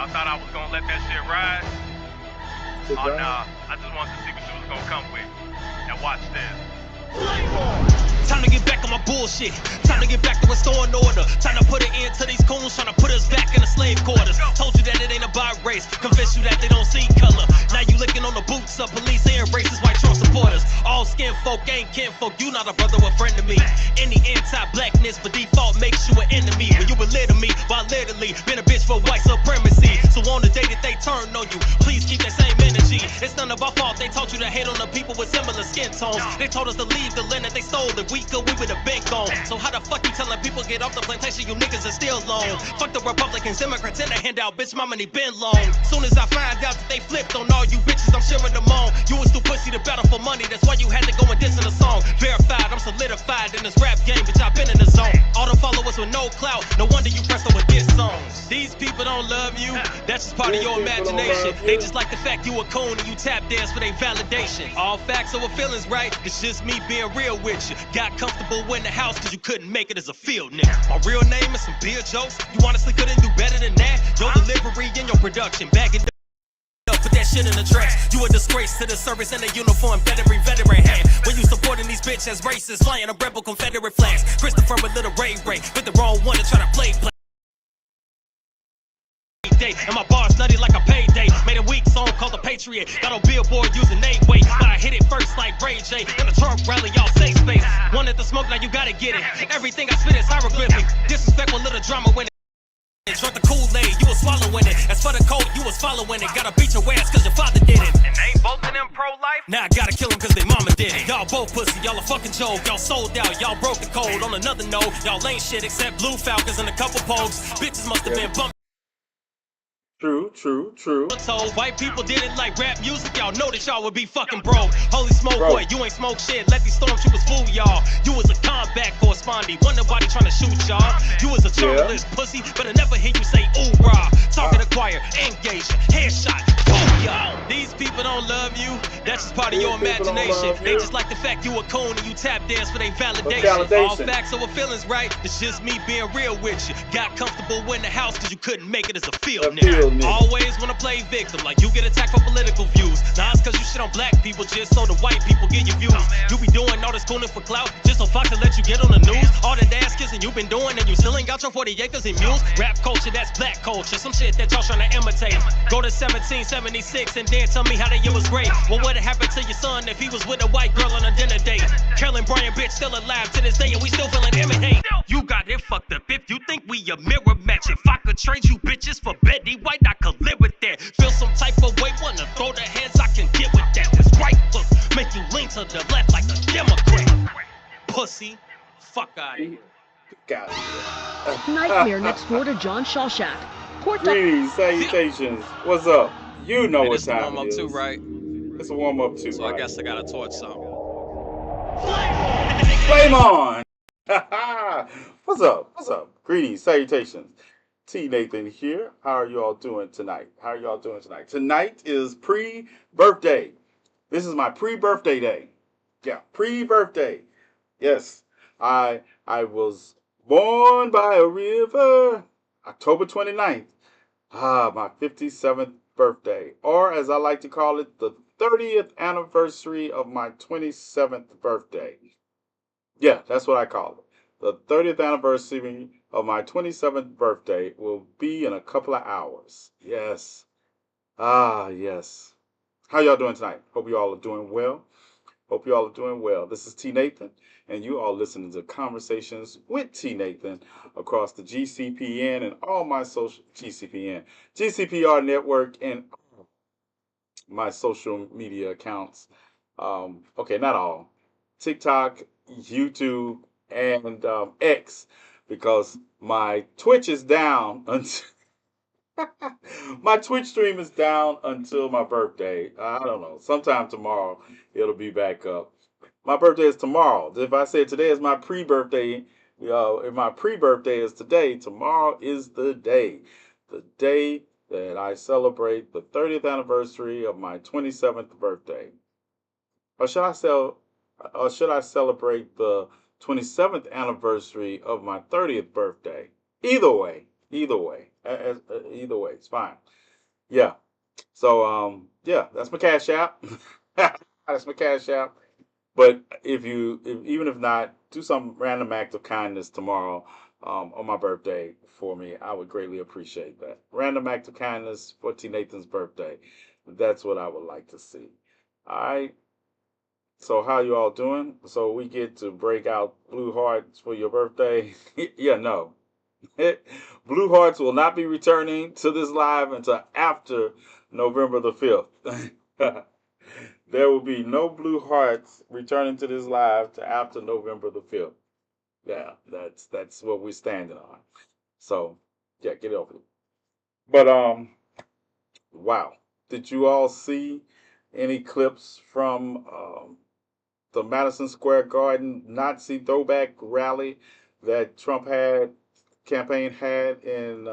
Y'all thought I was gonna let that shit ride? Oh nah, I just wanted to see what you was gonna come with. Now watch this. Time to get back on my bullshit. Time to get back to restoring order. Time to put an end to these coons trying to put us back in the slave quarters. Told you that it ain't about race. Convinced you that they don't see color. Now you licking on the boots of police and racist white Trump supporters. All skin folk ain't kinfolk. You not a brother or friend to me. Any anti-blackness for default makes you an enemy. When you belittle me, by literally been a bitch for white supremacy. So on the day that they turn on you, please keep that same energy. It's none of our fault. They taught you to hate on the people with similar skin tones. They told us to leave the land that they stole. If we could, we would have been gone. So how the fuck you telling people get off the plantation? You niggas are still long. Fuck the Republicans, Democrats, and the handout. Bitch, my money been long. Soon as I find out that they flipped on all you bitches, I'm sharing them on. You was too pussy to battle for money. That's why you had to go and diss in the song. Verified, I'm solidified in this rap game, bitch. I've been in the zone. All the followers with no clout. No wonder you pressed on with this song. These people don't love you. That's just part of your imagination. They just like the fact you a coon and you tap dance for their validation. All facts over feelings, right? It's just me being real with you. Got comfortable in the house cause you couldn't make it as a field nigga. My real name is some beer jokes. You honestly couldn't do better than that. Your delivery and your production. Back it up, put that shit in the trash. You a disgrace to the service and the uniform veteran hat. When you supporting these bitches racists, flying a rebel Confederate flags. Christopher with little Ray, with the wrong one to try to play. And my bars nutty like a payday. Made a weak song called The Patriot. Got on Billboard using 8-way. But I hit it first like Ray J. In the Trump rally, y'all safe space. Wanted the smoke, now you gotta get it. Everything I spit is hieroglyphic. Disrespect with little drama when it. Drunk the Kool-Aid, you was swallowing it. As for the code, you was following it. Gotta beat your ass cause your father did it. And ain't both of them pro-life? Now I gotta kill them cause they mama did it. Y'all both pussy, y'all a fucking joke. Y'all sold out, y'all broke the code. On another note, y'all ain't shit except blue falcons and a couple pokes. Bitches must have been bumped. True. So white people didn't like rap music, y'all know that y'all would be fucking broke. Holy smoke, boy, you ain't smoke shit. Let these stormtroopers fool y'all. You was a combat correspondent, wasn't nobody trying to shoot y'all. You was a journalist, pussy, but I never hear you say ooh rah. Talking to choir, engagement, headshot, booyah. These people don't love you. That's just part of your imagination. They just like the fact you a coon and you tap dance for their validation. All facts over feelings, right? It's just me being real with you. Got comfortable in the house cause you couldn't make it as a field nigga. Always wanna play victim, like you get attacked for political views. Nah, it's cause you shit on black people just so the white people get your views. You be doing all this cooning for clout just so Fox will let you get on the news. All that ass kissing you been doing and you still ain't got your 40 acres and mules. Rap culture, that's black culture, some shit that y'all trying to imitate. Go to 1776 and then tell me how the year was great. What would've happened to your son if he was with a white girl on a dinner date? Carolyn Bryant bitch still alive to this day and we still feeling imitate. You got it fucked up if you think we a mirror match. If I could trade you bitches for Betty White, I could live with that. Feel some type of way, wanna throw the hands, I can get with that. This right foot make you lean to the left like a Democrat. Pussy, fuck out of here. Got it. Nightmare next door to John Shawshank. Greetings, salutations. What's up? You know what time it is. Too, right? It's a warm up too. So right? I guess I gotta torch something. Flame on! What's up? Greetings, salutations. TNathan here. How are you all doing tonight? Tonight is pre-birthday. This is my pre-birthday day. Yeah, pre-birthday. Yes, I was born by a river, October 29th. My 57th birthday, or as I like to call it, the 30th anniversary of my 27th birthday. Yeah, that's what I call it. The 30th anniversary of my 27th birthday will be in a couple of hours. Yes. Yes. How y'all doing tonight? Hope you all are doing well. This is TNathan, and you all listening to Conversations with TNathan across the GCPN and all my social GCPR network, and my social media accounts. Okay, not all. TikTok, YouTube, and X, because my Twitch is down until my Twitch stream is down until my birthday. I don't know. Sometime tomorrow it'll be back up. My birthday is tomorrow. If I say today is my pre-birthday, if my pre-birthday is today, tomorrow is the day that I celebrate the 30th anniversary of my 27th birthday. Or should I celebrate the 27th anniversary of my 30th birthday? Either way, either way, it's fine. Yeah. So yeah, that's my cash app. That's my cash app. But even if not, do some random act of kindness tomorrow on my birthday for me. I would greatly appreciate that. Random act of kindness for T Nathan's birthday. That's what I would like to see. All right. So how you all doing? So we get to break out blue hearts for your birthday? Yeah, no. Blue Hearts will not be returning to this live until after November the 5th. There will be no Blue Hearts returning to this live to after November the 5th. Yeah, that's what we're standing on. So, yeah, get over it. But wow. Did you all see any clips from the Madison Square Garden Nazi throwback rally that Trump campaign had in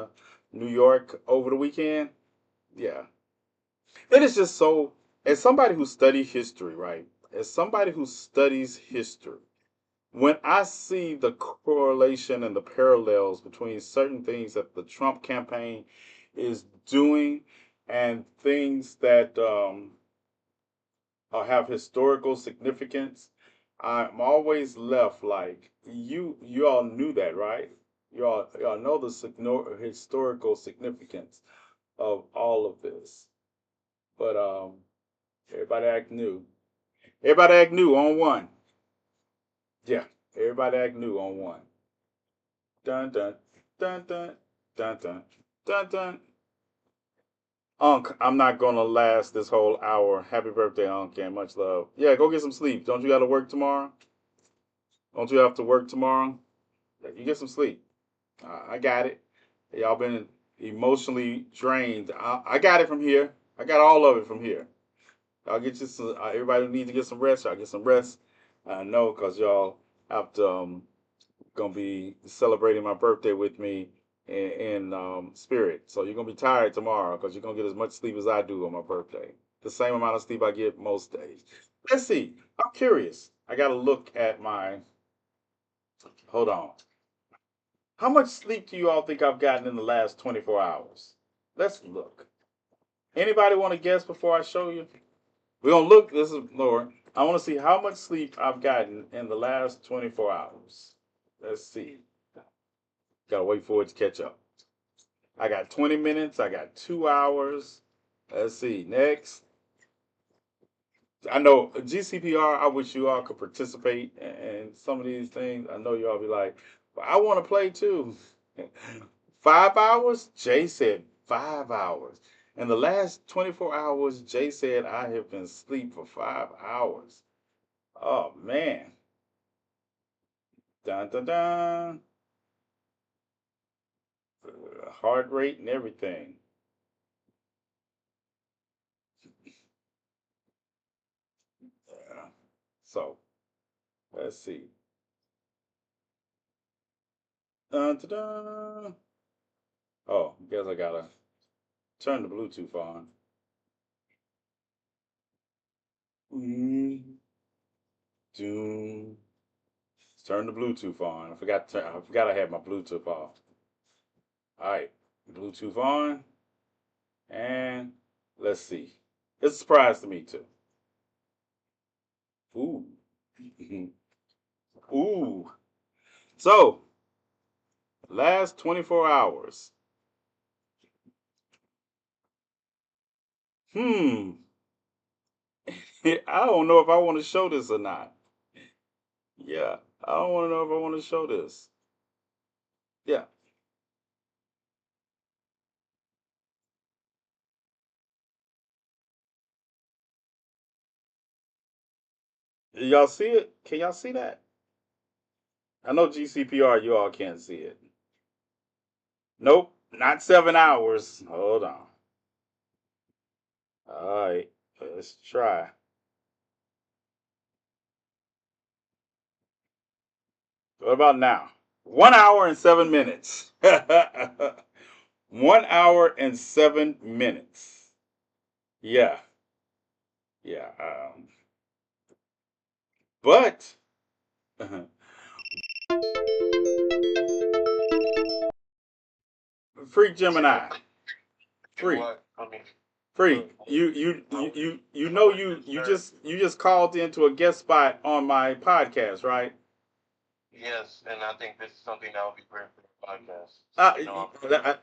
New York over the weekend? Yeah. It is just so, as somebody who studies history, right? As somebody who studies history, when I see the correlation and the parallels between certain things that the Trump campaign is doing and things that have historical significance, I'm always left like you all knew that, right? You all know the historical significance of all of this, but everybody act new. Everybody act new on one. Yeah, everybody act new on one. Dun dun dun dun dun dun dun dun. Unc, I'm not gonna last this whole hour. Happy birthday, Unc, and much love. Yeah, go get some sleep. Don't you got to work tomorrow? Don't you have to work tomorrow? Yeah, you get some sleep. I got it. Y'all been emotionally drained. I got it from here. I got all of it from here. I'll get you some. Everybody needs to get some rest. I'll get some rest. I know because y'all have to gonna be celebrating my birthday with me in spirit. So you're gonna be tired tomorrow because you're gonna get as much sleep as I do on my birthday. The same amount of sleep I get most days. Let's see. I'm curious. I gotta look at my. Hold on. How much sleep do you all think I've gotten in the last 24 hours? Let's look. Anybody want to guess before I show you? We're gonna look. This is Laura. I want to see how much sleep I've gotten in the last 24 hours. Let's see. Gotta wait for it to catch up. I got 20 minutes. I got 2 hours. Let's see. Next. I know GCPR, I wish you all could participate in some of these things. I know you all be like, but I want to play too. 5 hours? Jay said 5 hours. In the last 24 hours, Jay said I have been asleep for 5 hours. Oh man. Dun dun dun. Heart rate and everything. Yeah. So let's see. Dun dun dun. Oh, guess I gotta turn the Bluetooth on. Mm, doom. Let's turn the Bluetooth on. I forgot I had my Bluetooth off. All right, Bluetooth on, and let's see. It's a surprise to me too. Ooh, ooh. So last 24 hours. Hmm. I don't know if I want to show this or not. Yeah, I don't want to know if I want to show this. Yeah, y'all see it? Can y'all see that? I know GCPR, you all can't see it. Nope, not 7 hours. Hold on. All right, let's try. What about now? 1 hour and 7 minutes. 1 hour and 7 minutes. Yeah, yeah. But free Gemini. Free. Free. You just called into a guest spot on my podcast, right? Yes, and I think this is something that would be great for the podcast.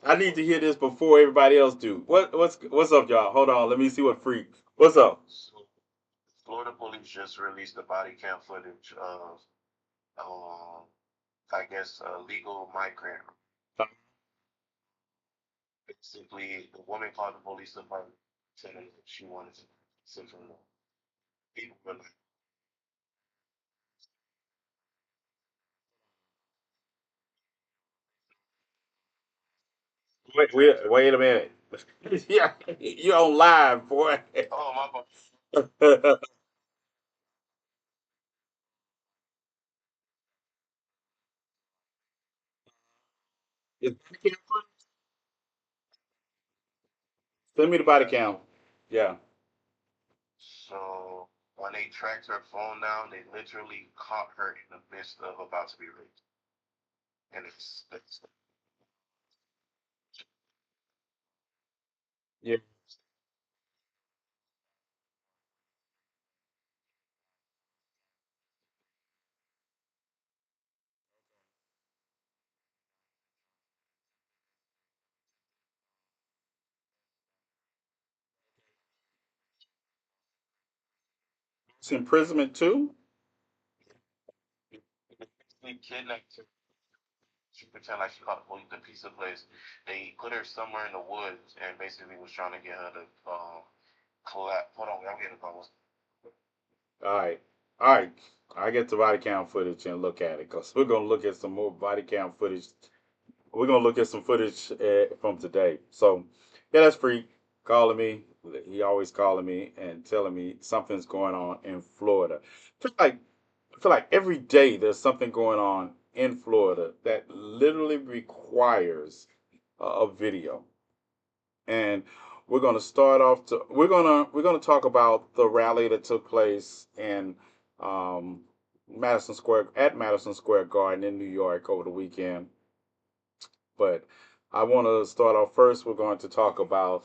I need to hear this before everybody else do. What's up, y'all? Hold on, let me see what Free. What's up? So, Florida police just released the body cam footage of, I guess, a legal migrant. Basically, the woman called the police department saying that she wanted to sit from the people. Wait a minute. Yeah, you're on live, boy. Oh, my fault. Send me the body count. Yeah. So when they tracked her phone down, they literally caught her in the midst of about to be raped. And it's Yeah. It's imprisonment too? basically kidnapped her. She pretended like she caught the police, the pizza place. They put her somewhere in the woods and basically was trying to get her to collapse. Hold on, I'm getting the phone. All right. All right. I get the body count footage and look at it because we're going to look at some more body count footage. We're going to look at some footage from today. So, yeah, that's Free calling me. He always calling me and telling me something's going on in Florida. I feel like every day there's something going on in Florida that literally requires a video. And we're going to start off to we're going to talk about the rally that took place in um, Madison Square Garden in New York over the weekend. But I want to start off first. We're going to talk about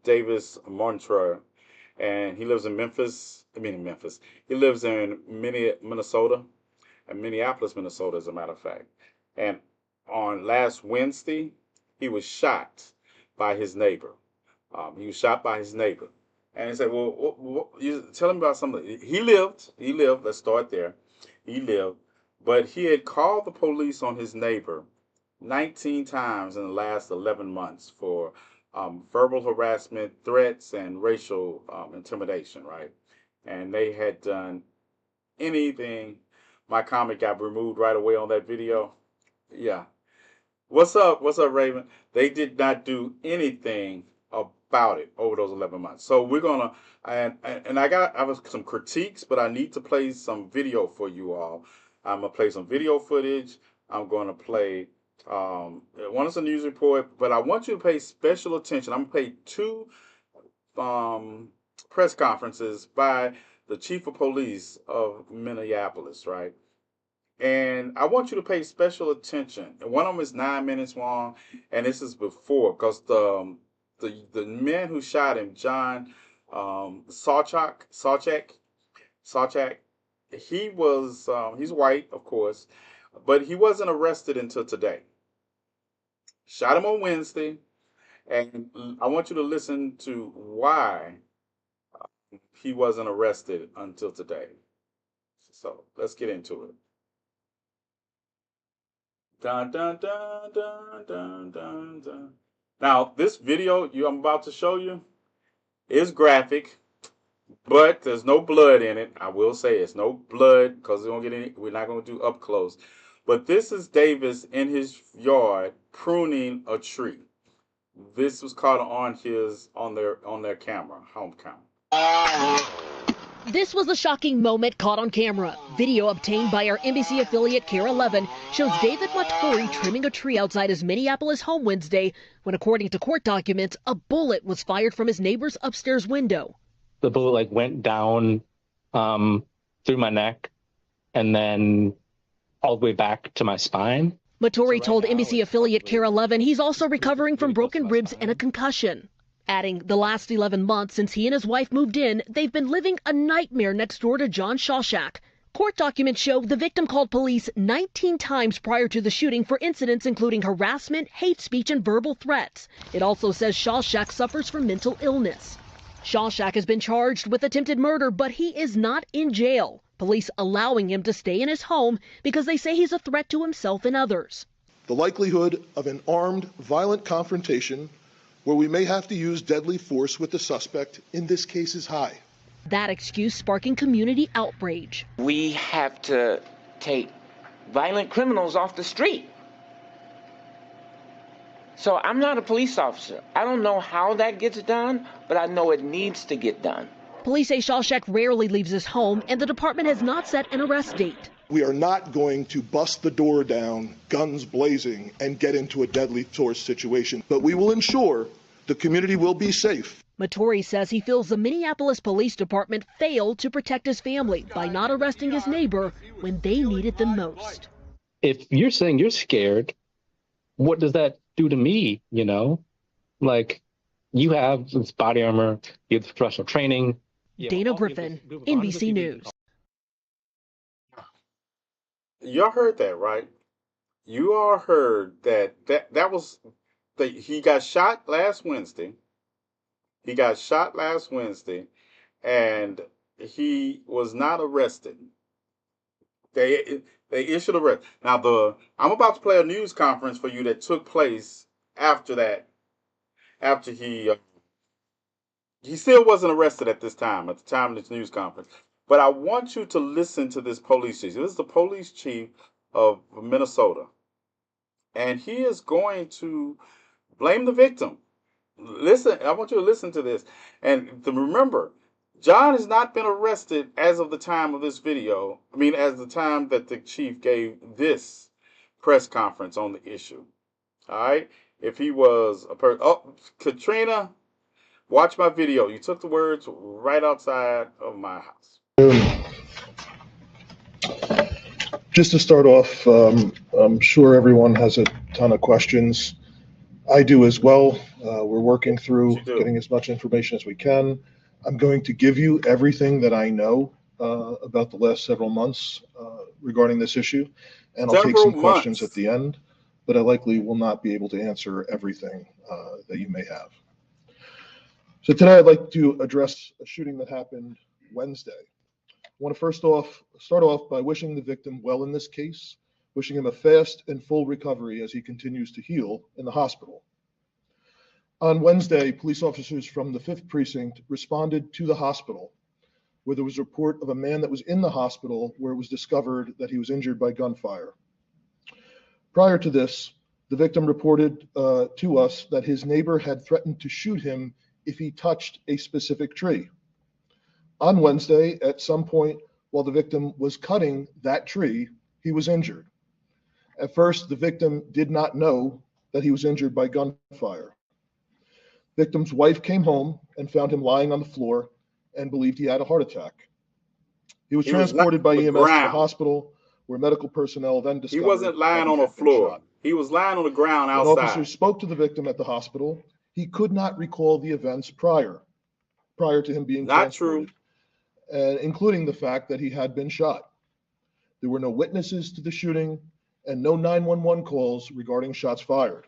Davis Montre, and he lives in Memphis. I mean, in Memphis. He lives in Minnesota, and Minneapolis, Minnesota, as a matter of fact. And on last Wednesday, he was shot by his neighbor. He was shot by his neighbor. And he said, "Well, you tell him about something." He lived. He lived. Let's start there. He lived, but he had called the police on his neighbor 19 times in the last 11 months for verbal harassment, threats, and racial intimidation. Right, and they had done anything. My comment got removed right away on that video. Yeah, what's up? What's up, Raven? They did not do anything about it over those 11 months. So we're gonna and I have some critiques, but I need to play some video for you all. I'm gonna play some video footage. I'm gonna play one is a news report, but I want you to pay special attention. I'm gonna play two um press conferences by the chief of police of Minneapolis, right? And I want you to pay special attention. And one of them is 9 minutes long, and this is before because the man who shot him, John Sawchak, he's white, of course, but he wasn't arrested until today. Shot him on Wednesday, and I want you to listen to why he wasn't arrested until today. So let's get into it. Dun, dun, dun, dun, dun, dun, dun. Now, this video I'm about to show you is graphic, but there's no blood in it. I will say it's no blood because we're not going to do up close. But this is Davis in his yard pruning a tree. This was caught on their camera, home camera. This was a shocking moment caught on camera. Video obtained by our NBC affiliate KARE 11 shows David Matori trimming a tree outside his Minneapolis home Wednesday when, according to court documents, a bullet was fired from his neighbor's upstairs window. The bullet went down through my neck and then all the way back to my spine. Matori told NBC affiliate KARE 11 he's also recovering from broken ribs and a concussion. Adding, the last 11 months since he and his wife moved in, they've been living a nightmare next door to John Shawshak. Court documents show the victim called police 19 times prior to the shooting for incidents including harassment, hate speech, and verbal threats. It also says Shawshak suffers from mental illness. Shawshak has been charged with attempted murder, but he is not in jail. Police allowing him to stay in his home because they say he's a threat to himself and others. The likelihood of an armed, violent confrontation where we may have to use deadly force with the suspect in this case is high. That excuse sparking community outrage. We have to take violent criminals off the street. So I'm not a police officer. I don't know how that gets done, but I know it needs to get done. Police say Shawshak rarely leaves his home, and the department has not set an arrest date. We are not going to bust the door down, guns blazing, and get into a deadly force situation, but we will ensure the community will be safe. Matori says he feels the Minneapolis Police Department failed to protect his family by not arresting his neighbor when they needed them most. If you're saying you're scared, what does that do to me? You know, like, you have this body armor, you have professional training. Dana Griffin, NBC News. Y'all heard that, right? You all heard that was he got shot last Wednesday. He got shot last Wednesday, and he was not arrested. They issued a arrest. Now I'm about to play a news conference for you that took place after that. After he still wasn't arrested at the time of this news conference. But I want you to listen to this police chief. This is the police chief of Minnesota, and he is going to blame the victim. Listen, I want you to listen to this. And to remember, John has not been arrested as of the time of this video. I mean, as the time that the chief gave this press conference on the issue. All right? If he was a person. Oh, Katrina, watch my video. You took the words right outside of my house. Just to start off, I'm sure everyone has a ton of questions. I do as well. We're working through getting as much information as we can. I'm going to give you everything that I know about the last several months regarding this issue, and I'll take some questions at the end, but I likely will not be able to answer everything that you may have. So today I'd like to address a shooting that happened Wednesday. I want to start off by wishing the victim well in this case, wishing him a fast and full recovery as he continues to heal in the hospital. On Wednesday, police officers from the 5th Precinct responded to the hospital, where there was a report of a man that was in the hospital where it was discovered that he was injured by gunfire. Prior to this, the victim reported to us that his neighbor had threatened to shoot him if he touched a specific tree. On Wednesday, at some point while the victim was cutting that tree, he was injured. At first, the victim did not know that he was injured by gunfire. Victim's wife came home and found him lying on the floor and believed he had a heart attack. He was transported by EMS to the hospital, where medical personnel then discovered he wasn't lying on the floor. He was lying on the ground outside. When officers spoke to the victim at the hospital, he could not recall the events prior to him being transported. Not true. Including the fact that he had been shot. There were no witnesses to the shooting and no 911 calls regarding shots fired.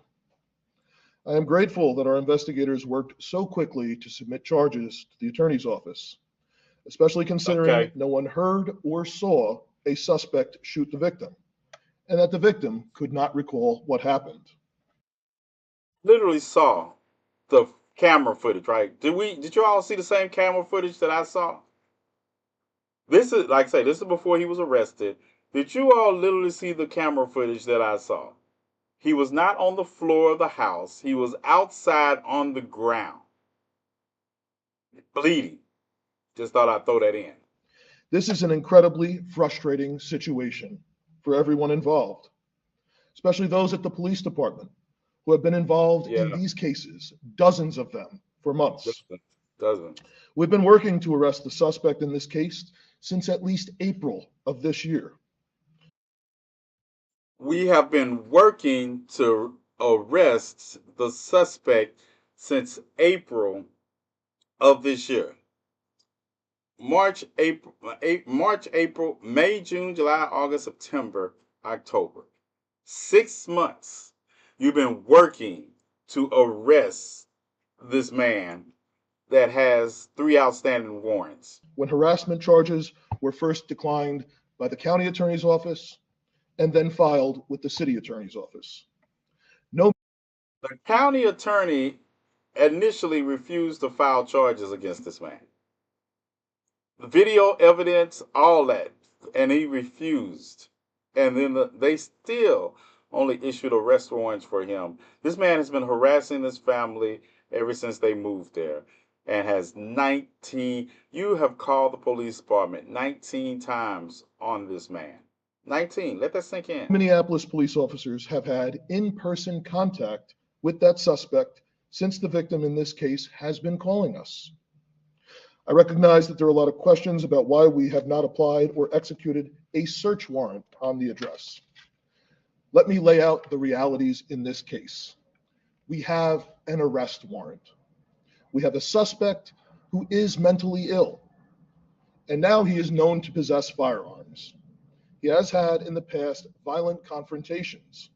I am grateful that our investigators worked so quickly to submit charges to the attorney's office, especially considering no one heard or saw a suspect shoot the victim, and that the victim could not recall what happened. Literally saw the camera footage, right? Did you all see the same camera footage that I saw? This is, like I say, this is before he was arrested. Did you all literally see the camera footage that I saw? He was not on the floor of the house. He was outside on the ground, bleeding. Just thought I'd throw that in. This is an incredibly frustrating situation for everyone involved, especially those at the police department who have been involved in these cases, dozens of them, for months. Dozens. We've been working to arrest the suspect in this case since at least April of this year. We have been working to arrest the suspect since April of this year. March, April, May, June, July, August, September, October. 6 months you've been working to arrest this man that has 3 outstanding warrants. When harassment charges were first declined by the county attorney's office and then filed with the city attorney's office. No. The county attorney initially refused to file charges against this man. The video evidence, all that, and he refused. And then they still only issued arrest warrants for him. This man has been harassing this family ever since they moved there, and has 19. You have called the police department 19 times on this man. 19. Let that sink in. Minneapolis police officers have had in-person contact with that suspect since the victim in this case has been calling us. I recognize that there are a lot of questions about why we have not applied or executed a search warrant on the address. Let me lay out the realities in this case. We have an arrest warrant. We have a suspect who is mentally ill, and now he is known to possess firearms. He has had in the past violent confrontations,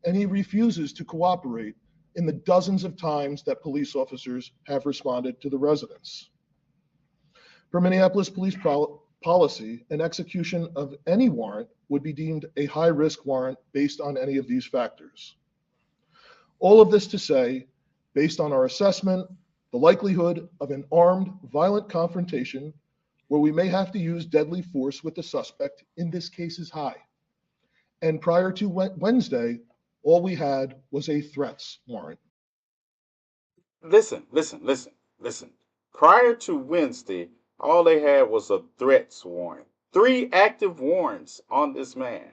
and he refuses to cooperate in the dozens of times that police officers have responded to the residence. Per Minneapolis police policy, an execution of any warrant would be deemed a high-risk warrant based on any of these factors. All of this to say, based on our assessment, the likelihood of an armed, violent confrontation where we may have to use deadly force with the suspect in this case is high. And prior to Wednesday, all we had was a threats warrant. Listen. Prior to Wednesday, all they had was a threats warrant. 3 active warrants on this man.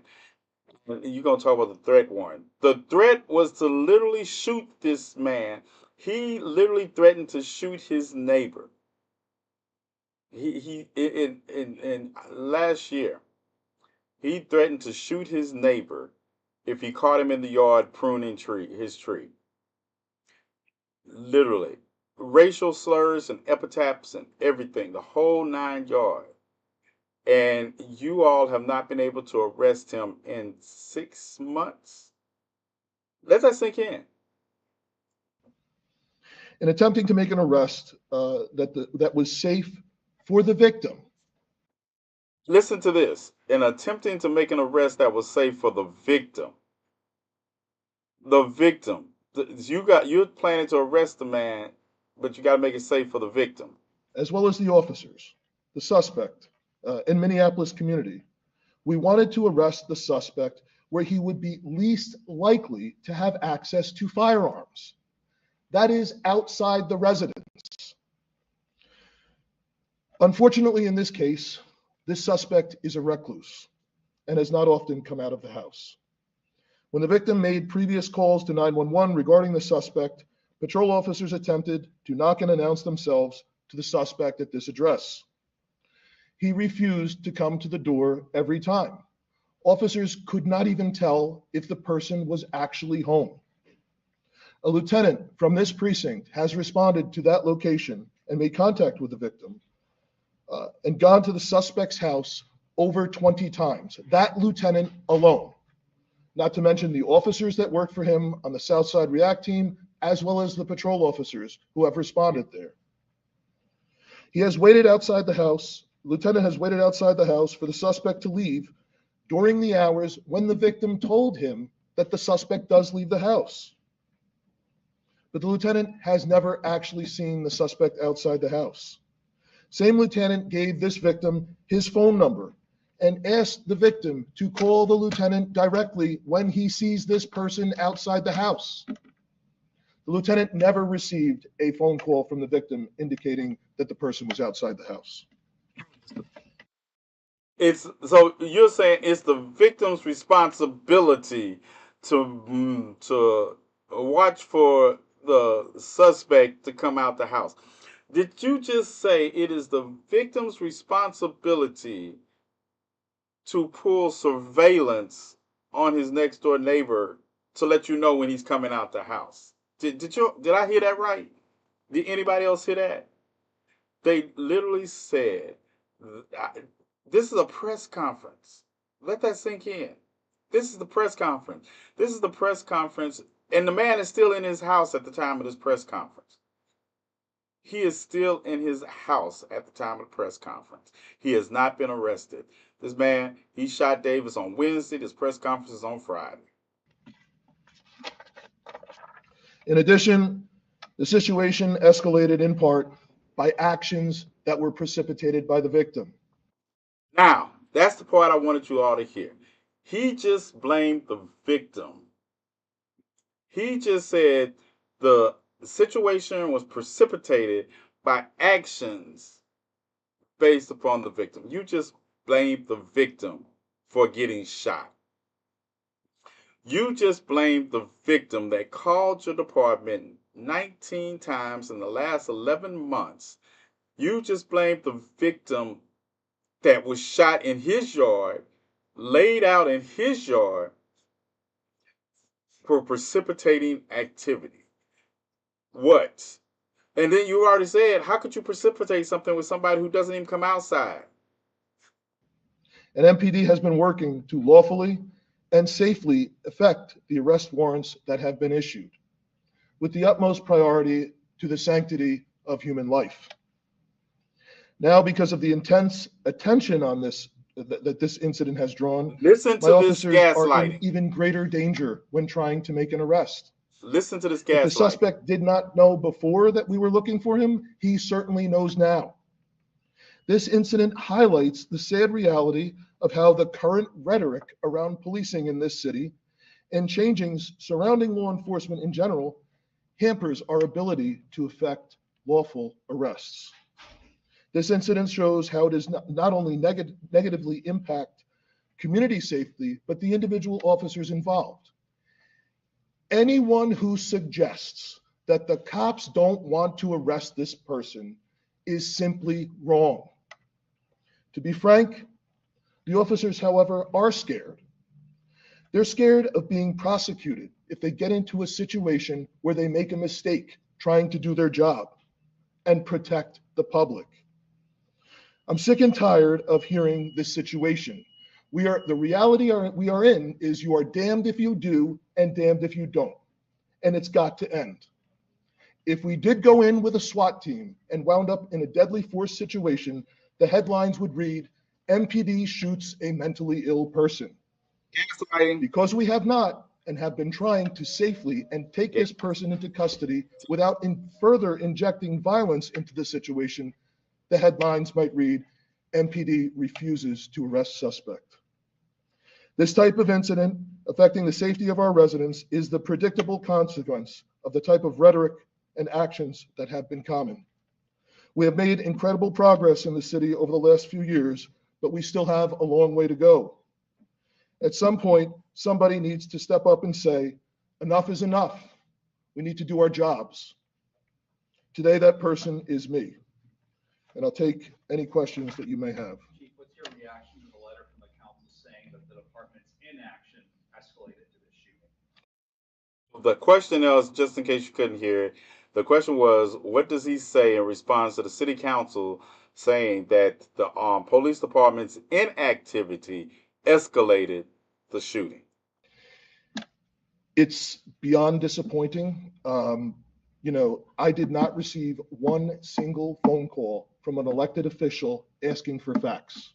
You're going to talk about the threat warrant. The threat was to literally shoot this man. He literally threatened to shoot his neighbor. In last year, he threatened to shoot his neighbor if he caught him in the yard pruning his tree. Literally. Racial slurs and epithets and everything, the whole 9 yards. And you all have not been able to arrest him in 6 months. Let that sink in. In attempting to make an arrest that was safe for the victim. Listen to this. In attempting to make an arrest that was safe for the victim. The victim. You're planning to arrest the man, but you got to make it safe for the victim. As well as the officers, the suspect in Minneapolis community. We wanted to arrest the suspect where he would be least likely to have access to firearms. That is outside the residence. Unfortunately, in this case, this suspect is a recluse and has not often come out of the house. When the victim made previous calls to 911 regarding the suspect, patrol officers attempted to knock and announce themselves to the suspect at this address. He refused to come to the door every time. Officers could not even tell if the person was actually home. A lieutenant from this precinct has responded to that location and made contact with the victim and gone to the suspect's house over 20 times. That lieutenant alone, not to mention the officers that work for him on the Southside React team, as well as the patrol officers who have responded there. He has waited outside the house. Lieutenant has waited outside the house for the suspect to leave during the hours when the victim told him that the suspect does leave the house. But the lieutenant has never actually seen the suspect outside the house. Same lieutenant gave this victim his phone number and asked the victim to call the lieutenant directly when he sees this person outside the house. The lieutenant never received a phone call from the victim indicating that the person was outside the house. So you're saying it's the victim's responsibility to watch for the suspect to come out the house. Did you just say it is the victim's responsibility to pull surveillance on his next door neighbor to let you know when he's coming out the house. Did I hear that right? Did anybody else hear that? They literally said, this is a press conference. Let that sink in. This is the press conference. This is the press conference, and the man is still in his house at the time of this press conference. He is still in his house at the time of the press conference. He has not been arrested. This man, he shot Davis on Wednesday. This press conference is on Friday. In addition, the situation escalated in part by actions that were precipitated by the victim. Now, that's the part I wanted you all to hear. He just blamed the victim. He just said the situation was precipitated by actions based upon the victim. You just blamed the victim for getting shot. You just blamed the victim that called your department 19 times in the last 11 months. You just blamed the victim that was shot in his yard, laid out in his yard, for precipitating activity. What? And then you already said, how could you precipitate something with somebody who doesn't even come outside? And MPD has been working to lawfully and safely effect the arrest warrants that have been issued, with the utmost priority to the sanctity of human life. Now, because of the intense attention on this that this incident has drawn, listen to my this officers are in even greater danger when trying to make an arrest. Listen to this gaslighting. If the suspect did not know before that we were looking for him, he certainly knows now. This incident highlights the sad reality of how the current rhetoric around policing in this city and changings surrounding law enforcement in general hampers our ability to effect lawful arrests. This incident shows how it does not only negatively impact community safety, but the individual officers involved. Anyone who suggests that the cops don't want to arrest this person is simply wrong. To be frank, the officers, however, are scared. They're scared of being prosecuted if they get into a situation where they make a mistake trying to do their job and protect the public. I'm sick and tired of hearing this situation. The reality we are in is you are damned if you do and damned if you don't. And it's got to end. If we did go in with a SWAT team and wound up in a deadly force situation, the headlines would read, MPD shoots a mentally ill person. Because we have not and have been trying to safely and take this person into custody without further injecting violence into the situation, the headlines might read, MPD refuses to arrest suspect. This type of incident affecting the safety of our residents is the predictable consequence of the type of rhetoric and actions that have been common. We have made incredible progress in the city over the last few years, but we still have a long way to go. At some point, somebody needs to step up and say, enough is enough. We need to do our jobs. Today, that person is me. And I'll take any questions that you may have. Chief, what's your reaction to the letter from the council saying that the department's inaction escalated to this shooting? The question was, just in case you couldn't hear it, the question was, what does he say in response to the city council saying that the police department's inactivity escalated the shooting? It's beyond disappointing. I did not receive one single phone call from an elected official asking for facts.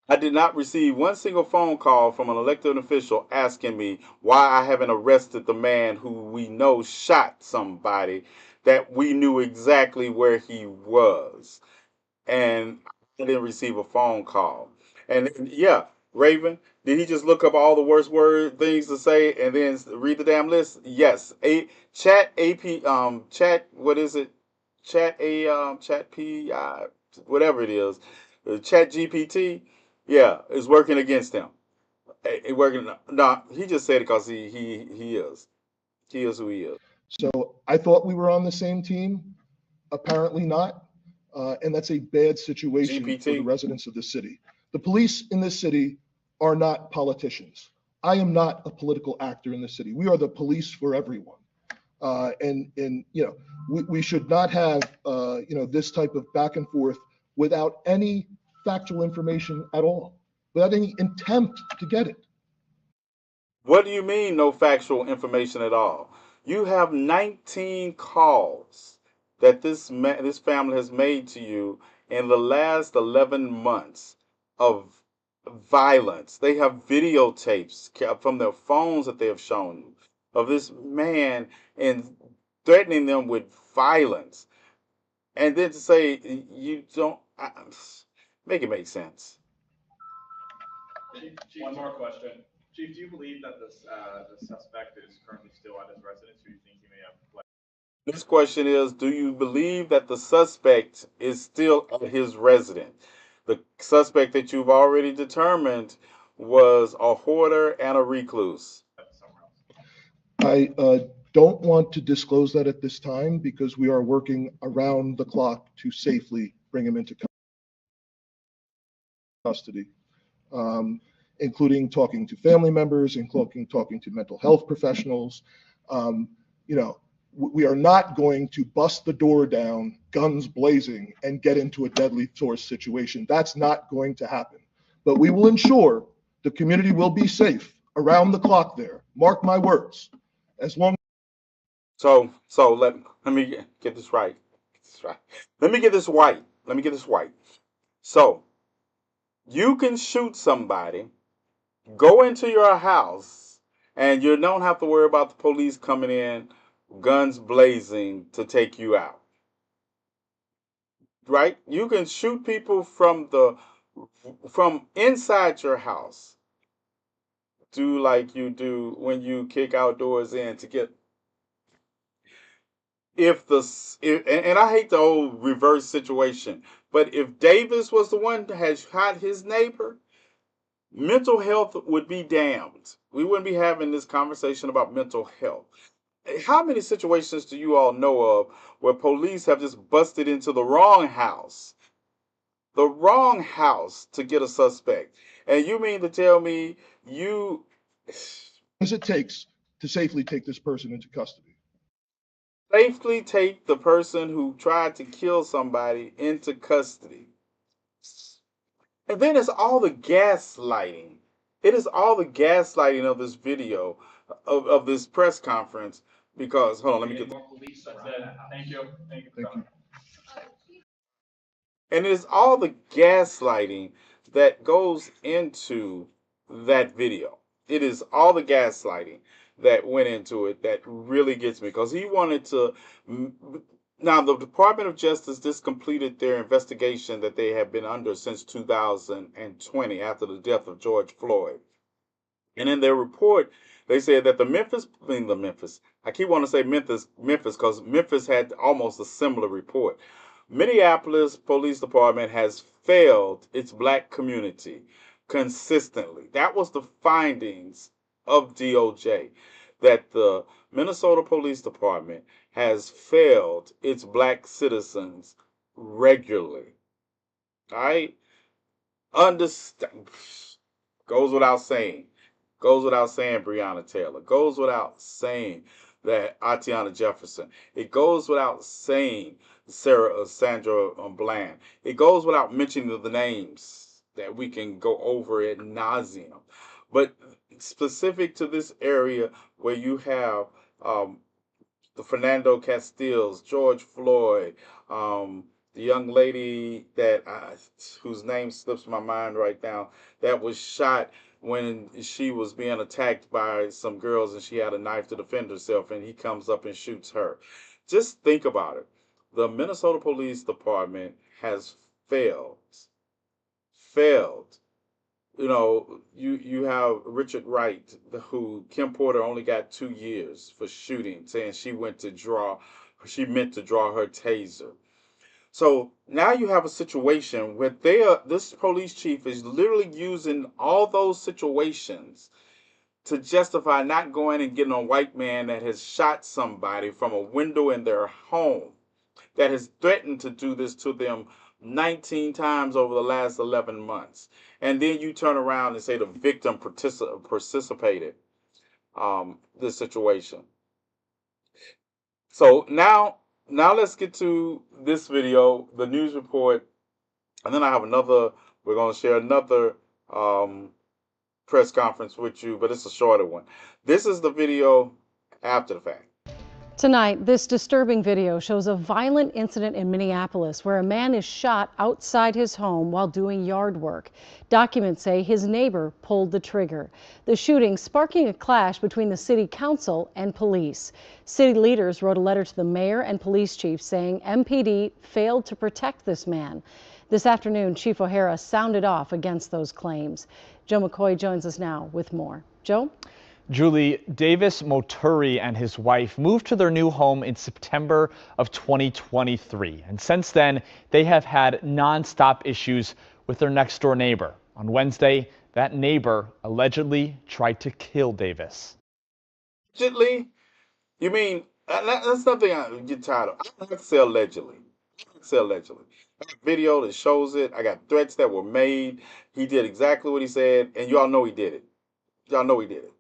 I did not receive one single phone call from an elected official asking me why I haven't arrested the man who we know shot somebody that we knew exactly where he was. And I didn't receive a phone call. And yeah, Raven, did he just look up all the worst things to say and then read the damn list? Yes. Whatever it is, Chat GPT, yeah, is working against him. It working. No, he just said it because he is. He is who he is. So I thought we were on the same team. Apparently not. And that's a bad situation for the residents of the city. The police in this city are not politicians. I am not a political actor in the city. We are the police for everyone. And we should not have this type of back and forth without any factual information at all, without any intent to get it. What do you mean, no factual information at all? You have 19 calls that this family has made to you in the last 11 months of violence. They have videotapes from their phones that they have shown you of this man and threatening them with violence. And then to say you don't make it make sense. Chief, one more question. Chief, do you believe that the suspect is currently still at his residence, or do you think he may have fled? This question is, do you believe that the suspect is still at his residence? The suspect that you've already determined was a hoarder and a recluse. I don't want to disclose that at this time because we are working around the clock to safely bring him into custody, including talking to family members, including talking to mental health professionals. We are not going to bust the door down, guns blazing, and get into a deadly force situation. That's not going to happen. But we will ensure the community will be safe around the clock there. Mark my words. As long So let me get this right. Let me get this right. So you can shoot somebody, go into your house, and you don't have to worry about the police coming in, guns blazing to take you out. Right? You can shoot people from inside your house. Do like you do when you kick outdoors in to get and I hate the old reverse situation, but if Davis was the one that has shot his neighbor, mental health would be damned. We wouldn't be having this conversation about mental health. How many situations do you all know of where police have just busted into the wrong house to get a suspect? And you mean to tell me you as it takes to safely take this person into custody. Safely take the person who tried to kill somebody into custody. And then it's all the gaslighting. It is all the gaslighting of this video, of this press conference. Because, hold on, let me get. More police. That's it. Thank you. Thank you. And it's all the gaslighting that goes into that video. It is all the gaslighting that went into it that really gets me because he wanted to. Now, the Department of Justice just completed their investigation that they have been under since 2020 after the death of George Floyd. And in their report, they said that I keep wanting to say Memphis because Memphis had almost a similar report. Minneapolis Police Department has failed its black community consistently. That was the findings of DOJ, that the Minnesota Police Department has failed its black citizens regularly. All right? Understand. Goes without saying. Goes without saying, Breonna Taylor. Goes without saying that Atiana Jefferson. It goes without saying Sandra Bland. It goes without mentioning the names that we can go over ad nauseum. But specific to this area where you have the Fernando Castilles, George Floyd, the young lady that whose name slips my mind right now, that was shot when she was being attacked by some girls and she had a knife to defend herself, and he comes up and shoots her. Just think about it. The Minnesota Police Department has failed. You have Richard Wright, who Kim Porter only got 2 years for shooting, saying she meant to draw her taser. So now you have a situation where this police chief is literally using all those situations to justify not going and getting a white man that has shot somebody from a window in their home, that has threatened to do this to them 19 times over the last 11 months. And then you turn around and say the victim participated this situation. So now let's get to this video, the news report, and then I have another. We're going to share another press conference with you, but it's a shorter one. This is the video after the fact. Tonight, this disturbing video shows a violent incident in Minneapolis where a man is shot outside his home while doing yard work. Documents say his neighbor pulled the trigger. The shooting sparking a clash between the city council and police. City leaders wrote a letter to the mayor and police chief saying MPD failed to protect this man. This afternoon, Chief O'Hara sounded off against those claims. Joe McCoy joins us now with more. Joe? Julie, Davis Moturi and his wife moved to their new home in September of 2023. And since then, they have had nonstop issues with their next door neighbor. On Wednesday, that neighbor allegedly tried to kill Davis. Allegedly? You mean, that's something I get tired of. I don't have to say allegedly. I got a video that shows it. I got threats that were made. He did exactly what he said, and y'all know he did it. Y'all know he did it.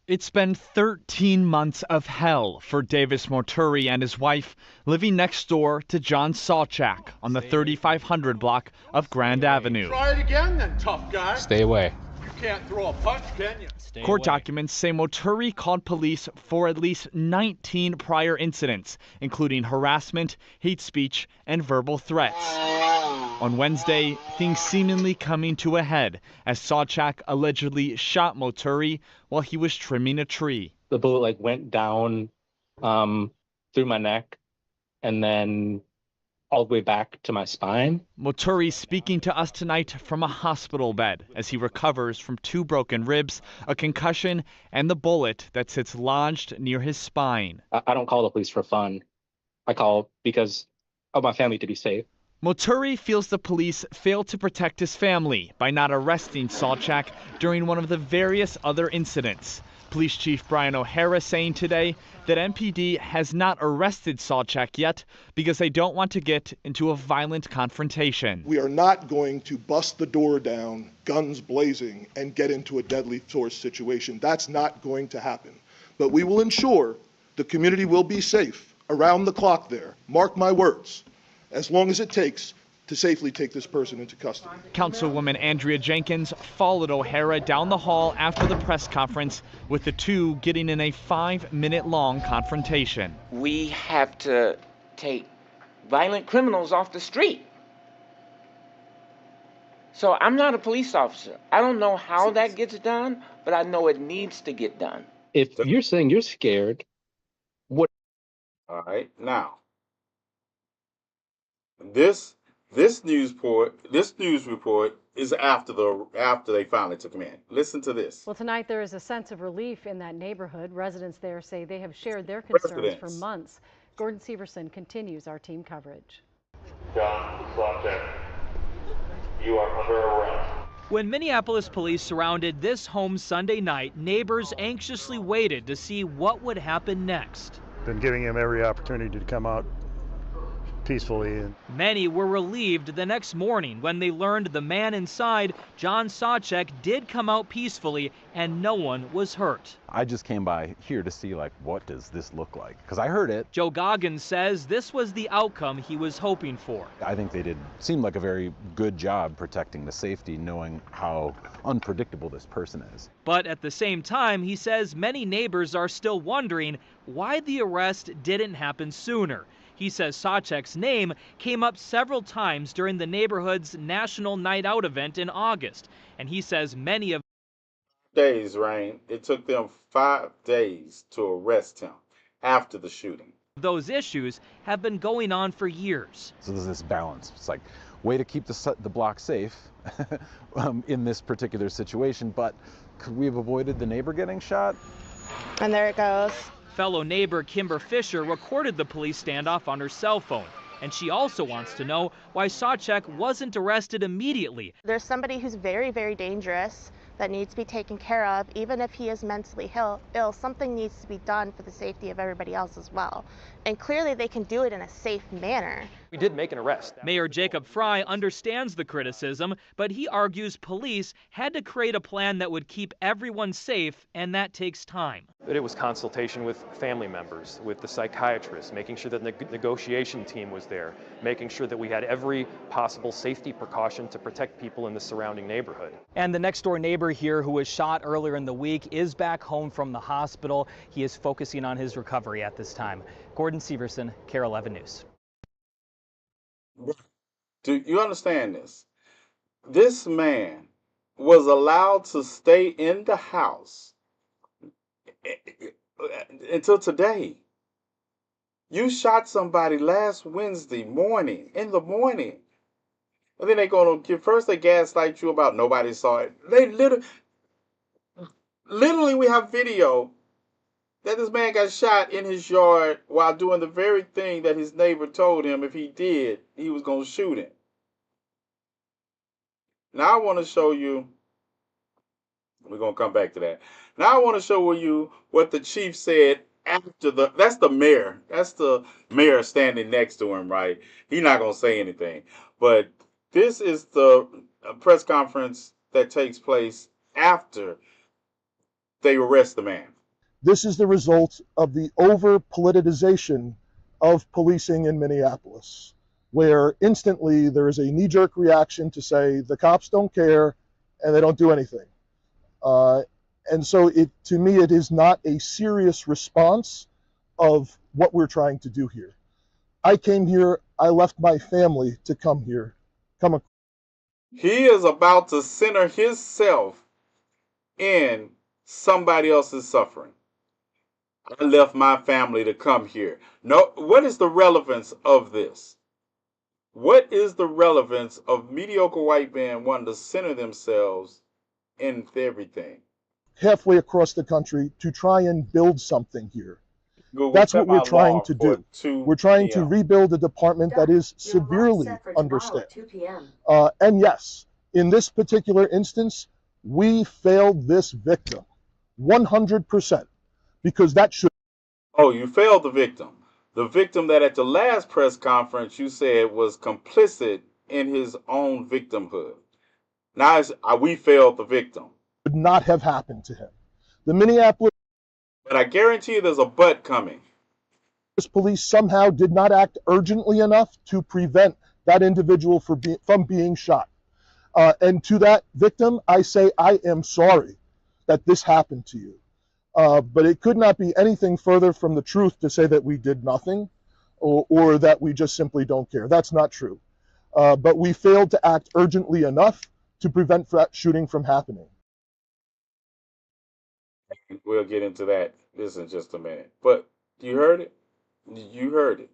It's been 13 months of hell for Davis Moturi and his wife living next door to John Sawchak on the 3500 block of Grand Avenue. Try it again then, tough guy. Stay away. You can't throw a punch, can you? Court documents say Moturi called police for at least 19 prior incidents, including harassment, hate speech, and verbal threats. On Wednesday, things seemingly coming to a head as Sawchak allegedly shot Moturi while he was trimming a tree. The bullet went down through my neck and then all the way back to my spine. Moturi speaking to us tonight from a hospital bed as he recovers from 2 broken ribs, a concussion, and the bullet that sits lodged near his spine. I don't call the police for fun. I call because I want my family to be safe. Moturi feels the police failed to protect his family by not arresting Sawchak during one of the various other incidents. Police Chief Brian O'Hara saying today that MPD has not arrested Sawchak yet because they don't want to get into a violent confrontation. We are not going to bust the door down, guns blazing, and get into a deadly force situation. That's not going to happen. But we will ensure the community will be safe around the clock there. Mark my words. As long as it takes to safely take this person into custody. Councilwoman Andrea Jenkins followed O'Hara down the hall after the press conference, with the two getting in a 5-minute-long confrontation. We have to take violent criminals off the street. So I'm not a police officer. I don't know how that gets done, but I know it needs to get done. If you're saying you're scared, what? All right, now. This news report is after they finally took him in. Listen to this. Well, tonight there is a sense of relief in that neighborhood. Residents there say they have shared their concerns for months. Gordon Severson continues our team coverage. John Sawchak, you are under arrest. When Minneapolis police surrounded this home Sunday night, neighbors anxiously waited to see what would happen next. Been giving him every opportunity to come out peacefully. Many were relieved the next morning when they learned the man inside, John Sawchak, did come out peacefully and no one was hurt. I just came by here to see, what does this look like? Because I heard it. Joe Goggins says this was the outcome he was hoping for. I think they seemed like a very good job protecting the safety, knowing how unpredictable this person is. But at the same time, he says many neighbors are still wondering why the arrest didn't happen sooner. He says Sawchak's name came up several times during the neighborhood's National Night Out event in August. And he says many of days, Rain. It took them 5 days to arrest him after the shooting. Those issues have been going on for years. So there's this balance. It's like, way to keep the block safe in this particular situation, but could we have avoided the neighbor getting shot? And there it goes. Fellow neighbor Kimber Fisher recorded the police standoff on her cell phone, and she also wants to know why Sawchak wasn't arrested immediately. There's somebody who's very, very dangerous that needs to be taken care of. Even if he is mentally ill, something needs to be done for the safety of everybody else as well. And clearly they can do it in a safe manner. We did make an arrest. Mayor Jacob Fry understands the criticism, but he argues police had to create a plan that would keep everyone safe, and that takes time. But it was consultation with family members, with the psychiatrist, making sure that the negotiation team was there, making sure that we had every possible safety precaution to protect people in the surrounding neighborhood. And the next door neighbor here who was shot earlier in the week is back home from the hospital. He is focusing on his recovery at this time. Gordon Severson, KARE 11 News. Do you understand this? This man was allowed to stay in the house until today. You shot somebody last Wednesday morning, in the morning. And then they're going to first they gaslight you about nobody saw it. They literally we have video that this man got shot in his yard while doing the very thing that his neighbor told him if he did, he was going to shoot him. Now I want to show you, we're going to come back to that. Now I want to show you what the chief said after that's the mayor. That's the mayor standing next to him, right? He's not going to say anything. But this is the press conference that takes place after they arrest the man. This is the result of the over-politicization of policing in Minneapolis, where instantly there is a knee-jerk reaction to say the cops don't care and they don't do anything. And so to me, it is not a serious response of what we're trying to do here. I came here, I left my family to come here. He is about to center himself in somebody else's suffering. I left my family to come here. No, what is the relevance of this? What is the relevance of mediocre white men wanting to center themselves in everything? Halfway across the country to try and build something here. Google, that's what we're trying to do. We're trying to rebuild a department that is severely understaffed. And yes, in this particular instance, we failed this victim 100%, because that should. Oh, you failed the victim. The victim that at the last press conference you said was complicit in his own victimhood. Now we failed the victim. Would not have happened to him. The Minneapolis. But I guarantee you there's a but coming. Police somehow did not act urgently enough to prevent that individual from being shot. And to that victim, I say, I am sorry that this happened to you. But it could not be anything further from the truth to say that we did nothing or that we just simply don't care. That's not true. But we failed to act urgently enough to prevent that shooting from happening. We'll get into that this in just a minute. But you heard it? You heard it.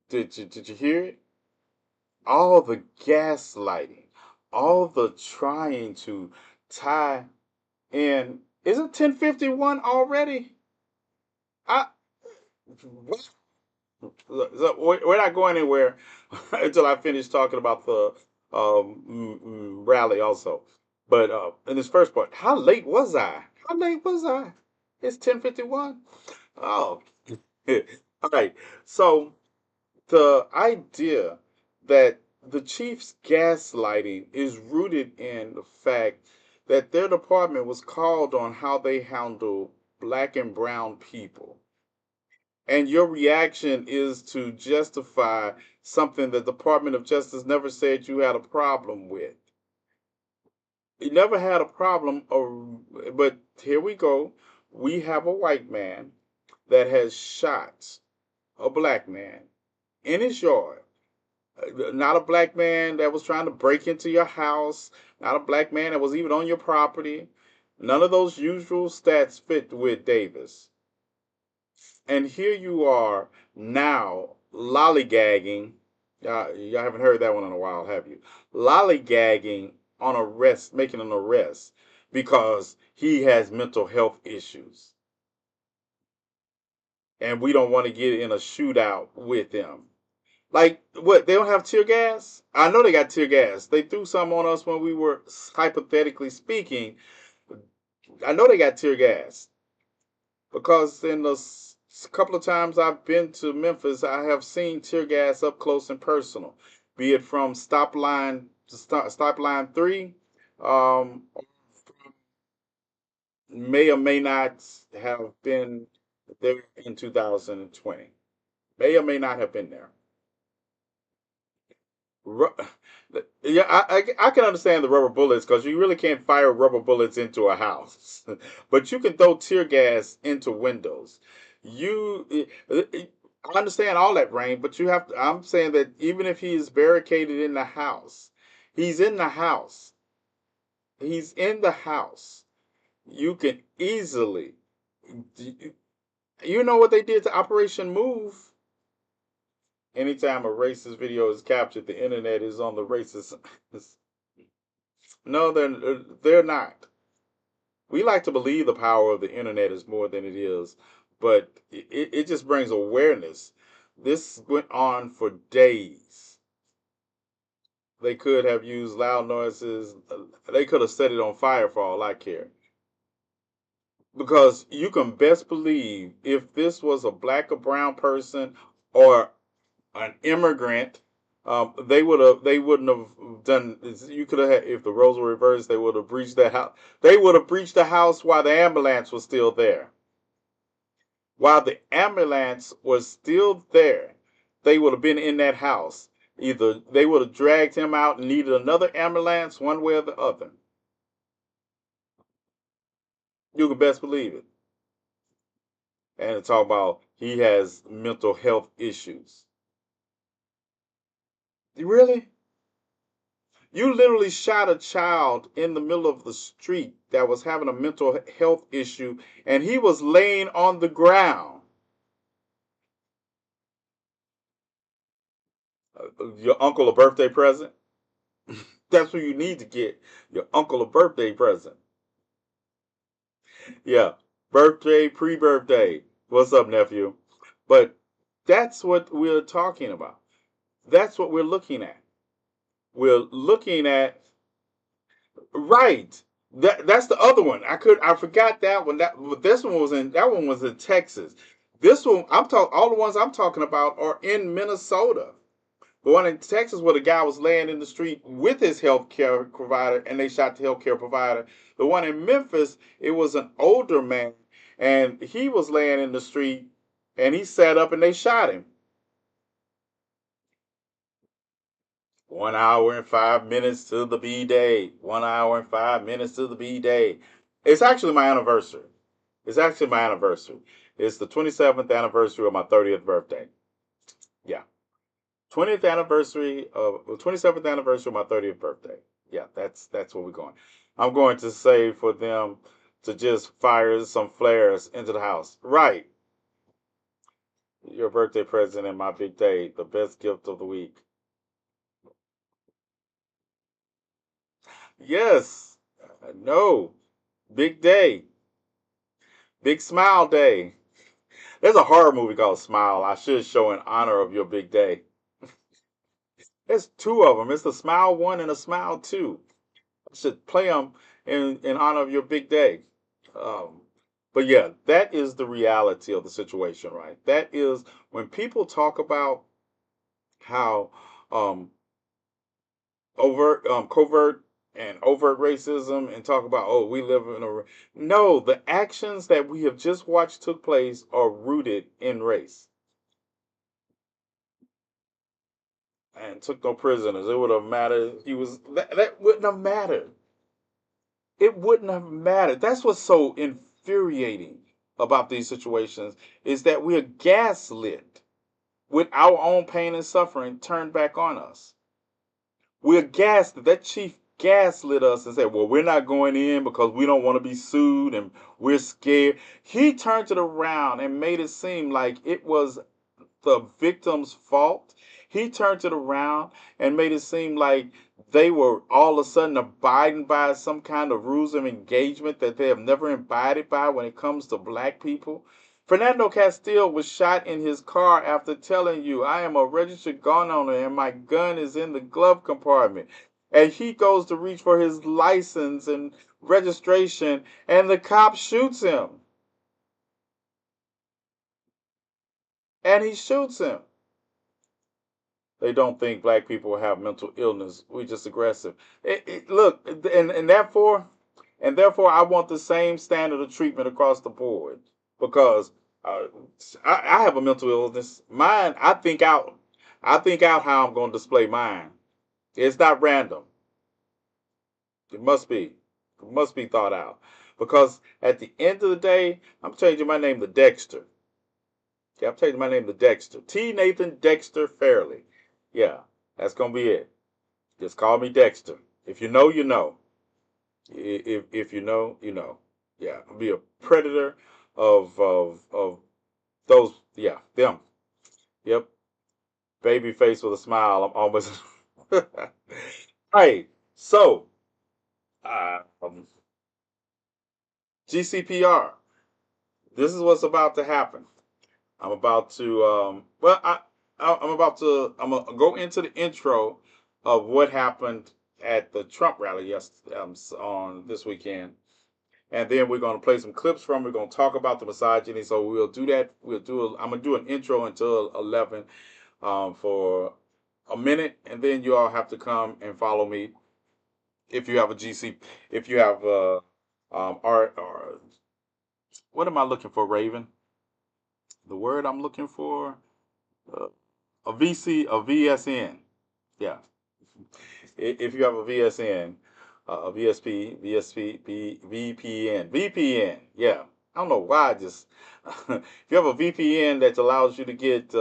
Did you hear it? All the gaslighting, all the trying to tie in. Is it 10:51 already? We're not going anywhere until I finish talking about the rally also. But in this first part, how late was I? How late was I? It's 10:51. Oh, all right. So the idea that the chief's gaslighting is rooted in the fact that their department was called on how they handle black and brown people. And your reaction is to justify something the Department of Justice never said you had a problem with. You never had a problem, but here we go. We have a white man that has shot a black man in his yard. Not a black man that was trying to break into your house. Not a black man that was even on your property. None of those usual stats fit with Davis. And here you are now lollygagging. Y'all haven't heard that one in a while, have you? Lollygagging on arrest, making an arrest because he has mental health issues. And we don't want to get in a shootout with him. Like, what, they don't have tear gas? I know they got tear gas. They threw some on us when we were, hypothetically speaking. I know they got tear gas. Because in the a couple of times I've been to Memphis, I have seen tear gas up close and personal, be it from stop line 3, may or may not have been there in 2020. May or may not have been there. Yeah, I can understand the rubber bullets because you really can't fire rubber bullets into a house, but you can throw tear gas into windows. You, I understand all that, Rain, but you have to. I'm saying that even if he is barricaded in the house, he's in the house. He's in the house. You can easily. You know what they did to Operation Move? Anytime a racist video is captured, the internet is on the racist. No, they're not. We like to believe the power of the internet is more than it is, but it just brings awareness. This went on for days. They could have used loud noises. They could have set it on fire for all I care. Because you can best believe if this was a black or brown person or an immigrant, they wouldn't have done. You could have had, if the roles were reversed, they would have breached that house. They would have breached the house while the ambulance was still there. While the ambulance was still there, they would have been in that house. Either they would have dragged him out and needed another ambulance, one way or the other. You can best believe it. And talk about he has mental health issues. Really? You literally shot a child in the middle of the street that was having a mental health issue, and he was laying on the ground. Your uncle a birthday present? That's what you need to get. Your uncle a birthday present. Yeah, birthday, pre-birthday. What's up, nephew? But that's what we're talking about. That's what we're looking at. We're looking at right. That's the other one. I forgot that one. That one was in Texas. This one I'm talking all the ones I'm talking about are in Minnesota. The one in Texas where the guy was laying in the street with his health care provider and they shot the health care provider. The one in Memphis, it was an older man and he was laying in the street and he sat up and they shot him. 1 hour and 5 minutes to the B day. 1 hour and 5 minutes to the B day. It's actually my anniversary. It's actually my anniversary. It's the 27th anniversary of my 30th birthday. Yeah. 27th anniversary of my 30th birthday. Yeah, that's where we're going. I'm going to say for them to just fire some flares into the house. Right. Your birthday present and my big day, the best gift of the week. Yes. No. Big day. Big smile day. There's a horror movie called Smile. I should show in honor of your big day. There's two of them. It's the Smile 1 and a Smile 2. I should play them in honor of your big day. Um, but yeah, that is the reality of the situation, right? That is when people talk about how um, covert and overt racism and talk about, oh, we live in a. No, the actions that we have just watched took place are rooted in race. And took no prisoners. It would have mattered. That wouldn't have mattered. It wouldn't have mattered. That's what's so infuriating about these situations is that we're gaslit with our own pain and suffering turned back on us. We're gaslit. That chief gaslit us and said, well, we're not going in because we don't want to be sued and we're scared. He turned it around and made it seem like it was the victim's fault. He turned it around and made it seem like they were all of a sudden abiding by some kind of rules of engagement that they have never abided by when it comes to black people. Fernando Castile was shot in his car after telling you, I am a registered gun owner and my gun is in the glove compartment. And he goes to reach for his license and registration and the cop shoots him. and he shoots him. They don't think black people have mental illness. We're just aggressive. Look, and therefore, I want the same standard of treatment across the board because uh, I have a mental illness. Mine, I think out. I think out how I'm going to display mine. It's not random. It must be. It must be thought out. Because at the end of the day, I'm changing my name to Dexter. Yeah, I'm changing my name to Dexter. TNathan Dexter Fairley. Yeah, that's gonna be it. Just call me Dexter. If you know, you know. If you know, you know. Yeah, I'll be a predator of those. Yeah, them. Yep. Baby face with a smile. I'm almost. Hey, so um, GCPR. This is what's about to happen. I'm about to I'm gonna go into the intro of what happened at the Trump rally yesterday on this weekend, and then we're gonna play some clips from. We're gonna talk about the misogyny. So we'll do that. I'm gonna do an intro until 11 for a minute, and then you all have to come and follow me if you have a GC, if you have or what am I looking for, Raven? The word I'm looking for. Uh, a VSN. Yeah. If you have a VSN, a VSP, VPN. Yeah. I don't know why I just, if you have a VPN that allows you to get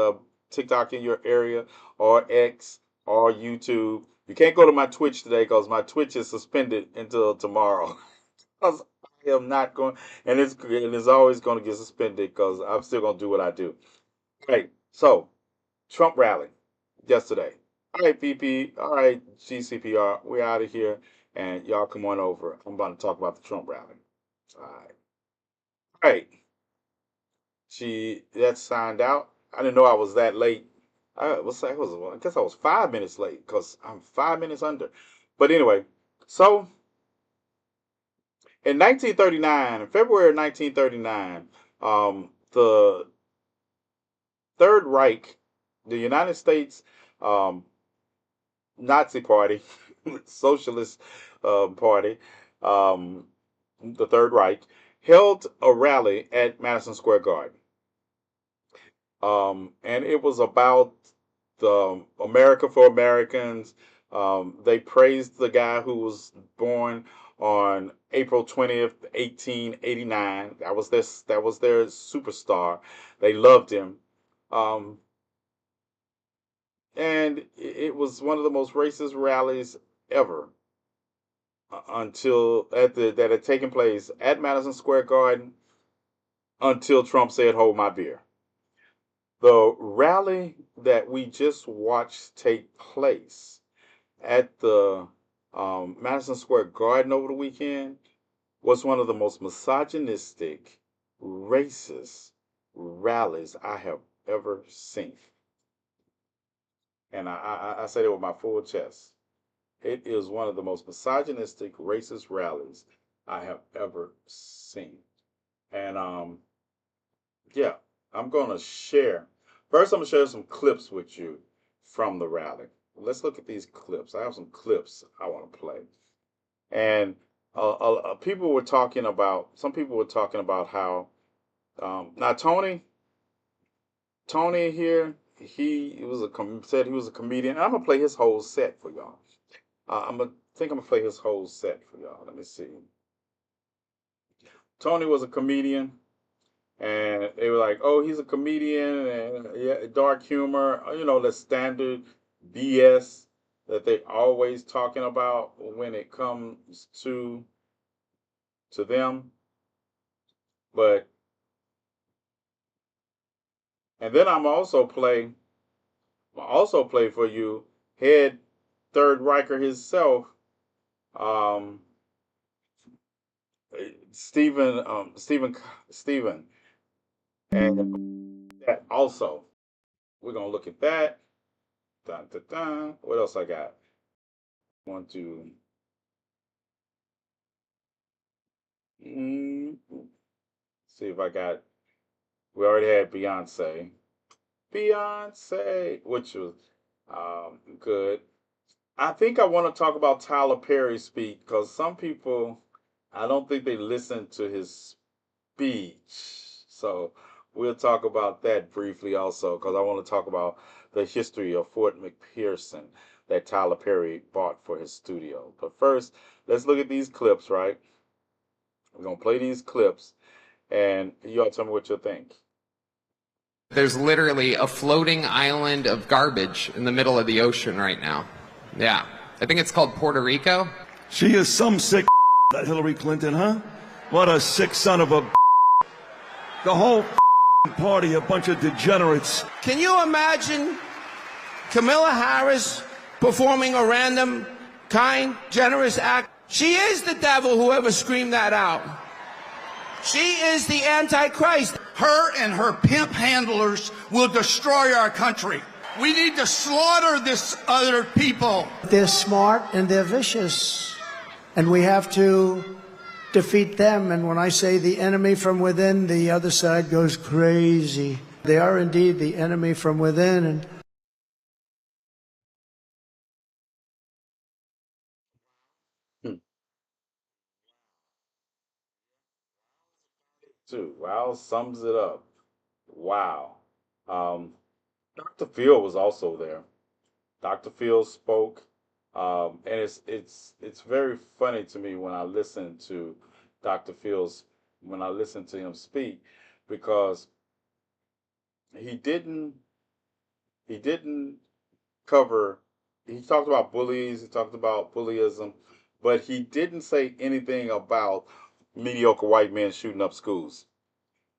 TikTok in your area or X or YouTube, you can't go to my Twitch today because my Twitch is suspended until tomorrow. Because I am not going, and it's always going to get suspended because I'm still going to do what I do. Right. So, Trump rally yesterday. All right, PP. All right, GCPR. We're out of here, and y'all come on over. I'm about to talk about the Trump rally. All right. All right. That signed out. I didn't know I was that late. I guess I was 5 minutes late because I'm 5 minutes under. But anyway, so in 1939, in February of 1939, the Third Reich, the United States um, Nazi Party, Socialist Party, um, the Third Reich, held a rally at Madison Square Garden. And it was about the America for Americans. They praised the guy who was born on April 20th, 1889. That was their superstar. They loved him. Um, and it was one of the most racist rallies ever until that had taken place at Madison Square Garden until Trump said, "Hold my beer." The rally that we just watched take place at the Madison Square Garden over the weekend was one of the most misogynistic, racist rallies I have ever seen, and I say that with my full chest. It is one of the most misogynistic, racist rallies I have ever seen. And yeah, I'm gonna share. First, I'm gonna share some clips with you from the rally. Let's look at these clips. I have some clips I want to play. And people were talking about. Some people were talking about how now Tony here. Said he was a comedian. I'm gonna play his whole set for y'all. I'm gonna play his whole set for y'all. Let me see. Tony was a comedian, and they were like, "Oh, he's a comedian, and yeah, dark humor, the standard BS that they always talking about when it comes to them." But and then I'm also play for you head Third Riker himself, um, Stephen, and that also. We're gonna look at that. Dun, dun, dun. What else I got? Want to see if I got. We already had Beyonce. Beyonce, which was good. I think I want to talk about Tyler Perry's speech because some people, I don't think they listened to his speech. So we'll talk about that briefly also because I want to talk about the history of Fort McPherson that Tyler Perry bought for his studio. But first, let's look at these clips, right? We're going to play these clips and you all tell me what you think. There's literally a floating island of garbage in the middle of the ocean right now. Yeah. I think it's called Puerto Rico. She is some sick that Hillary Clinton, huh? What a sick son of a. The whole party, a bunch of degenerates. Can you imagine Kamala Harris performing a random, kind, generous act? She is the devil, whoever screamed that out. She is the Antichrist. Her and her pimp handlers will destroy our country. We need to slaughter this other people. They're smart and they're vicious, and we have to defeat them. And when I say the enemy from within, the other side goes crazy. They are indeed the enemy from within. And Wow sums it up. Wow. Dr. Phil was also there. Dr. Phil spoke, and it's very funny to me when I listen to when I listen to him speak, because he didn't cover. He talked about bullies. He talked about bullyism, but he didn't say anything about mediocre white men shooting up schools.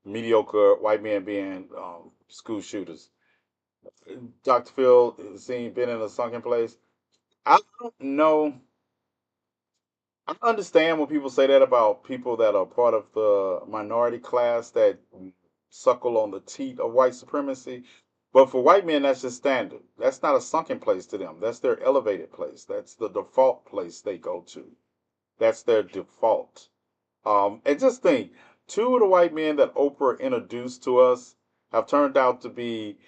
Mediocre white men being school shooters. Dr. Phil seen been in a sunken place. I don't know. I understand when people say that about people that are part of the minority class that suckle on the teat of white supremacy. But for white men, that's just standard. That's not a sunken place to them. That's their elevated place. That's the default place they go to. That's their default. And just think, two of the white men that Oprah introduced to us have turned out to be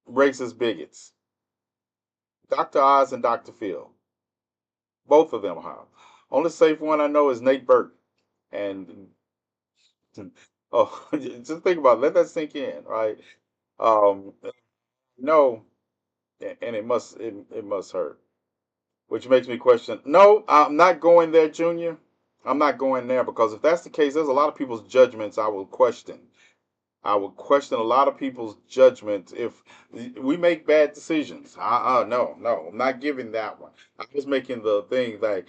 racist bigots. Dr. Oz and Dr. Phil. Both of them have. Only safe one I know is Nate Burke. And oh, just think about it. Let that sink in, right? Um, no, and it must hurt. Which makes me question. No, I'm not going there, Junior. I'm not going there because if that's the case, there's a lot of people's judgments I will question. I would question a lot of people's judgment if we make bad decisions. No, I'm not giving that one. I was making the thing that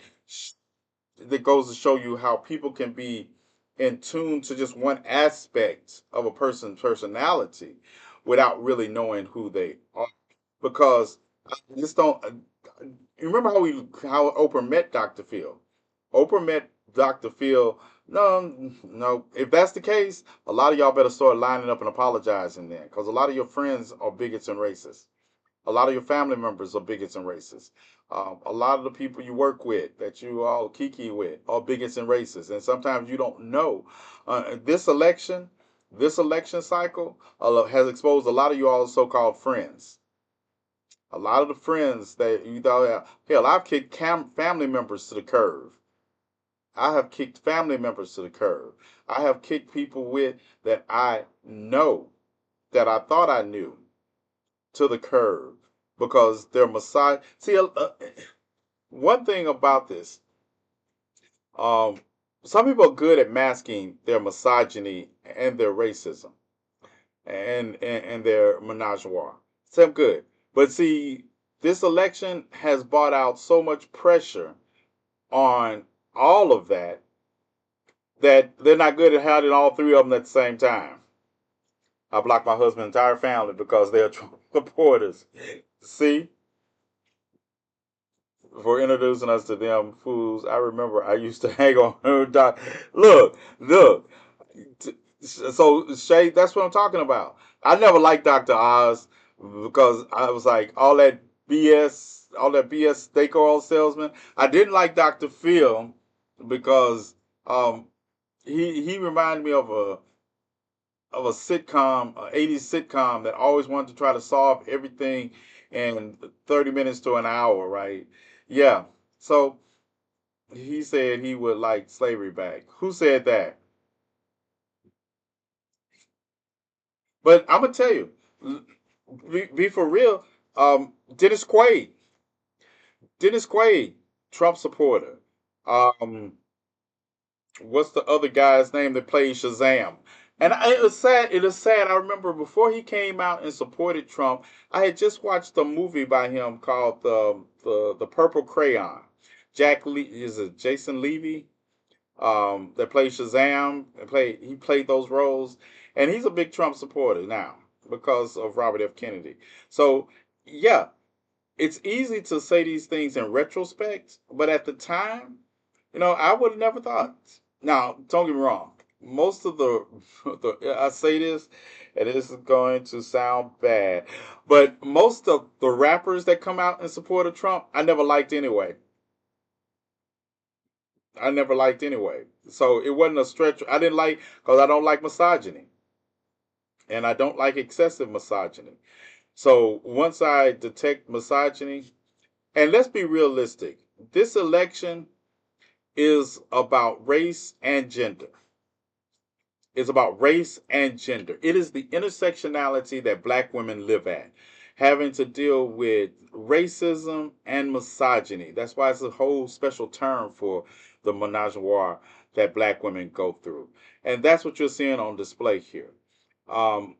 goes to show you how people can be in tune to just one aspect of a person's personality without really knowing who they are. Because I just don't. You remember how Oprah met Dr. Phil? Oprah met Dr. Phil. No. If that's the case, a lot of y'all better start lining up and apologizing then, because a lot of your friends are bigots and racists. A lot of your family members are bigots and racists. A lot of the people you work with, that you all kiki with, are bigots and racists. And sometimes you don't know. This election cycle has exposed a lot of you all so-called friends. A lot of the friends that you thought, hell, I've kicked family members to the curb. I have kicked family members to the curb. I have kicked people with that I know, that I thought I knew, to the curb because they're Messiah. See, one thing about this, some people are good at masking their misogyny and their racism and their menage a trois. Some good. But see, this election has brought out so much pressure on all of that they're not good at having all three of them at the same time. I blocked my husband's entire family because they're Trump supporters. See? For introducing us to them fools. I remember I used to hang on her. Look. So, Shay, that's what I'm talking about. I never liked Dr. Oz because I was like, all that BS steak oil salesman. I didn't like Dr. Phil because he reminded me of of a sitcom, a 80s sitcom that always wanted to try to solve everything in 30 minutes to an hour, right? Yeah. So he said he would like slavery back. Who said that? But I'm gonna tell you, be for real. Dennis Quaid, Trump supporter. Um, what's the other guy's name that played Shazam? And it was sad. It is sad. I remember before he came out and supported Trump, I had just watched a movie by him called the Purple Crayon. Is it Jason Levy? That played Shazam. He played those roles, and he's a big Trump supporter now because of Robert F. Kennedy. So yeah, it's easy to say these things in retrospect, but at the time, I would have never thought. Now, don't get me wrong. Most of I say this, and this is going to sound bad, but most of the rappers that come out in support of Trump, I never liked anyway. So it wasn't a stretch. I didn't like because I don't like misogyny, and I don't like excessive misogyny. So once I detect misogyny, and let's be realistic, this election is about race and gender. It's about race and gender. It is the intersectionality that black women live at, having to deal with racism and misogyny. That's why it's a whole special term for the menage a trois that black women go through. And that's what you're seeing on display here. Um,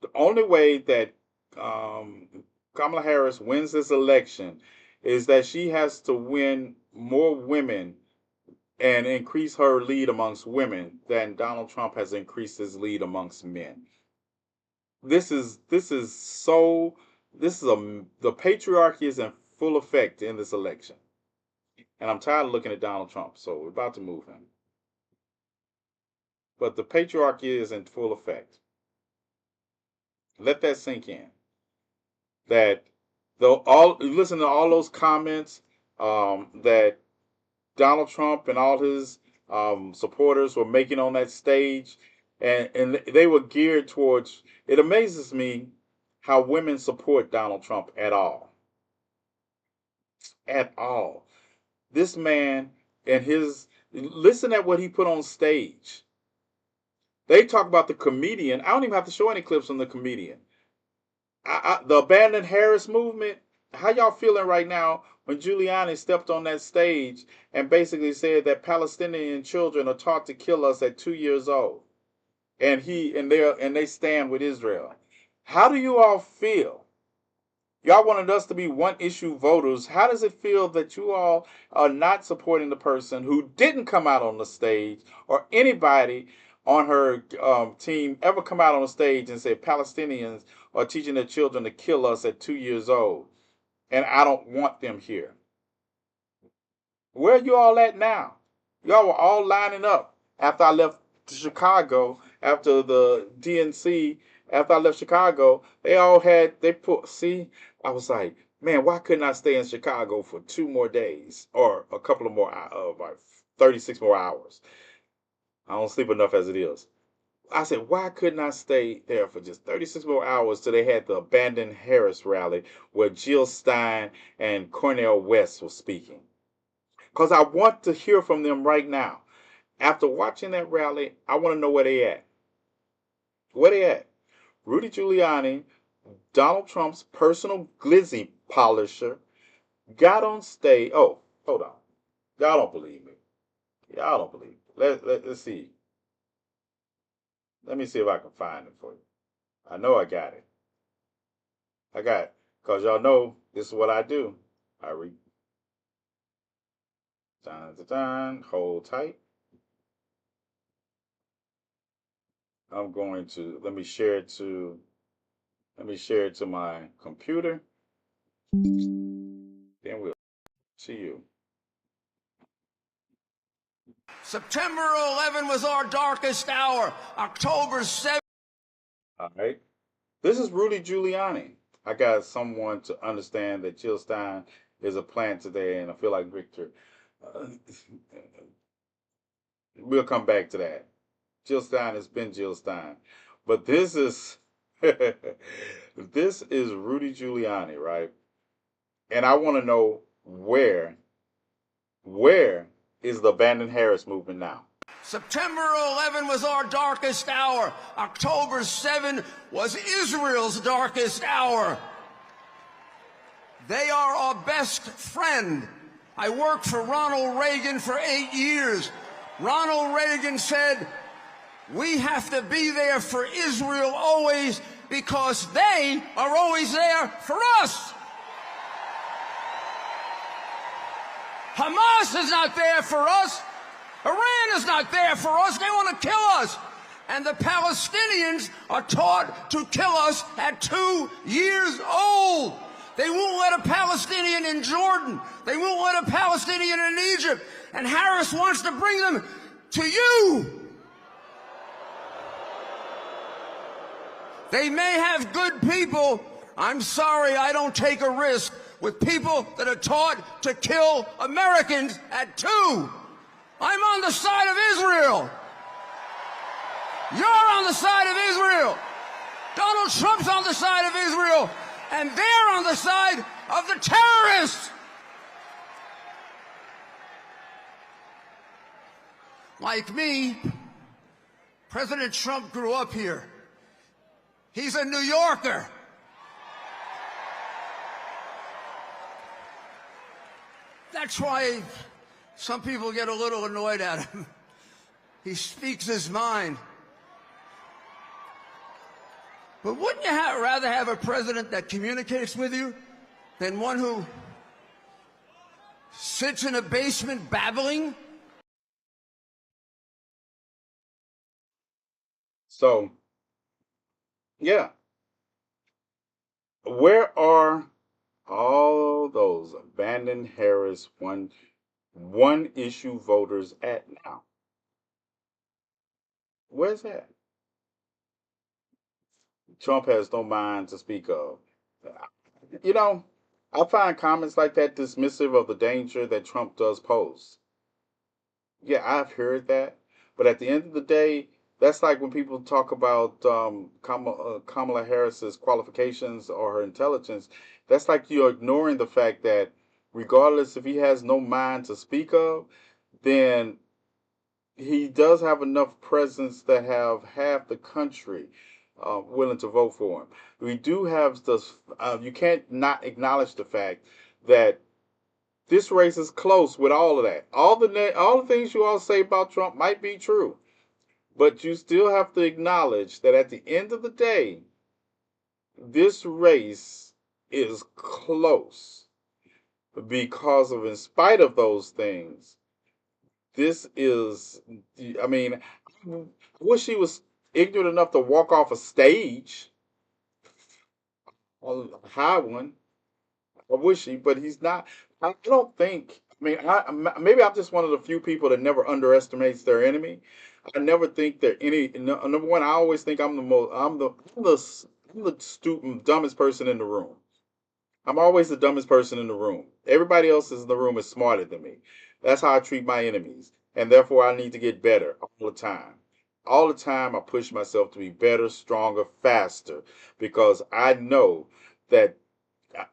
the only way that Kamala Harris wins this election is that she has to win more women and increase her lead amongst women than Donald Trump has increased his lead amongst men. The patriarchy is in full effect in this election. And I'm tired of looking at Donald Trump, so we're about to move him. But the patriarchy is in full effect. Let that sink in. That though all listen to all those comments that Donald Trump and all his supporters were making on that stage, and they were geared towards. It amazes me how women support Donald Trump at all. At all. This man and his listen at what he put on stage. They talk about the comedian. I don't even have to show any clips from the comedian. The abandoned Harris movement. How y'all feeling right now when Giuliani stepped on that stage and basically said that Palestinian children are taught to kill us at 2 years old, and they stand with Israel? How do you all feel? Y'all wanted us to be one issue voters. How does it feel that you all are not supporting the person who didn't come out on the stage, or anybody on her team ever come out on the stage and say Palestinians are teaching their children to kill us at 2 years old, and I don't want them here? Where are you all at now? Y'all were all lining up after I left Chicago, after the DNC, after I left Chicago. I was like, man, why couldn't I stay in Chicago for 2 more days or a couple of more, like 36 more hours? I don't sleep enough as it is. I said, why couldn't I stay there for just 36 more hours till they had the abandoned Harris rally where Jill Stein and Cornel West were speaking? Because I want to hear from them right now. After watching that rally, I want to know where they at. Where they at? Rudy Giuliani, Donald Trump's personal glizzy polisher, got on stage. Oh, hold on. Y'all don't believe me. Y'all don't believe me. Let's see. Let me see if I can find it for you. I know I got it. Because y'all know this is what I do. I read. Hold tight. I'm going to let me share it to my computer. Then we'll see you. September 11 was our darkest hour. October 7. All right. This is Rudy Giuliani. I got someone to understand that Jill Stein is a plant today, and I feel like Victor. We'll come back to that. Jill Stein has been Jill Stein. But this is this is Rudy Giuliani, right? And I want to know where is the abandoned Harris movement now? September 11 was our darkest hour. October 7 was Israel's darkest hour. They are our best friend. I worked for Ronald Reagan for 8 years. Ronald Reagan said, we have to be there for Israel always because they are always there for us. Hamas is not there for us. Iran is not there for us. They want to kill us. And the Palestinians are taught to kill us at 2 years old. They won't let a Palestinian in Jordan. They won't let a Palestinian in Egypt. And Harris wants to bring them to you. They may have good people. I'm sorry, I don't take a risk with people that are taught to kill Americans at 2. I'm on the side of Israel. You're on the side of Israel. Donald Trump's on the side of Israel. And they're on the side of the terrorists. Like me, President Trump grew up here. He's a New Yorker. That's why some people get a little annoyed at him. He speaks his mind. But wouldn't you rather have a president that communicates with you than one who sits in a basement babbling? So, yeah. Where are all those abandoned Harris one issue voters at now? Where's that? Trump has no mind to speak of. You know, I find comments like that dismissive of the danger that Trump does pose. Yeah, I've heard that. But at the end of the day, that's like when people talk about Kamala Harris's qualifications or her intelligence. That's like you're ignoring the fact that regardless if he has no mind to speak of, then he does have enough presence that have half the country willing to vote for him. We do have this. You can't not acknowledge the fact that this race is close with all of that. All the things you all say about Trump might be true, but you still have to acknowledge that at the end of the day, this race is close because of, in spite of those things, this is, I mean, I wish he was ignorant enough to walk off a stage, a high one. I wish he, but he's not. I don't think. I mean, maybe I'm just one of the few people that never underestimates their enemy. I never think that number one. I always think I'm the most. I'm the stupid, dumbest person in the room. I'm always the dumbest person in the room. Everybody else in the room is smarter than me. That's how I treat my enemies, and therefore I need to get better all the time. All the time, I push myself to be better, stronger, faster, because I know that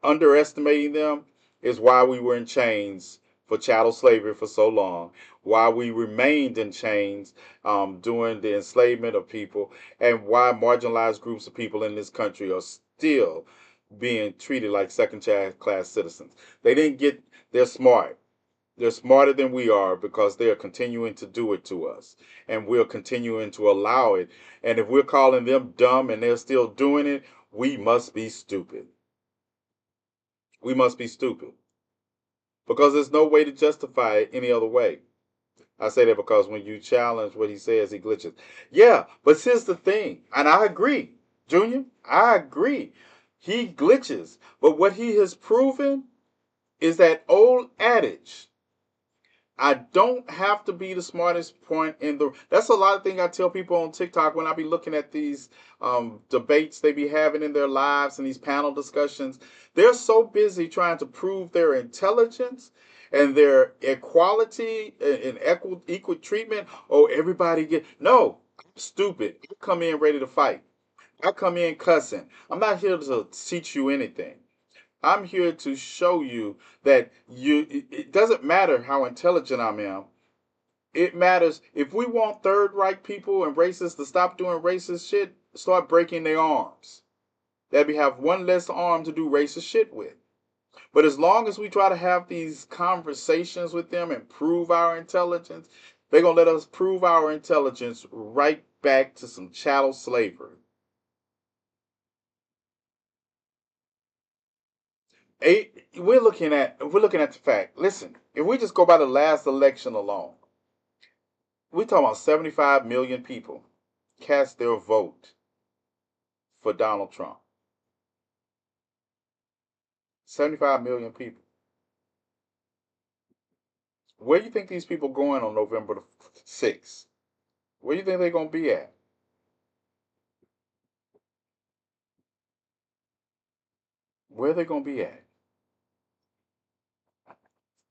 underestimating them is why we were in chains for chattel slavery for so long, why we remained in chains during the enslavement of people, and why marginalized groups of people in this country are still being treated like second class citizens. They didn't get, they're smart. They're smarter than we are because they are continuing to do it to us. And we're continuing to allow it. And if we're calling them dumb and they're still doing it, we must be stupid. We must be stupid. Because there's no way to justify it any other way. I say that because when you challenge what he says, he glitches. Yeah, but here's the thing, and I agree, Junior, I agree. He glitches. But what he has proven is that old adage, I don't have to be the smartest point in the. That's a lot of things I tell people on TikTok when I be looking at these debates they be having in their lives and these panel discussions. They're so busy trying to prove their intelligence and their equality and equal treatment. Oh, everybody get. No, Stupid. I come in ready to fight. I come in cussing. I'm not here to teach you anything. I'm here to show you that it doesn't matter how intelligent I am. It matters if we want Third Reich people and racists to stop doing racist shit, start breaking their arms. That we have one less arm to do racist shit with. But as long as we try to have these conversations with them and prove our intelligence, they're going to let us prove our intelligence right back to some chattel slavery. We're looking at the fact. Listen, if we just go by the last election alone, we're talking about 75 million people cast their vote for Donald Trump. 75 million people. Where do you think these people going on November the 6th? Where do you think they're going to be at? Where are they going to be at?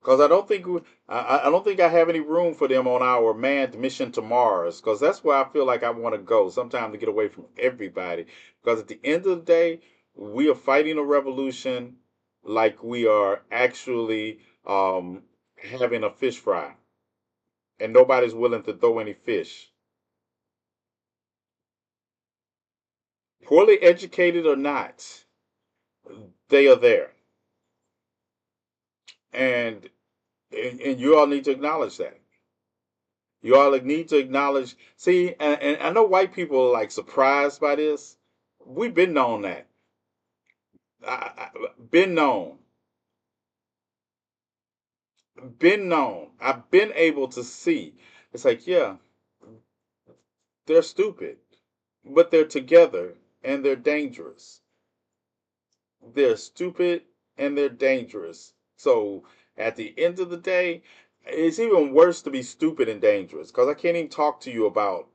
Because I don't think I don't think I have any room for them on our manned mission to Mars. Because that's where I feel like I want to go. Sometime to get away from everybody. Because at the end of the day, we are fighting a revolution like we are actually having a fish fry, and nobody's willing to throw any fish. Poorly educated or not, they are there, and and you all need to acknowledge that. You all need to acknowledge. See, and I know white people are like surprised by this. We've been known that. Been known. Been known. I've been able to see. It's like, yeah, they're stupid, but they're together and they're dangerous. They're stupid and they're dangerous. So at the end of the day, it's even worse to be stupid and dangerous because I can't even talk to you about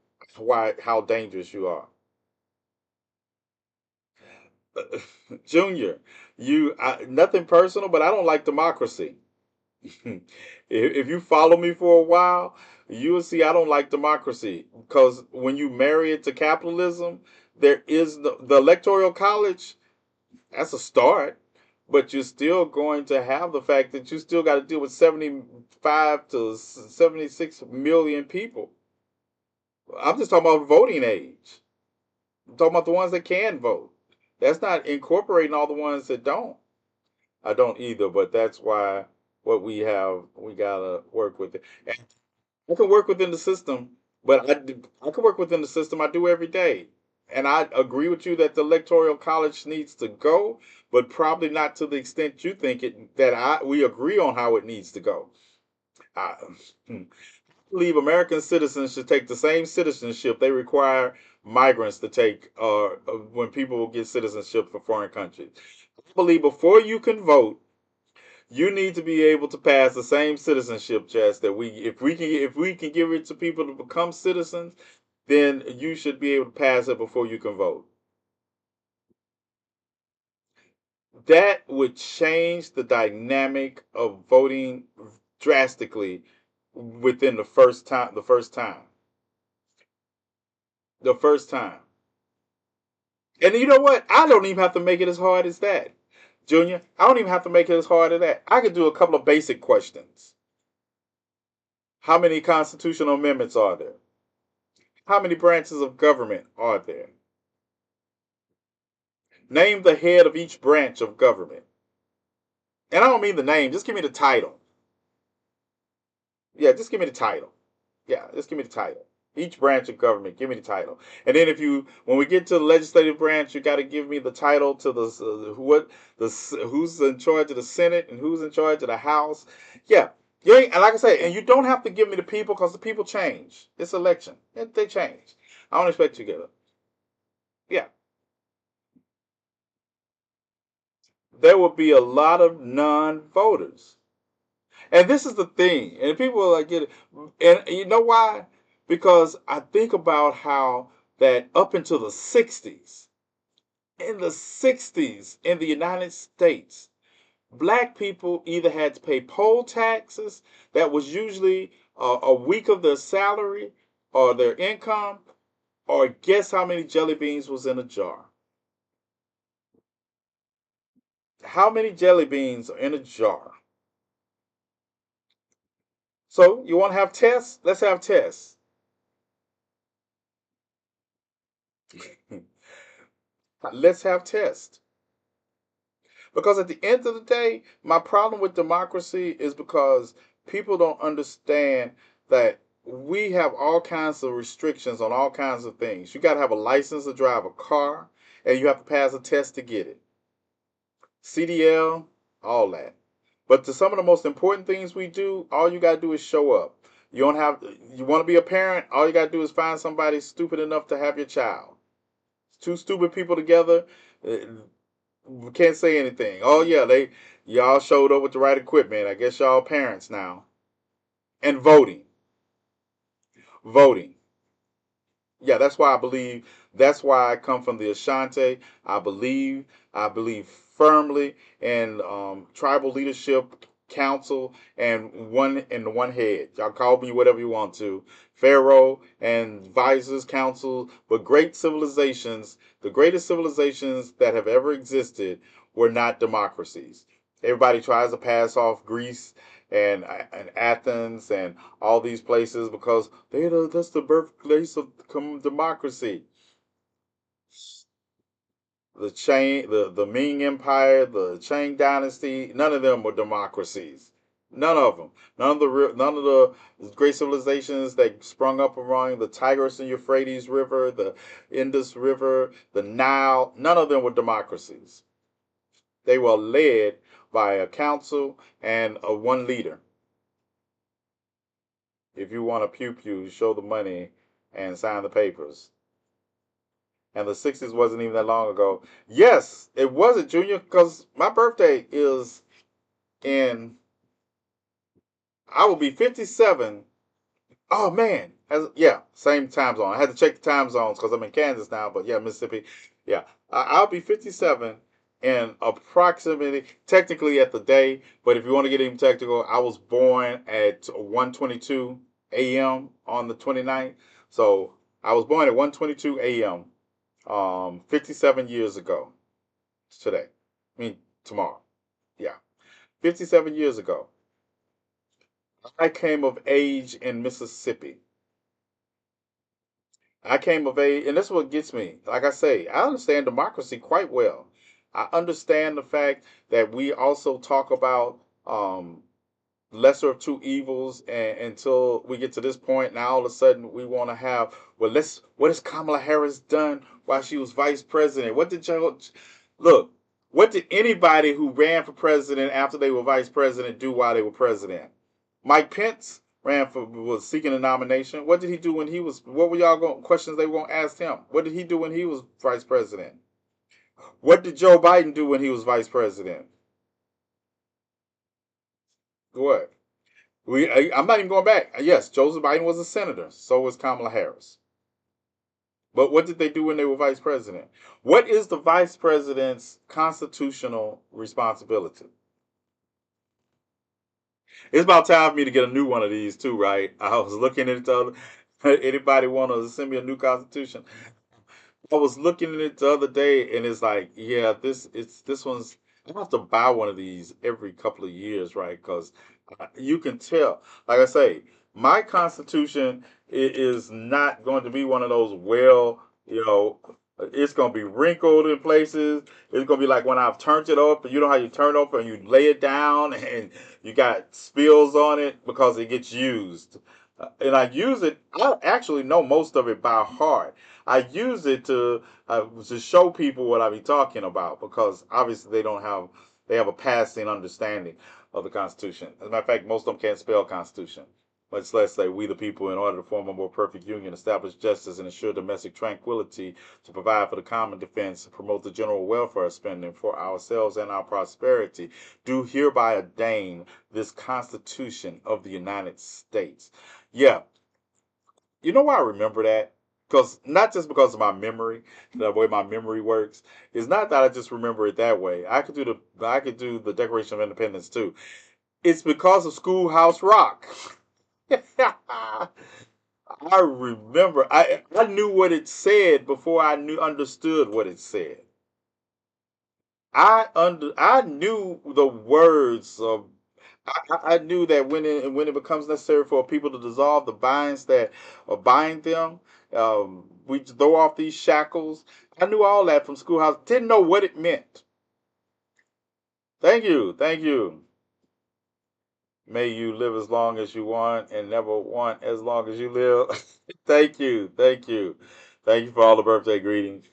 how dangerous you are. Junior, nothing personal, but I don't like democracy. If you follow me for a while, you will see I don't like democracy because when you marry it to capitalism, there is the electoral college. That's a start, but you're still going to have the fact that you still got to deal with 75 to 76 million people. I'm just talking about voting age. I'm talking about the ones that can vote. That's not incorporating all the ones that don't. I don't either, but that's why what we have, we gotta work with it. And I can work within the system, but I can work within the system. I do every day, and I agree with you that the electoral college needs to go, but probably not to the extent you think it. We agree on how it needs to go. I believe American citizens should take the same citizenship they require migrants to take when people will get citizenship for foreign countries. I believe before you can vote, you need to be able to pass the same citizenship test that if we can give it to people to become citizens, then you should be able to pass it before you can vote. That would change the dynamic of voting drastically within the first time. The first time. And you know what? I don't even have to make it as hard as that. Junior, I don't even have to make it as hard as that. I could do a couple of basic questions. How many constitutional amendments are there? How many branches of government are there? Name the head of each branch of government. And I don't mean the name, just give me the title. Yeah, just give me the title. Yeah, just give me the title. Each branch of government, give me the title. And then when we get to the legislative branch, you got to give me the title to who's in charge of the Senate and who's in charge of the House. Yeah, and like I say, and you don't have to give me the people because the people change. It's election, they change. I don't expect you to get it. Yeah, there will be a lot of non-voters. And this is the thing. And people are like, get it. And you know why? Because I think about how that up until the 60s, in the 60s in the United States, black people either had to pay poll taxes, that was usually a week of their salary or their income, Or guess how many jelly beans was in a jar? How many jelly beans are in a jar? So you want to have tests? Let's have tests. Let's have tests. Because at the end of the day, my problem with democracy is because people don't understand that we have all kinds of restrictions on all kinds of things. You got to have a license to drive a car, and you have to pass a test to get it. CDL, all that. But to some of the most important things we do, all you got to do is show up. You don't have, you want to be a parent, all you got to do is find somebody stupid enough to have your child. Two stupid people together, we can't say anything. Oh yeah, y'all showed up with the right equipment. I guess y'all parents now. And voting. Yeah, that's why I believe. That's why I come from the Ashanti. I believe. I believe firmly in tribal leadership council and one head. Y'all call me whatever you want to. Pharaoh and visors council, but great civilizations, the greatest civilizations that have ever existed, were not democracies. Everybody tries to pass off Greece and Athens and all these places because that's the birthplace of democracy. The Ming Empire, the Qing Dynasty, none of them were democracies. None of them. None of the great civilizations that sprung up around the Tigris and Euphrates River, the Indus River, the Nile. None of them were democracies. They were led by a council and a one leader. If you want a pew pew, show the money and sign the papers. And the 60s wasn't even that long ago. Yes, it wasn't, Junior, because my birthday is in, I will be 57. Oh, man. Yeah, same time zone. I had to check the time zones because I'm in Kansas now, but yeah, Mississippi. Yeah, I'll be 57 in approximately, technically at the day, but if you want to get even technical, I was born at 1:22 a.m. on the 29th. So I was born at 1:22 a.m. 57 years ago today. I mean, tomorrow. Yeah. 57 years ago. I came of age in Mississippi. I came of age, and this is what gets me. Like I say, I understand democracy quite well. I understand the fact that we also talk about lesser of two evils and, until we get to this point. Now all of a sudden we want to have, well, what has Kamala Harris done while she was vice president? What did you look? What did anybody who ran for president after they were vice president do while they were president? Mike Pence was seeking a nomination. What did he do when he was? What were y'all going questions they were going to ask him? What did he do when he was vice president? What did Joe Biden do when he was vice president? What? I'm not even going back. Yes, Joseph Biden was a senator. So was Kamala Harris. But what did they do when they were vice president? What is the vice president's constitutional responsibility? It's about time for me to get a new one of these too, right? I was looking at the other. Anybody want to send me a new constitution? I was looking at it the other day, and it's like, yeah, this one's. I have to buy one of these every couple of years, right? Because you can tell. Like I say, my Constitution is not going to be one of those it's going to be wrinkled in places. It's going to be like when I've turned it up, and you know how you turn over and you lay it down, and you got spills on it because it gets used. And I use it. I actually know most of it by heart. I use it to show people what I be talking about because obviously they have a passing understanding of the Constitution. As a matter of fact, most of them can't spell Constitution. Much less say we the people in order to form a more perfect union, establish justice and ensure domestic tranquility, to provide for the common defense, promote the general welfare spending for ourselves and our prosperity, do hereby ordain this Constitution of the United States. Yeah, you know why I remember that? Because not just because of my memory, the way my memory works. It's not that I just remember it that way. I could do the Declaration of Independence too. It's because of Schoolhouse Rock. I remember. I knew what it said before I understood what it said. I knew the words of. I knew that when it becomes necessary for people to dissolve the binds that or bind them, we throw off these shackles. I knew all that from schoolhouse. Didn't know what it meant. Thank you, thank you. May you live as long as you want and never want as long as you live. Thank you, thank you, thank you for all the birthday greetings.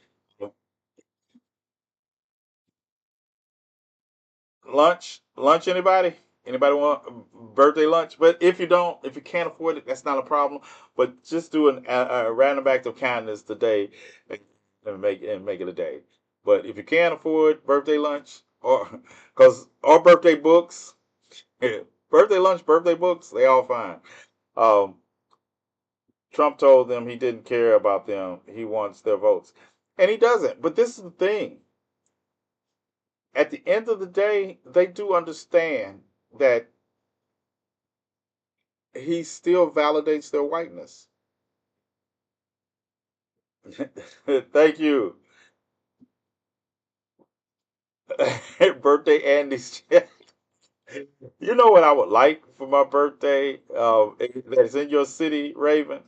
Lunch, anybody? Anybody want birthday lunch? But if you don't, if you can't afford it, that's not a problem. But just do a random act of kindness today and make it a day. But if you can't afford birthday lunch or birthday books, yeah, birthday lunch, birthday books, they all fine. Um, Trump told them he didn't care about them. He wants their votes, and he doesn't. But this is the thing: at the end of the day, they do understand that he still validates their whiteness. Thank you. Birthday Andy's. You know what I would like for my birthday? That's in your city, Raven.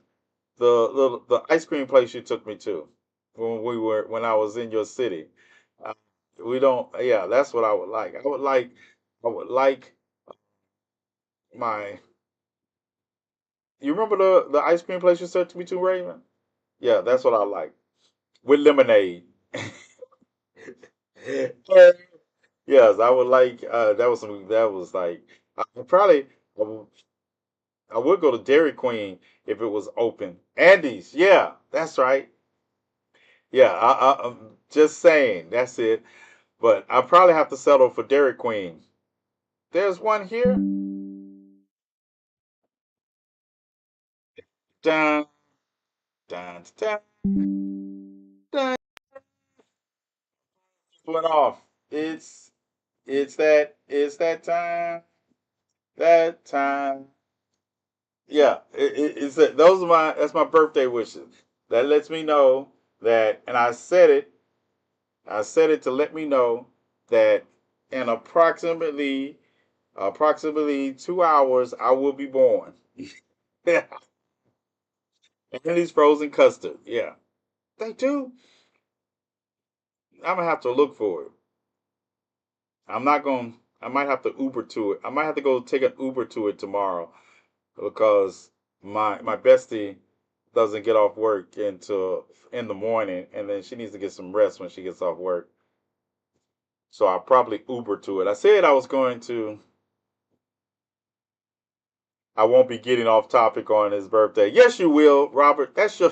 The ice cream place you took me to when I was in your city. Uh, we don't. Yeah, that's what I would like. I would like my. You remember the ice cream place you took me to, Raven? Yeah, that's what I like with lemonade. Yes, I would like. That was some. That was like. Probably. I would go to Dairy Queen if it was open. Andy's. Yeah, that's right. Yeah, I'm just saying. That's it. But I probably have to settle for Dairy Queen. There's one here. Dun dun dun dun. Went off. It's it's that time. That time. Yeah, those are that's my birthday wishes. That lets me know that, and I said it to let me know that in approximately 2 hours I will be born. And these frozen custard, yeah, they do. I'm gonna have to look for it. I'm not gonna. I might have to Uber to it. I might have to go take an Uber to it tomorrow because my bestie doesn't get off work until in the morning, and then she needs to get some rest when she gets off work. So I'll probably Uber to it. I said I was going to. I won't be getting off topic on his birthday. Yes, you will, Robert. That's your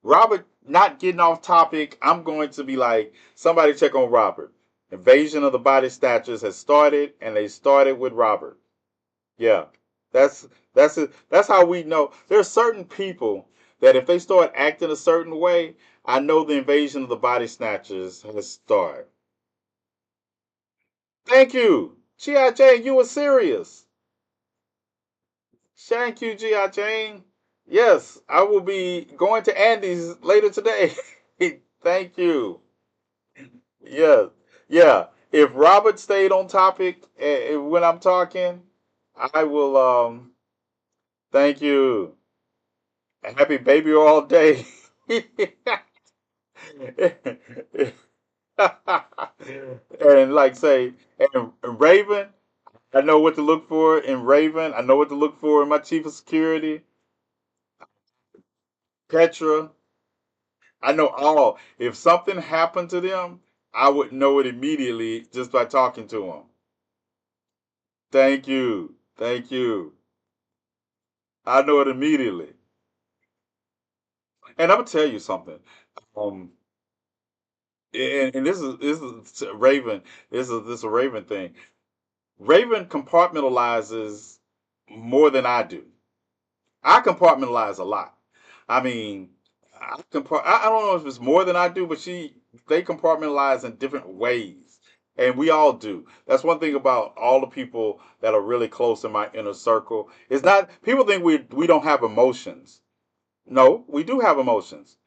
Robert not getting off topic. I'm going to be like, somebody check on Robert. Invasion of the Body Snatchers has started, and they started with Robert. Yeah, that's it. That's how we know. There are certain people that if they start acting a certain way, I know the invasion of the Body Snatchers has started. Thank you, G.I. Jane. You were serious. Thank you, G.I. Jane. Yes, I will be going to Andy's later today. Thank you. Yes, yeah. If Robert stayed on topic when I'm talking, I will. Thank you. Happy baby all day. And like say, and Raven, I know what to look for in Raven. I know what to look for in my chief of security, Petra. I know all. If something happened to them, I would know it immediately just by talking to them. Thank you. Thank you. I know it immediately. And I'm gonna tell you something. Um, and this is Raven. This is a Raven thing. Raven compartmentalizes more than I do. I compartmentalize a lot. I mean, I don't know if it's more than I do, but they compartmentalize in different ways. And we all do. That's one thing about all the people that are really close in my inner circle. It's not people think we don't have emotions. No, we do have emotions.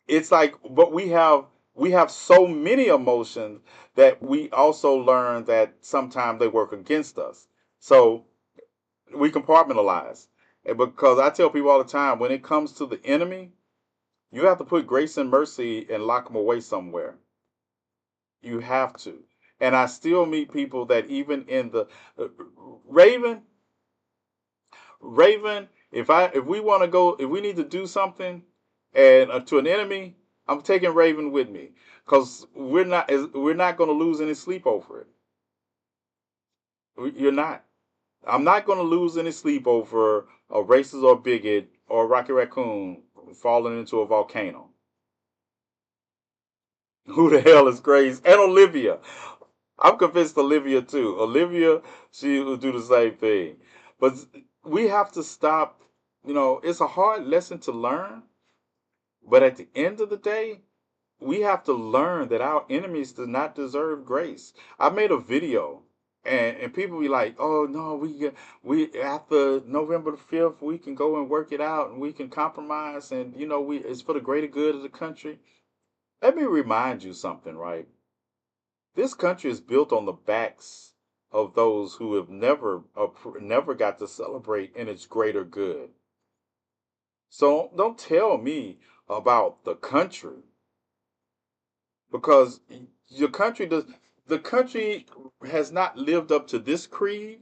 It's like, but we have so many emotions that we also learn that sometimes they work against us. So we compartmentalize. And because I tell people all the time, when it comes to the enemy, you have to put grace and mercy and lock them away somewhere. You have to. And I still meet people that even in the uh, Raven, Raven, if we want to go, if we need to do something and to an enemy, I'm taking Raven with me because we're not going to lose any sleep over it. You're not. I'm not going to lose any sleep over a racist or bigot or a Rocky Raccoon falling into a volcano. Who the hell is Grace? And Olivia. I'm convinced Olivia too. Olivia, she will do the same thing. But we have to stop. It's a hard lesson to learn. But at the end of the day, we have to learn that our enemies do not deserve grace. I made a video, and people be like, "Oh no, we after November the 5th, we can go and work it out, and we can compromise, and we it's for the greater good of the country." Let me remind you something, right? This country is built on the backs of those who have never got to celebrate in its greater good. So don't tell me about the country because your country does. The country has not lived up to this creed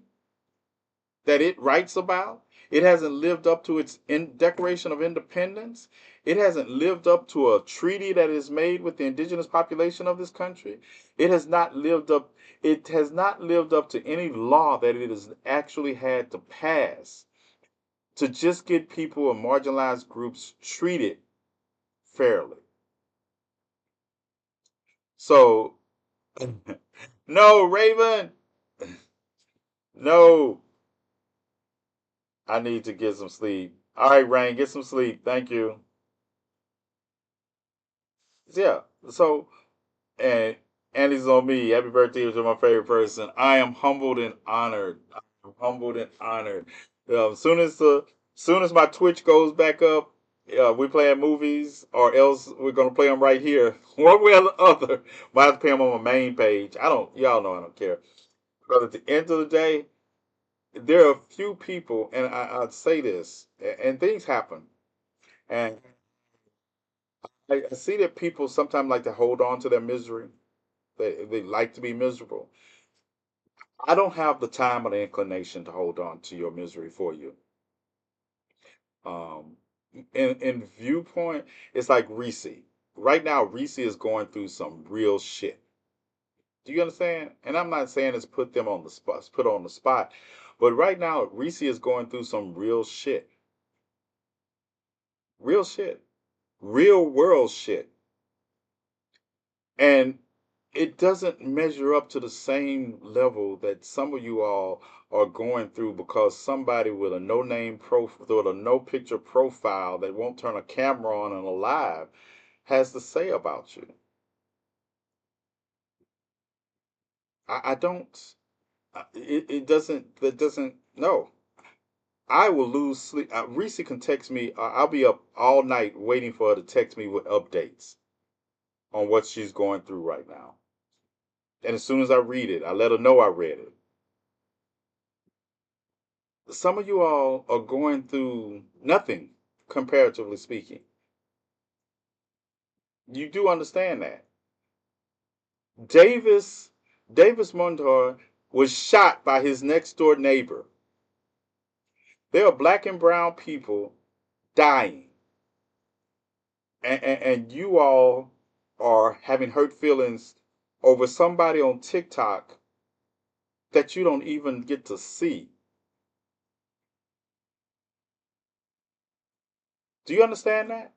that it writes about. It hasn't lived up to its Declaration of Independence. It hasn't lived up to a treaty that is made with the indigenous population of this country. It has not lived up. It has not lived up to any law that it has actually had to pass to just get people and marginalized groups treated fairly. So, no, Raven, no, I need to get some sleep. All right, Rain, get some sleep. Thank you. Yeah. So, and Andy's on me. Happy birthday to my favorite person. I am humbled and honored. I am humbled and honored. Soon as my Twitch goes back up, we playing movies, or else we're gonna play them right here, one way or the other. Might have to play them on my main page. Y'all know I don't care. But at the end of the day, there are a few people, and I'd say this, and things happen, and I see that people sometimes like to hold on to their misery. They like to be miserable. I don't have the time or the inclination to hold on to your misery for you. Um, in viewpoint, it's like Reese. Right now, Reese is going through some real shit. Do you understand? And I'm not saying it's put them on the spot, put on the spot, but right now, Reese is going through some real shit, real world shit, and it doesn't measure up to the same level that some of you all are going through because somebody with a no name with a no picture profile that won't turn a camera on and a live has to say about you. I don't. It doesn't. That doesn't. No. I will lose sleep. Reese can text me. I'll be up all night waiting for her to text me with updates on what she's going through right now. And as soon as I read it, I let her know I read it. Some of you all are going through nothing, comparatively speaking. You do understand that. Davis Davis Montour was shot by his next door neighbor. There are black and brown people dying. And you all are having hurt feelings over somebody on TikTok that you don't even get to see. Do you understand that?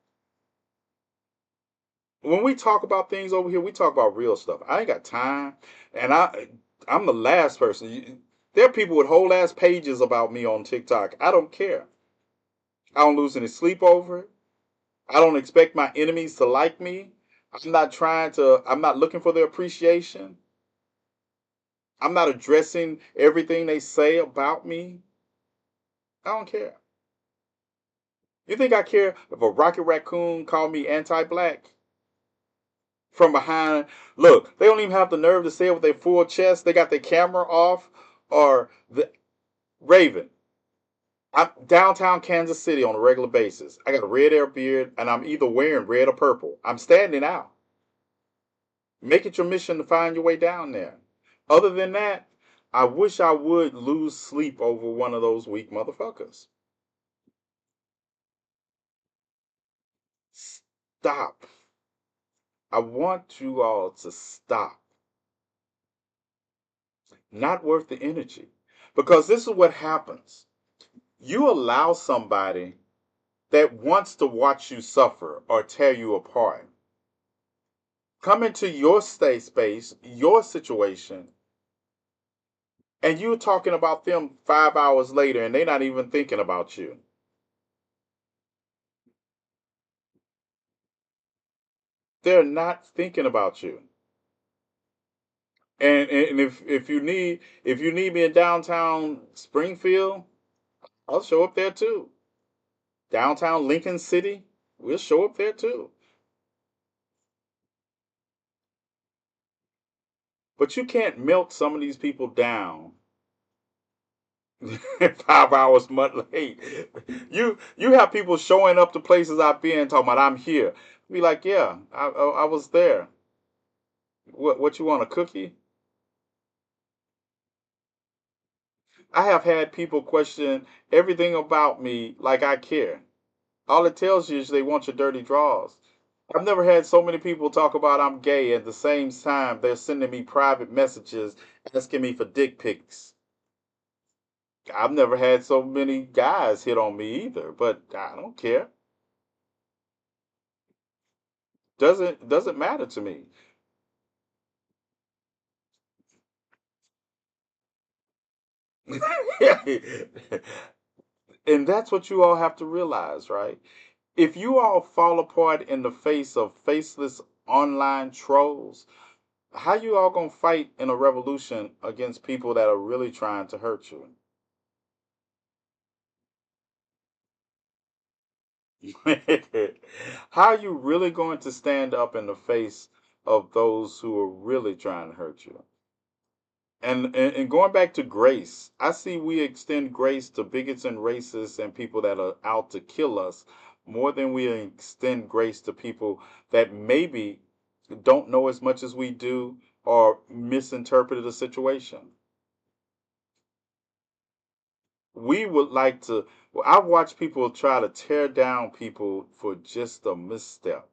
When we talk about things over here, we talk about real stuff. I ain't got time, and I'm the last person. There are people with whole ass pages about me on TikTok. I don't care. I don't lose any sleep over it. I don't expect my enemies to like me. I'm not looking for their appreciation. I'm not addressing everything they say about me. I don't care. You think I care if a Rocket Raccoon called me anti-black from behind? Look, they don't even have the nerve to say it with their full chest. They got their camera off. Or the Raven. I'm downtown Kansas City on a regular basis. I got a red hair beard, and I'm either wearing red or purple. I'm standing out. Make it your mission to find your way down there. Other than that, I wish I would lose sleep over one of those weak motherfuckers. Stop. I want you all to stop. Not worth the energy. Because this is what happens. You allow somebody that wants to watch you suffer or tear you apart come into your space, your situation, and you're talking about them 5 hours later and they're not even thinking about you. They're not thinking about you. And if you need me in downtown Springfield, I'll show up there too. Downtown Lincoln City, we'll show up there too. But you can't melt some of these people down 5 hours much late. You have people showing up to places I've been talking about I'm here. Be like, yeah, I was there. What you want, a cookie? I have had people question everything about me like I care. All it tells you is they want your dirty drawers. I've never had so many people talk about I'm gay at the same time they're sending me private messages asking me for dick pics. I've never had so many guys hit on me either, but I don't care. Doesn't matter to me. And that's what you all have to realize, right? If you all fall apart in the face of faceless online trolls, how you all gonna fight in a revolution against people that are really trying to hurt you? How are you really going to stand up in the face of those who are really trying to hurt you? And going back to grace, I see we extend grace to bigots and racists and people that are out to kill us more than we extend grace to people that maybe don't know as much as we do or misinterpreted a situation. We would like to, well, I've watched people try to tear down people for just a misstep,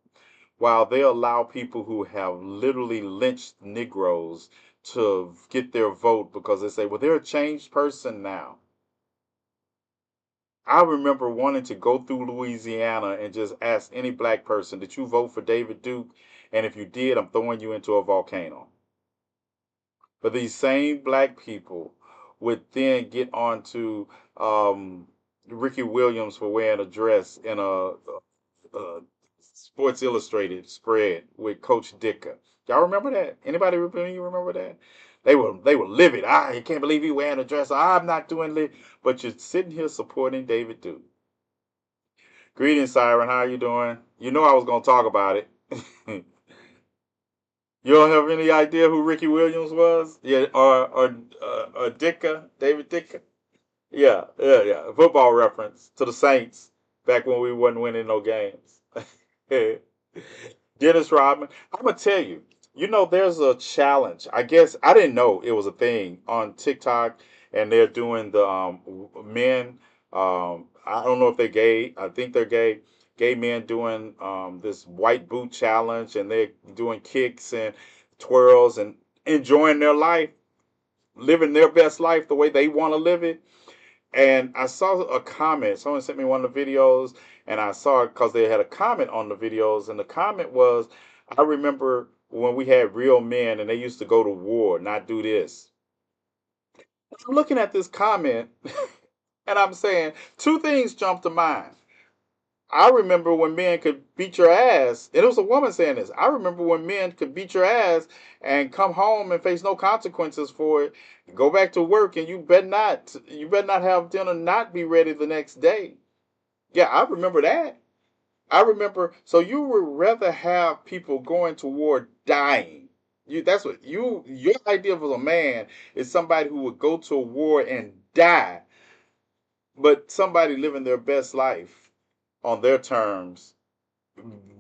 while they allow people who have literally lynched Negroes to get their vote because they say, well, they're a changed person now. I remember wanting to go through Louisiana and just ask any black person, did you vote for David Duke? And if you did, I'm throwing you into a volcano. But these same black people would then get onto Ricky Williams for wearing a dress in a Sports Illustrated spread with Coach Dicker. Y'all remember that? Anybody remember that? They were livid. I can't believe you wearing a dress. I'm not doing it. But you're sitting here supporting David Duke. Greetings, Siren. How are you doing? You know I was gonna talk about it. You don't have any idea who Ricky Williams was? Yeah, or Dicker, David Dicker. Yeah. Football reference to the Saints back when we wasn't winning no games. Dennis Rodman. I'm gonna tell you. You know, there's a challenge. I guess I didn't know it was a thing on TikTok, and they're doing the men. I don't know if they're gay. I think they're gay. Gay men doing this white boot challenge, and they're doing kicks and twirls and enjoying their life, living their best life the way they want to live it. And I saw a comment. Someone sent me one of the videos, and I saw it because they had a comment on the videos. And the comment was, I remember when we had real men and they used to go to war, not do this. I'm looking at this comment and I'm saying two things jump to mind. I remember when men could beat your ass, and it was a woman saying this. I remember when men could beat your ass and come home and face no consequences for it. Go back to work, and you better not have dinner, not be ready the next day. Yeah, I remember that. I remember. So you would rather have people going to war dying. That's what your idea of a man is somebody who would go to a war and die, but somebody living their best life on their terms.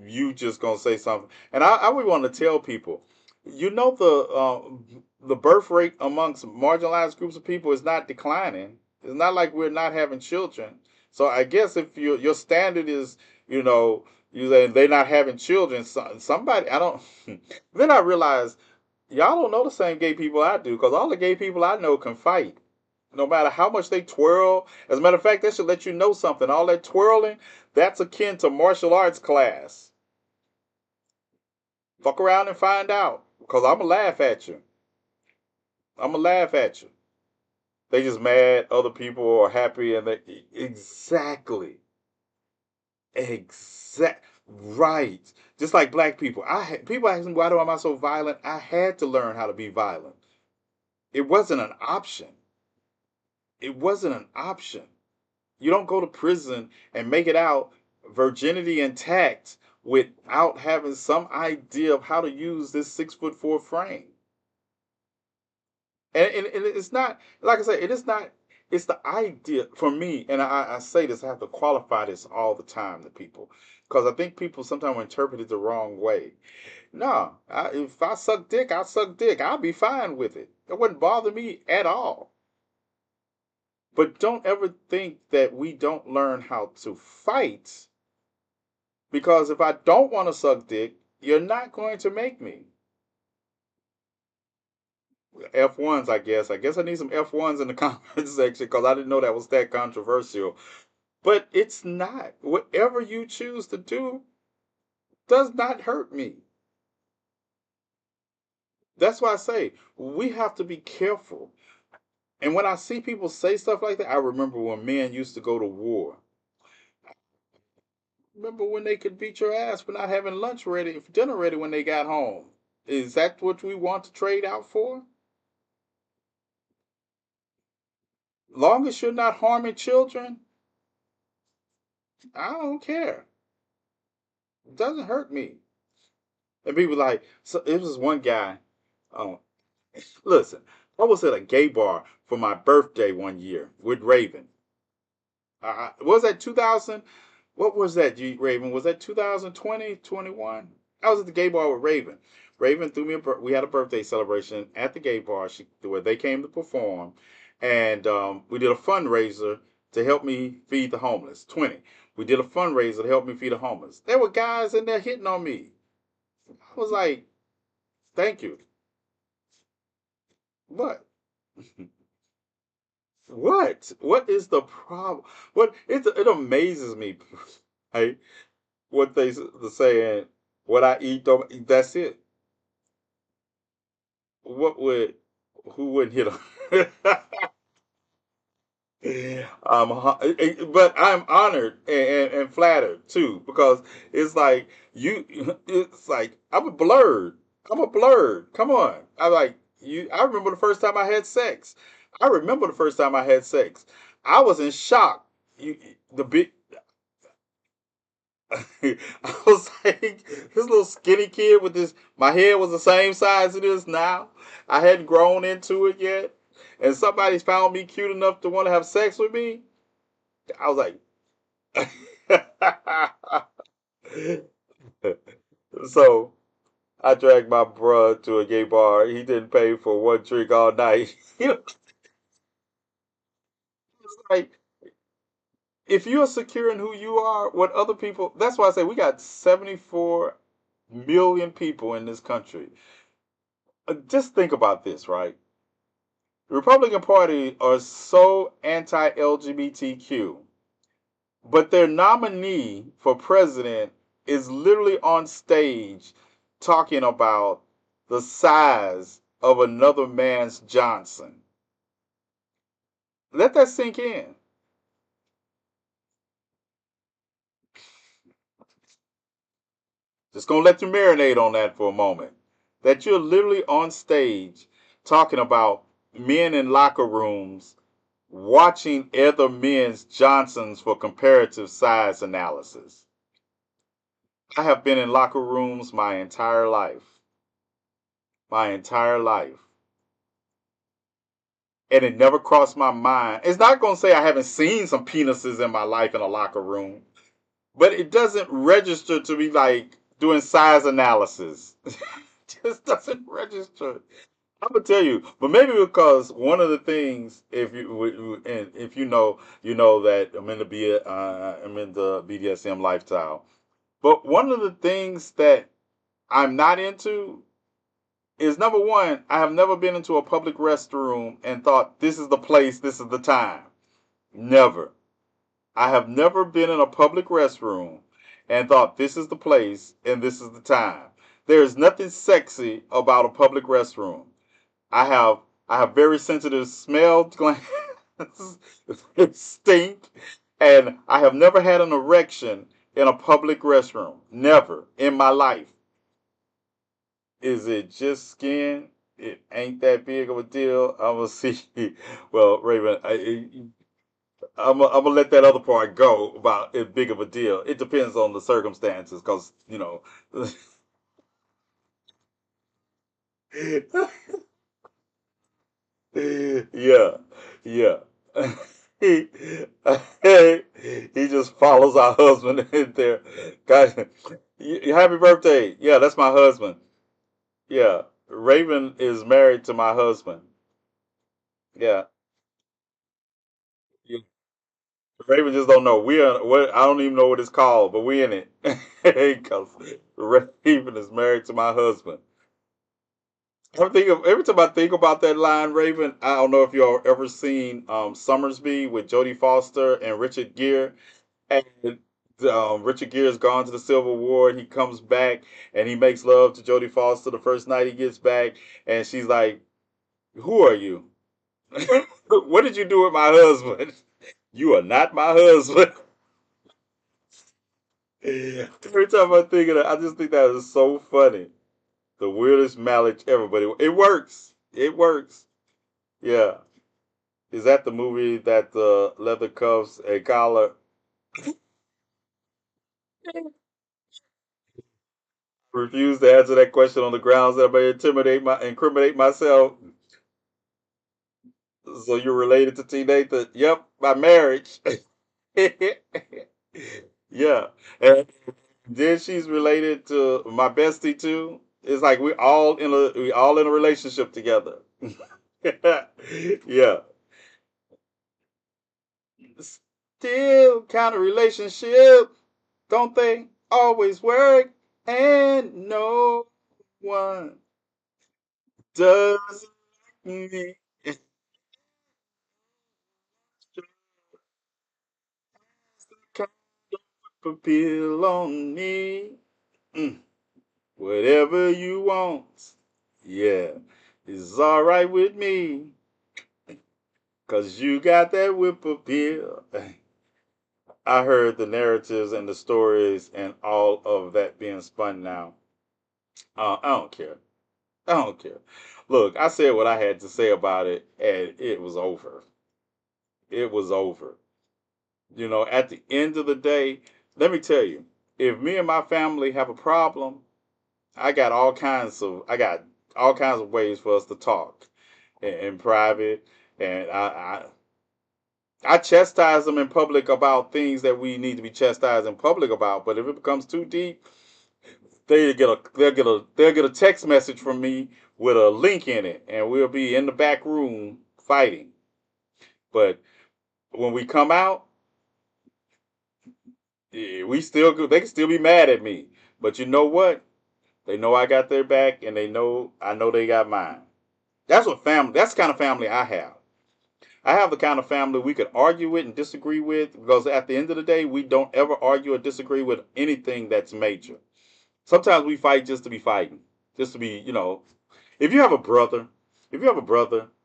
You just gonna say something, and I would want to tell people, the birth rate amongst marginalized groups of people is not declining. It's not like we're not having children. So I guess if your standard is, you know, you say they're not having children, somebody I don't. Then I realize y'all don't know the same gay people I do, because all the gay people I know can fight. No matter how much they twirl. As a matter of fact, that should let you know something. All that twirling, that's akin to martial arts class. Fuck around and find out. Because I'm going to laugh at you. I'm going to laugh at you. They just mad other people are happy and they. Exactly. Right. Just like black people. People ask me, why am I so violent? I had to learn how to be violent. It wasn't an option. It wasn't an option. You don't go to prison and make it out virginity intact without having some idea of how to use this 6'4" frame. And it's not, like I said, it is not, it's the idea for me, and I say this, I have to qualify this all the time to people, because I think people sometimes interpret it the wrong way. No, if I suck dick, I suck dick. I'll be fine with it. It wouldn't bother me at all. But don't ever think that we don't learn how to fight, because if I don't want to suck dick, you're not going to make me. F1s, I guess. I guess I need some F1s in the comment section, because I didn't know that was that controversial. But it's not. Whatever you choose to do does not hurt me. That's why I say we have to be careful. And when I see people say stuff like that, I remember when men used to go to war. Remember when they could beat your ass for not having lunch ready, dinner ready when they got home? Is that what we want to trade out for? Long as you're not harming children, I don't care. It doesn't hurt me. And people like, so it was one guy. Um, listen, I was at a gay bar for my birthday one year with Raven. Was that 2000? What was that, Raven? Was that 2020, 21? I was at the gay bar with Raven. Raven threw me we had a birthday celebration at the gay bar where they came to perform. And we did a fundraiser to help me feed the homeless. 20. We did a fundraiser to help me feed the homeless. There were guys in there hitting on me. I was like, thank you. What? What? What is the problem? It amazes me, right? What the saying, what I eat, don't eat, that's it. What would who wouldn't hit him? But I'm honored and flattered too, because it's like it's like I'm a blurred. I'm a blurred. Come on. I like you. I remember the first time I had sex. I remember the first time I had sex. I was in shock. The big I was like, this little skinny kid with this, my head was the same size it is now. I hadn't grown into it yet. And somebody found me cute enough to want to have sex with me. I was like, so I dragged my bruh to a gay bar. He didn't pay for one drink all night. It's like, if you're secure in who you are, what other people, that's why I say we got 74 million people in this country. Just think about this, right? The Republican Party are so anti-LGBTQ, but their nominee for president is literally on stage talking about the size of another man's Johnson. Let that sink in. Just gonna let you marinate on that for a moment. That you're literally on stage talking about men in locker rooms watching other men's Johnsons for comparative size analysis. I have been in locker rooms my entire life. My entire life. And it never crossed my mind. It's not going to say I haven't seen some penises in my life in a locker room, but it doesn't register to me like doing size analysis. Just doesn't register. I'm gonna tell you, but maybe because one of the things, and if you know that I'm in the BDSM lifestyle. But one of the things that I'm not into is number one, I have never been into a public restroom and thought this is the place, this is the time. Never. I have never been in a public restroom and thought this is the place and this is the time. There is nothing sexy about a public restroom. I have I have very sensitive smell glands. They stink, and I have never had an erection in a public restroom. Never in my life. Is it just skin? It ain't that big of a deal. I'm gonna see. Well, Raven, I'm gonna let that other part go about it big of a deal. It depends on the circumstances, because yeah, yeah. he he just follows our husband in there. Guys, happy birthday! Yeah, that's my husband. Yeah, Raven is married to my husband. Yeah, yeah. Raven just don't know. We are. What I don't even know what it's called, but we in it because Raven is married to my husband. Every time I think about that line, Raven, I don't know if y'all ever seen Summersby with Jodie Foster and Richard Gere. And Richard Gere's gone to the Civil War, and he comes back and he makes love to Jodie Foster the first night he gets back, and she's like, "Who are you? What did you do with my husband? You are not my husband." Every time I think of that, I just think that is so funny. The weirdest marriage ever, but it works. It works. Yeah. Is that the movie that the leather cuffs and collar? Refuse to answer that question on the grounds that I may incriminate myself. So you're related to TNathan? Yep, by marriage. Yeah, and then she's related to my bestie too. It's like we all in a relationship together. Yeah, still kind of relationship, don't they? Always work, and no one does me. Appeal on me. Mm, whatever you want. Yeah, it's all right with me. Cause you got that whip appeal. I heard the narratives and the stories and all of that being spun now. I don't care. I don't care. Look, I said what I had to say about it, and it was over. It was over. At the end of the day, let me tell you, if me and my family have a problem, I got all kinds of ways for us to talk in private, and I chastise them in public about things that we need to be chastised in public about. But if it becomes too deep, they'll get a text message from me with a link in it, and we'll be in the back room fighting. But when we come out, they can still be mad at me. But you know what? They know I got their back, and I know they got mine. That's the kind of family I have. I have the kind of family we could argue with and disagree with, because at the end of the day, we don't ever argue or disagree with anything that's major. Sometimes we fight just to be fighting, just to be, if you have a brother,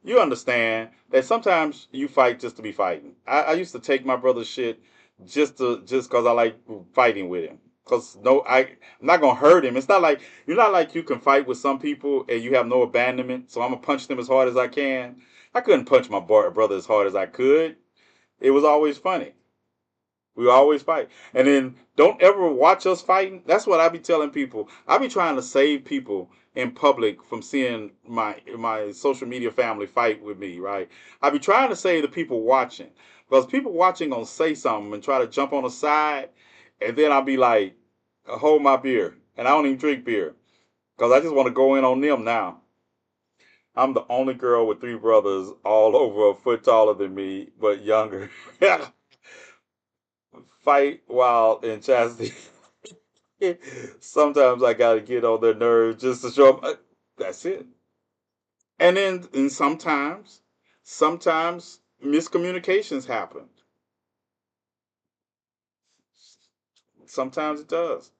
you understand that sometimes you fight just to be fighting. I used to take my brother's shit just because I like fighting with him. Cause no, I'm not gonna hurt him. It's not like you're not like you can fight with some people and you have no abandonment. So I'm gonna punch them as hard as I can. I couldn't punch my brother as hard as I could. It was always funny. We always fight. And then don't ever watch us fighting. That's what I be telling people. I be trying to save people in public from seeing my social media family fight with me, right? I be trying to save the people watching. Because people watching gonna say something and try to jump on the side, and then I'll be like, hold my beer. And I don't even drink beer. Because I just want to go in on them now. I'm the only girl with three brothers all over a foot taller than me, but younger. Fight while in chastity. Sometimes I gotta get on their nerves just to show them. That's it. And sometimes miscommunications happen. Sometimes it does.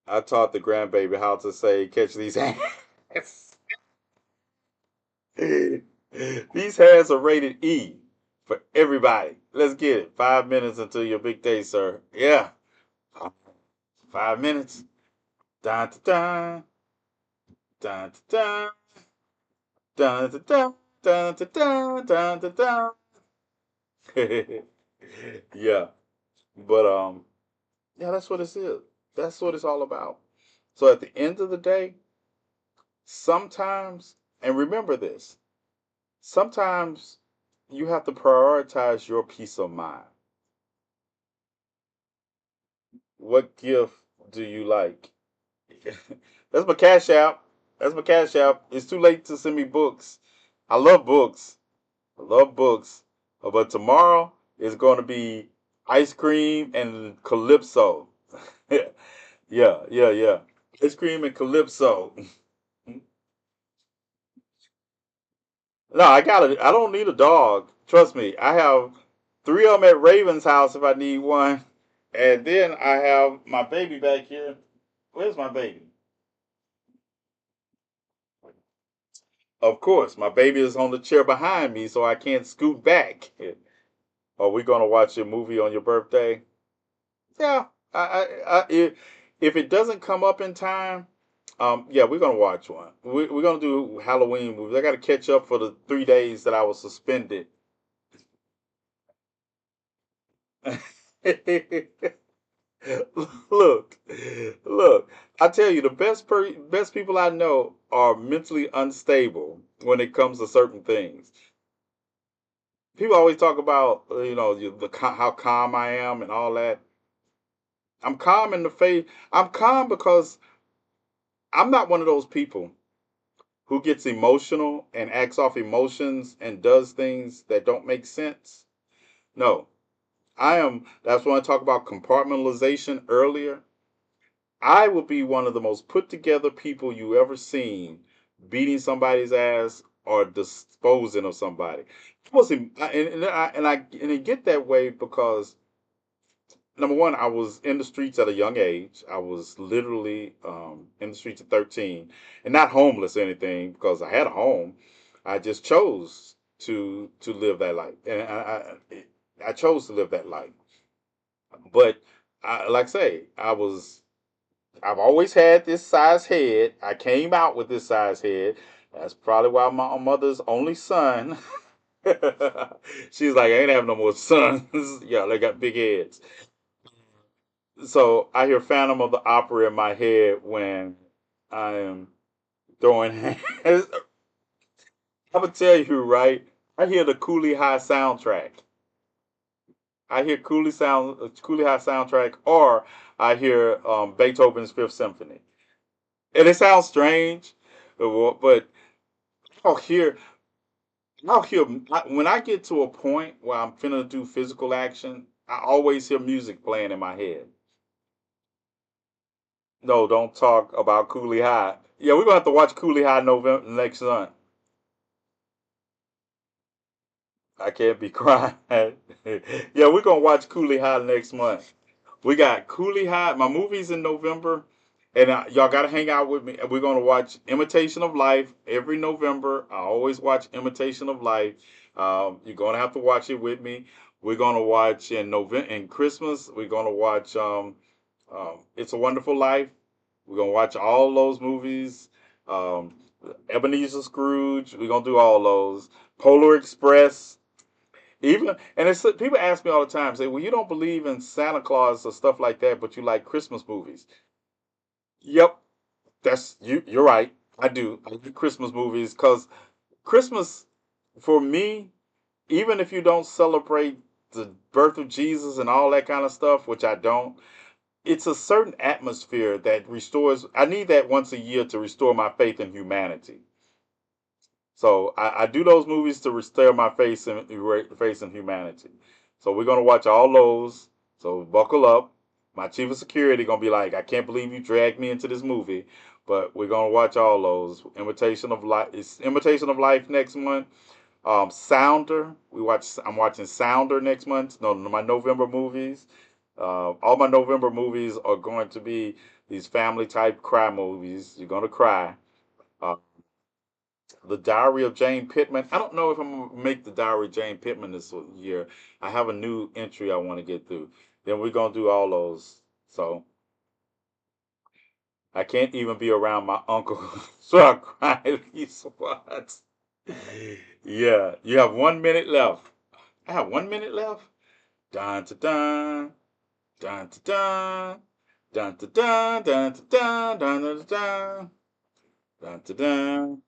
I taught the grandbaby how to say, "Catch these hands." These hands are rated E for everybody. Let's get it. 5 minutes until your big day, sir. Yeah, 5 minutes. Dun dun dun dun dun dun dun dun dun dun dun dun. Yeah, but yeah, that's what it is. That's what it's all about. So at the end of the day, sometimes, and remember this, sometimes you have to prioritize your peace of mind. What gift do you like? That's my cash app. That's my cash app. It's too late to send me books. I love books. I love books. But tomorrow is going to be ice cream and calypso. Yeah, yeah. Ice cream and calypso. No, I got it. I don't need a dog. Trust me. I have three of them at Raven's house if I need one. And then I have my baby back here. Where's my baby? Of course, my baby is on the chair behind me, so I can't scoot back. Are we gonna watch a movie on your birthday? Yeah, if it doesn't come up in time, yeah, we're gonna watch one. We're gonna do Halloween movies. I got to catch up for the 3 days that I was suspended. Look, look. I tell you, the best people I know are mentally unstable when it comes to certain things. People always talk about, how calm I am and all that. I'm calm in the face. I'm calm because I'm not one of those people who gets emotional and acts off emotions and does things that don't make sense. No, I am. That's when I talk about compartmentalization earlier. I will be one of the most put together people you ever seen beating somebody's ass or disposing of somebody. I was and I get that way because number one, I was in the streets at a young age. I was literally in the streets at 13, and not homeless or anything because I had a home. I just chose to live that life, and I chose to live that life. But like I say, I've always had this size head. I came out with this size head. That's probably why my mother's only son. She's like, I ain't have no more sons. Yeah, they got big heads. So I hear Phantom of the Opera in my head when I am throwing hands. I'm gonna tell you, right? I hear the Cooley High soundtrack. I hear Cooley High soundtrack, or I hear Beethoven's Fifth Symphony. And it sounds strange, but I'll hear, when I get to a point where I'm finna do physical action. I always hear music playing in my head. No, don't talk about Cooley High. Yeah, we're gonna have to watch Cooley High November next month. I can't be crying. Yeah, we're gonna watch Cooley High next month. We got Cooley High. My movie's in November, and y'all gotta hang out with me. We're gonna watch Imitation of Life every November. I always watch Imitation of Life. You're gonna have to watch it with me. We're gonna watch in November in Christmas. We're gonna watch It's a Wonderful Life. We're gonna watch all those movies. Um, Ebenezer Scrooge. We're gonna do all those. Polar Express. Even and it's people ask me all the time, say, "Well, you don't believe in Santa Claus or stuff like that, but you like Christmas movies." Yep, that's you. You're right. I do. I like Christmas movies because Christmas, for me, even if you don't celebrate the birth of Jesus and all that kind of stuff, which I don't, it's a certain atmosphere that restores. I need that once a year to restore my faith in humanity. So I do those movies to restore my faith in humanity. So we're gonna watch all those. So buckle up. My chief of security gonna be like, I can't believe you dragged me into this movie, but we're gonna watch all those. Imitation of Life. It's Imitation of Life next month. Sounder. I'm watching Sounder next month. No, my November movies. All my November movies are going to be these family type cry movies. You're gonna cry. Uh, the Diary of Jane Pittman. I don't know if I'm gonna make the Diary of Jane Pittman this year. I have a new entry I want to get through. Then we're gonna do all those. So I can't even be around my uncle, so I cry at least once. Yeah, you have 1 minute left. I have 1 minute left. Dun dun dun dun dun dun dun dun dun dun dun dun dun dun dun dun.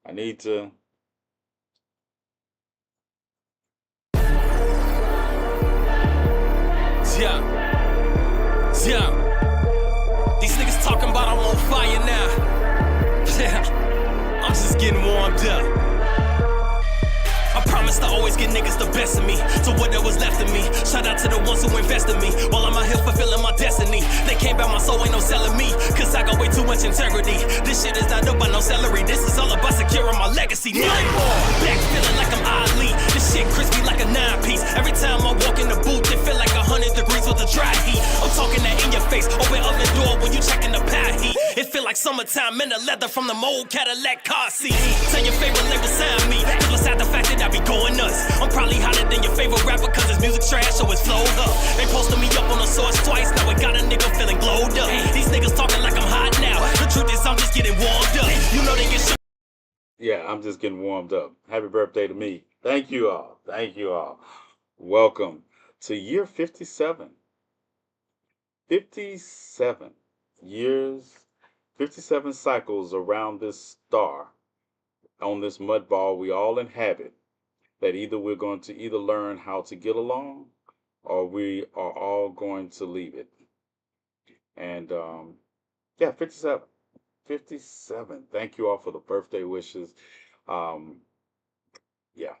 I need to. Yeah, yeah. These niggas talking about I'm on fire now. Yeah, I'm just getting warmed up. I promised to always get niggas the best of me. So what there was left of me. Shout out to the ones who invested me. While I'm out here fulfilling my destiny. They came back, my soul ain't no selling me. Cause I got way too much integrity. This shit is not up by no celery. This is all about securing my legacy. Back feeling like I'm Ali. This shit crispy like a 9-piece. Every time I walk in the booth, it feel like 100 degrees with the dry heat. I'm talking that in your face. Open oven door when you checking the pie heat. It feel like summertime in the leather from the old Cadillac car seat. Tell your favorite label sign me. Cause beside the fact that I be going nuts. I'm probably hotter than your favorite rapper cause his music trash so it's flowed up. They posted me up on the source twice, now it got a nigga feeling glowed up. These niggas talking like I'm hot now. The truth is I'm just getting warmed up. You know they get shit. Yeah, I'm just getting warmed up. Happy birthday to me. Thank you all. Thank you all. Welcome to year 57. 57 years, 57 cycles around this star on this mud ball we all inhabit. That either we're going to either learn how to get along or we are all going to leave it. And yeah, 57. 57. Thank you all for the birthday wishes. Um, yeah.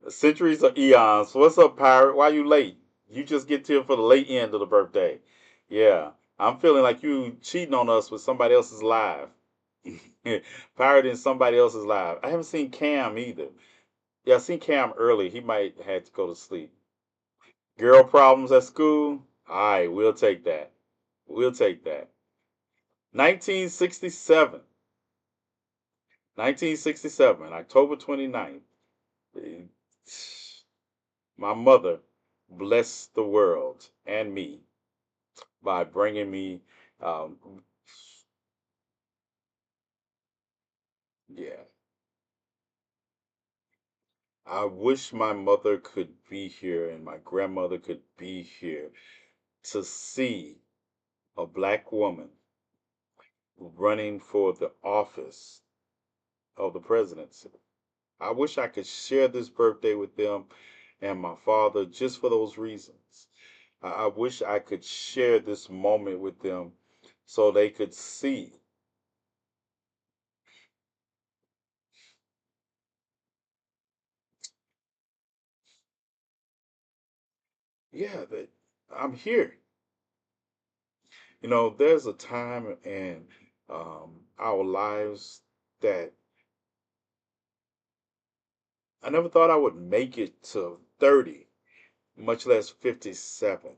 Centuries or eons. What's up, Pirate? Why you late? You just get here for the late end of the birthday. Yeah. I'm feeling like you cheating on us with somebody else's live. Pirate in somebody else's live. I haven't seen Cam either. Yeah, I seen Cam early. He might have to go to sleep. Girl problems at school? All right, we'll take that. We'll take that. 1967. 1967, October 29th. My mother blessed the world and me by bringing me, um, yeah. I wish my mother could be here and my grandmother could be here to see a black woman running for the office of the presidency. I wish I could share this birthday with them and my father just for those reasons. I wish I could share this moment with them so they could see, yeah, that I'm here. You know, there's a time in our lives that I never thought I would make it to 30, much less 57.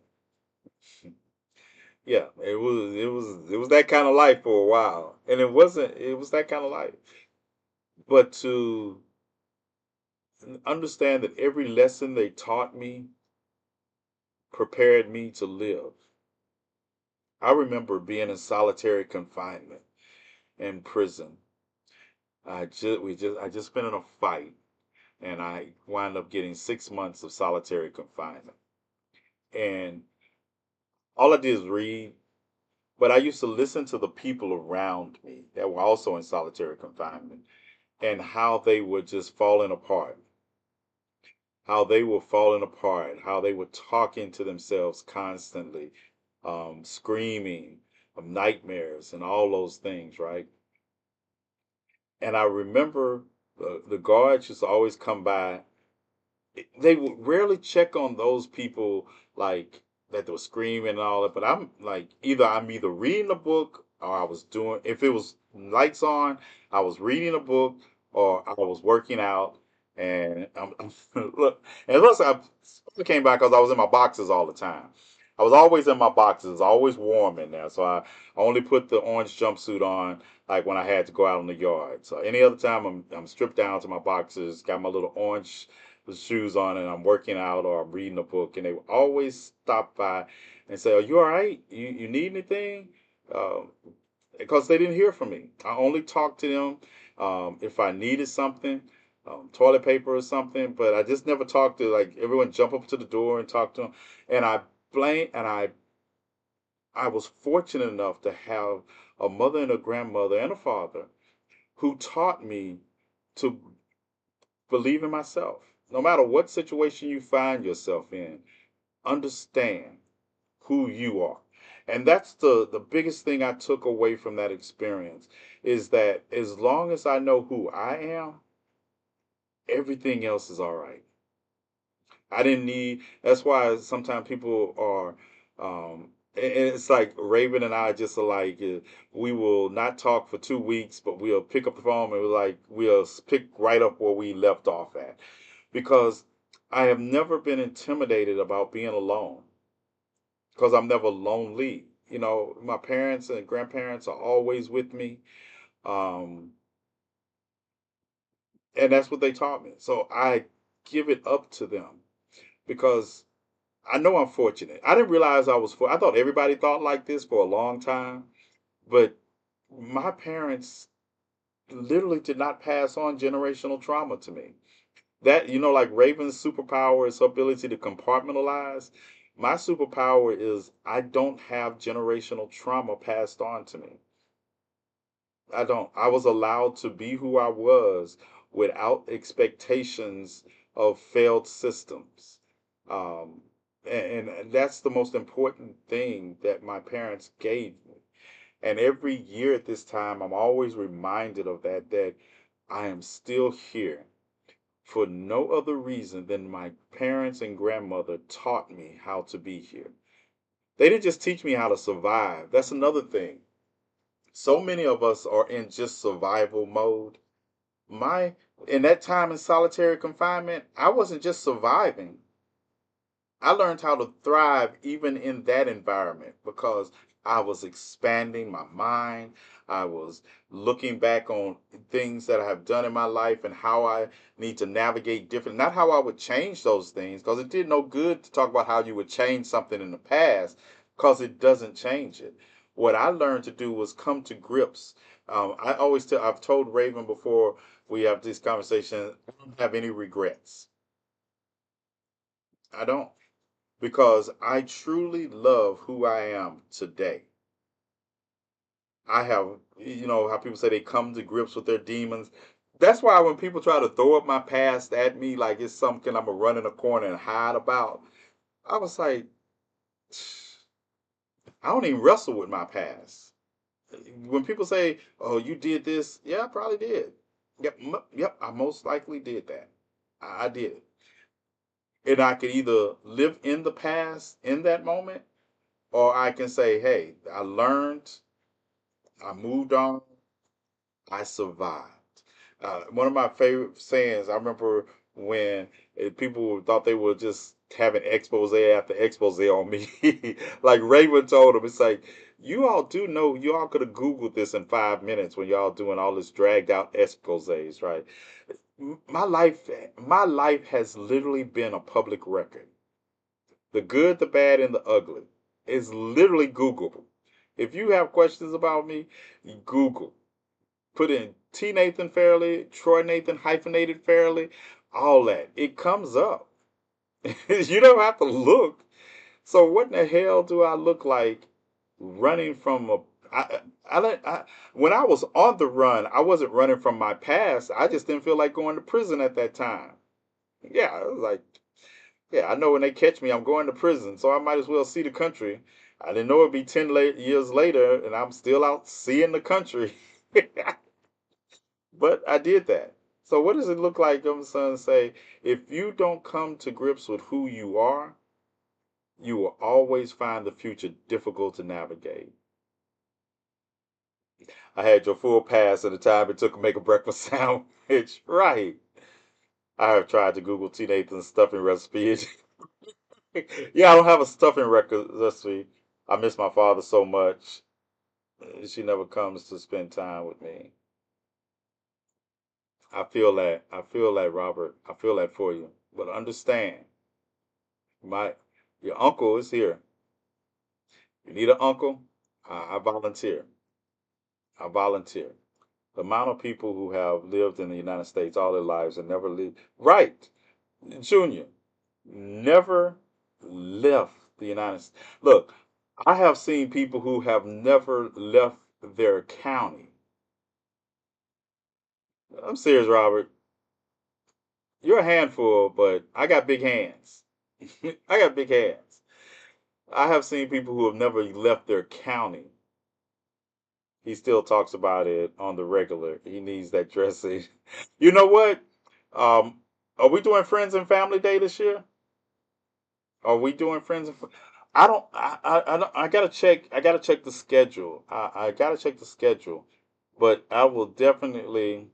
Yeah, it was that kind of life for a while. And it was that kind of life. But to understand that every lesson they taught me prepared me to live. I remember being in solitary confinement in prison. I just been in a fight, and I wound up getting 6 months of solitary confinement. And all I did is read, but I used to listen to the people around me that were also in solitary confinement and how they were just falling apart, how they were falling apart, how they were talking to themselves constantly, screaming of nightmares and all those things, right? And I remember the guards used to always come by. They would rarely check on those people like that were screaming and all that. But I'm like, I'm either reading a book or I was doing. If it was lights on, I was reading a book or I was working out. And look, and plus I came back because I was in my boxes all the time. I was always in my boxes, always warm in there. So I only put the orange jumpsuit on like when I had to go out in the yard. So any other time I'm stripped down to my boxes, got my little orange shoes on, and I'm working out or I'm reading a book, and they would always stop by and say, "Are you all right? You need anything?" Because they didn't hear from me. I only talked to them if I needed something, toilet paper or something. But I just never talked to like everyone jump up to the door and talk to them. And I was fortunate enough to have a mother and a grandmother and a father who taught me to believe in myself. No matter what situation you find yourself in, understand who you are. And that's the biggest thing I took away from that experience is that as long as I know who I am, everything else is all right. I didn't need, that's why sometimes people are, and it's like Raven and I just are like, we will not talk for 2 weeks, but we'll pick up the phone and we'll pick right up where we left off at. Because I have never been intimidated about being alone because I'm never lonely. You know, my parents and grandparents are always with me. Um, and that's what they taught me. So I give it up to them because I know I'm fortunate. I didn't realize I thought everybody thought like this for a long time, but my parents literally did not pass on generational trauma to me. That, like Raven's superpower is her ability to compartmentalize. My superpower is I don't have generational trauma passed on to me. I don't. I was allowed to be who I was without expectations of failed systems. Um, and that's the most important thing that my parents gave me. And every year at this time, I'm always reminded of that I am still here for no other reason than my parents and grandmother taught me how to be here. They didn't just teach me how to survive. That's another thing. So many of us are in just survival mode. My In that time in solitary confinement, I wasn't just surviving. I learned how to thrive even in that environment because I was expanding my mind. I was looking back on things that I have done in my life and how I need to navigate different, not how I would change those things, because it did no good to talk about how you would change something in the past because it doesn't change it. What I learned to do was come to grips. I've told Raven before we have this conversation, I don't have any regrets. I don't, because I truly love who I am today. I have, how people say they come to grips with their demons. That's why when people try to throw up my past at me like it's something I'm gonna run in a corner and hide about, I was like, I don't even wrestle with my past. When people say, "Oh, you did this," yeah, I probably did. Yep, yep, I most likely did that. I did it, and I could either live in the past in that moment, or I can say, "Hey, I learned, I moved on, I survived." One of my favorite sayings, I remember when people thought they were just having expose after expose on me. Like Raven told them, it's like, you all do know, you all could have Googled this in 5 minutes when y'all doing all this dragged out exposes, right? my life has literally been a public record. The good, the bad, and the ugly is literally Googleable. If you have questions about me, Google. Put in TNathan Fairley, Troy Nathan hyphenated Fairley, all that. It comes up. You don't have to look. So what in the hell do I look like running from a when I was on the run, I wasn't running from my past. I just didn't feel like going to prison at that time. Yeah, I was like, yeah, I know when they catch me, I'm going to prison, so I might as well see the country. I didn't know it'd be 10 years later, and I'm still out seeing the country. But I did that. So what does it look like, I'm son, say, if you don't come to grips with who you are, you will always find the future difficult to navigate. I had your full pass at the time it took to make a breakfast sandwich. Right. I have tried to Google T. Nathan's stuffing recipe. Yeah, I don't have a stuffing recipe. I miss my father so much. She never comes to spend time with me. I feel that. I feel that, Robert. I feel that for you. But understand, my your uncle is here. You need an uncle? I volunteer. I volunteer. The amount of people who have lived in the United States all their lives and never leave. Right, Junior, never left the United States. Look, I have seen people who have never left their county. I'm serious, Robert. You're a handful, but I got big hands. I got big hands. I have seen people who have never left their county. He still talks about it on the regular. He needs that dressing. You know what? Are we doing Friends and Family Day this year? Are we doing Friends and? I don't. I gotta check. I gotta check the schedule. I gotta check the schedule. But I will definitely.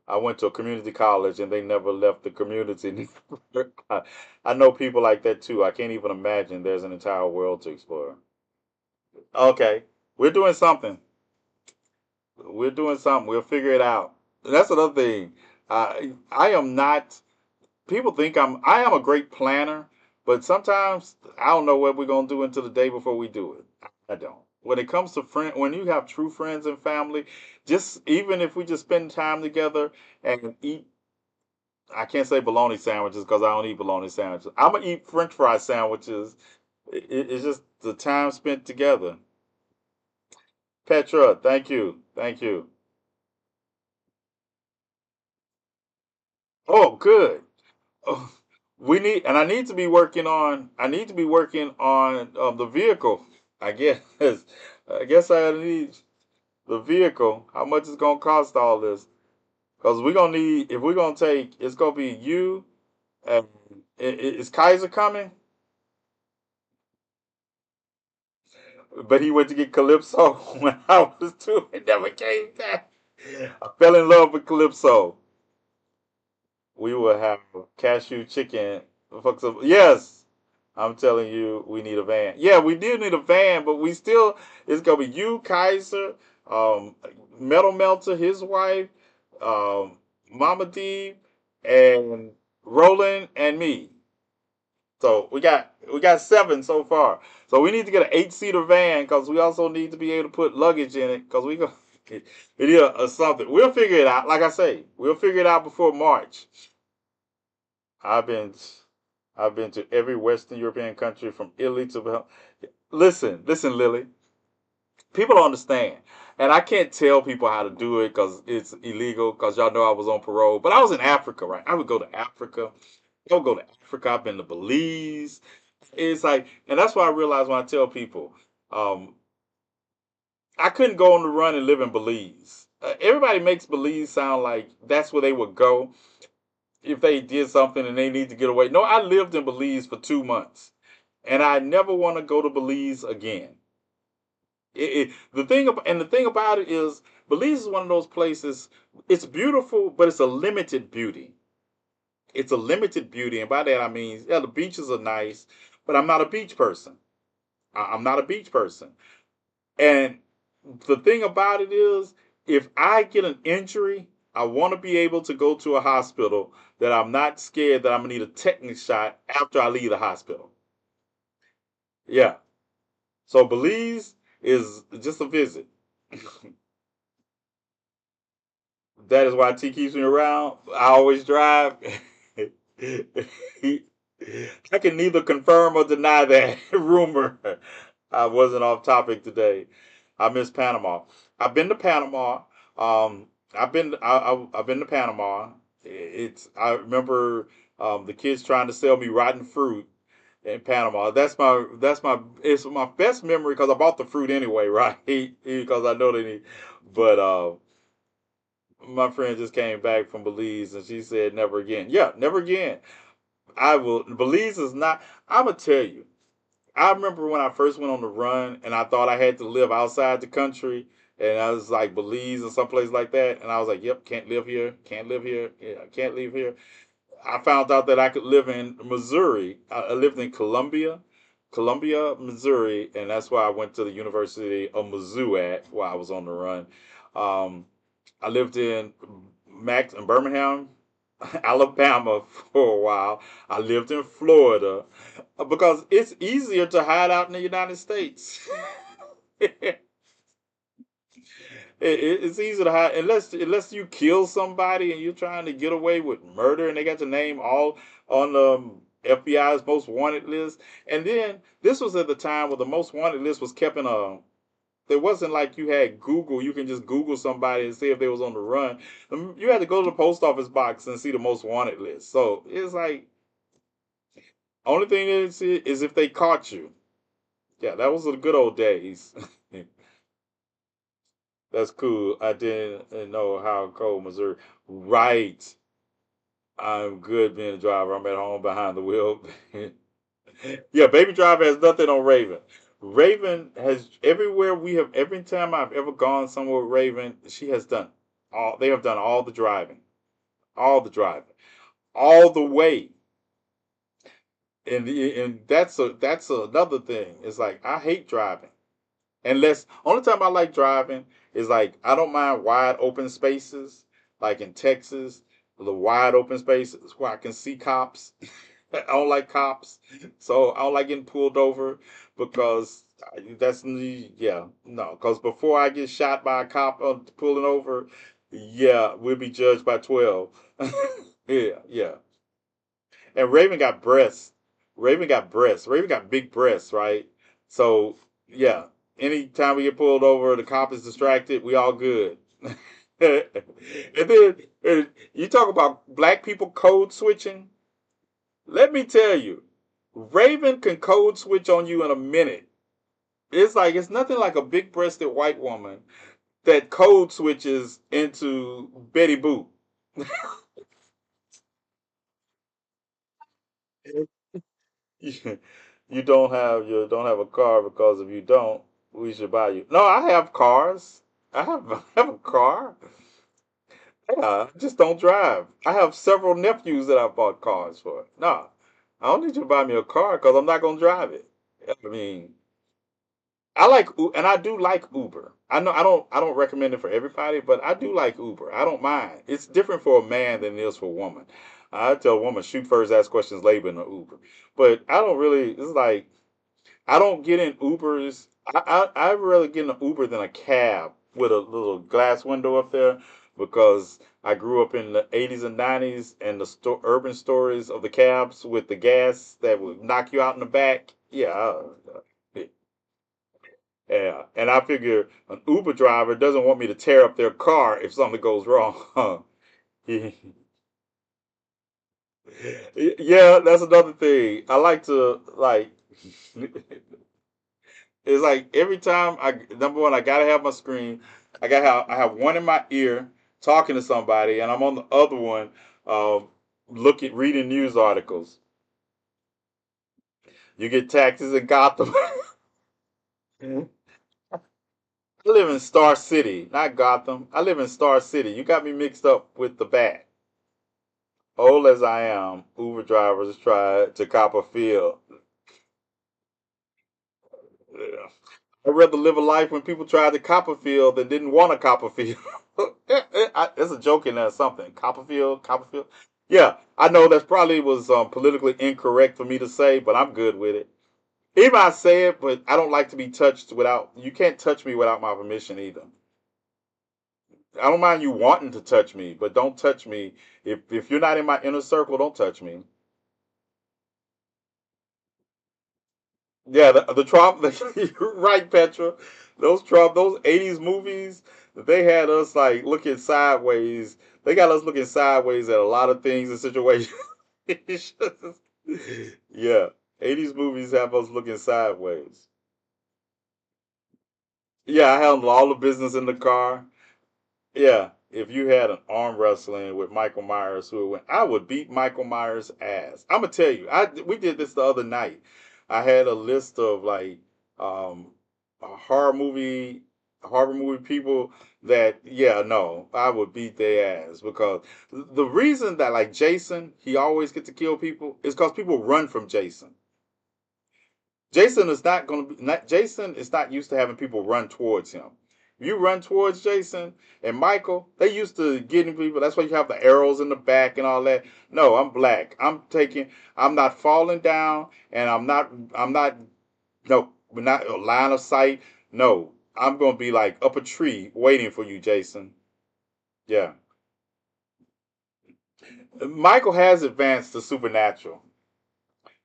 I went to a community college and they never left the community. I know people like that too. I can't even imagine there's an entire world to explore. Okay, we're doing something. We're doing something. We'll figure it out. That's another thing. I am not. People think I am a great planner, but sometimes I don't know what we're gonna do until the day before we do it. I don't. When it comes to when you have true friends and family, just even if we just spend time together and eat. I can't say bologna sandwiches because I don't eat bologna sandwiches. I'm gonna eat French fry sandwiches. It's just the time spent together. Petra, thank you, thank you. Oh, good. Oh, we need, and I need to be working on. I need to be working on the vehicle. I guess. I guess I need the vehicle. How much is gonna cost all this? Because we're gonna need. If we're gonna take, it's gonna be you. And is Kaiser coming? But he went to get Calypso when I was two. It never came back. I fell in love with Calypso. We will have cashew chicken. Fuck some. Yes, I'm telling you, we need a van. Yeah, we do need a van, but we still. It's gonna be you, Kaiser, um, Metal Melter, his wife, Mama D, and Roland and me. So we got 7 so far. So we need to get an 8-seater van because we also need to be able to put luggage in it because we go. It is something. We'll figure it out. Like I say, we'll figure it out before March. I've been I've been to every Western European country from Italy to listen, Lily. People don't understand. And I can't tell people how to do it because it's illegal because y'all know I was on parole. But I was in Africa, right? I would go to Africa. I would go to Africa. I've been to Belize. It's like, and that's why I realize when I tell people, um, I couldn't go on the run and live in Belize. Everybody makes Belize sound like that's where they would go if they did something and they need to get away. No, I lived in Belize for 2 months, and I never want to go to Belize again. The thing about it is, Belize is one of those places. It's beautiful, but it's a limited beauty. It's a limited beauty, and by that I mean, yeah, the beaches are nice, but I'm not a beach person. I'm not a beach person. And the thing about it is, if I get an injury, I want to be able to go to a hospital that I'm not scared that I'm gonna need a tetanus shot after I leave the hospital. Yeah. So Belize is just a visit. That is why T keeps me around. I always drive. I can neither confirm or deny that rumor. I wasn't off topic today. I miss Panama. I've been to Panama. I've been to Panama. It's I remember the kids trying to sell me rotten fruit in Panama. It's my best memory because I bought the fruit anyway, right? Because I know they need. But my friend just came back from Belize and she said never again. Yeah, never again. I will. Belize is not. I'm gonna tell you. I remember when I first went on the run and I thought I had to live outside the country, and I was like Belize or someplace like that, and I was like, "Yep, can't live here, can't live here, yeah, can't live here." I found out that I could live in Missouri. I lived in Columbia, Missouri, and that's why I went to the University of Mizzou at while I was on the run. Um, I lived in Birmingham, Alabama for a while. I lived in Florida because it's easier to hide out in the United States. It's easy to hide unless you kill somebody and you're trying to get away with murder and they got your name all on the FBI's most wanted list. And then this was at the time where the most wanted list was kept in a. It wasn't like you had Google. You can just Google somebody and see if they was on the run. You had to go to the post office box and see the most wanted list. So it's like only thing is if they caught you. Yeah, that was the good old days. That's cool. I didn't know how cold Missouri. Right. I'm good being a driver. I'm at home behind the wheel. Yeah, Baby Driver has nothing on Raven. Raven has everywhere we have every time I've ever gone somewhere with Raven, she has done all they have done all the driving. All the driving. All the way. And that's another thing. It's like I hate driving. Unless only time I like driving is like I don't mind wide open spaces, like in Texas, the wide open spaces where I can see cops. I don't like cops, so I don't like getting pulled over because yeah, no. Because before I get shot by a cop pulling over, yeah, we'll be judged by 12. Yeah, yeah. And Raven got breasts. Raven got breasts. Raven got big breasts, right? So yeah, anytime we get pulled over, the cop is distracted. We all good. And then you talk about black people code switching. Let me tell you, Raven can code switch on you in a minute. It's like it's nothing like a big-breasted white woman that code switches into Betty Boop. You don't have a car because if you don't, we should buy you. No, I have cars. I have a car. Yeah, I just don't drive. I have several nephews that I bought cars for. No, I don't need you to buy me a car because I'm not gonna drive it. I mean, and I do like Uber. I know I don't recommend it for everybody, but I do like Uber. I don't mind. It's different for a man than it is for a woman. I tell a woman shoot first, ask questions later in an Uber. But I don't really. It's like I don't get in Ubers. I rather get in an Uber than a cab with a little glass window up there because I grew up in the 80s and 90s and the urban stories of the cabs with the gas that would knock you out in the back. Yeah, yeah. And I figure an Uber driver doesn't want me to tear up their car if something goes wrong. Yeah, that's another thing. I like to like it's like every time number one, I gotta have my screen. I have one in my ear talking to somebody, and I'm on the other one, looking reading news articles. You get taxes in Gotham. I live in Star City, not Gotham. I live in Star City. You got me mixed up with the bat. Old as I am, Uber drivers try to cop a field. Yeah. I'd rather live a life when people tried to Copperfield than didn't want a Copperfield. There's a joke in there or something. Copperfield, Copperfield. Yeah, I know that probably was politically incorrect for me to say, but I'm good with it. Even I say it, but I don't like to be touched without. You can't touch me without my permission either. I don't mind you wanting to touch me, but don't touch me if you're not in my inner circle. Don't touch me. Yeah, the Trump. You're right, Petra. Those '80s movies, they had us like looking sideways. They got us looking sideways at a lot of things and situations. Yeah, '80s movies have us looking sideways. Yeah, I handled all the business in the car. Yeah, if you had an arm wrestling with Michael Myers, I would beat Michael Myers' ass. I'm gonna tell you, we did this the other night. I had a list of like um, a horror movie people that yeah, no, I would beat their ass because the reason that like Jason, he always get to kill people is because people run from Jason. Jason is not going to be. Not, Jason is not used to having people run towards him. If you run towards Jason and Michael, they used to getting people. That's why you have the arrows in the back and all that. No, I'm black. I'm taking. I'm not falling down, and I'm not. I'm not. No, we're not a line of sight. No, I'm going to be like up a tree waiting for you, Jason. Yeah, Michael has advanced to supernatural.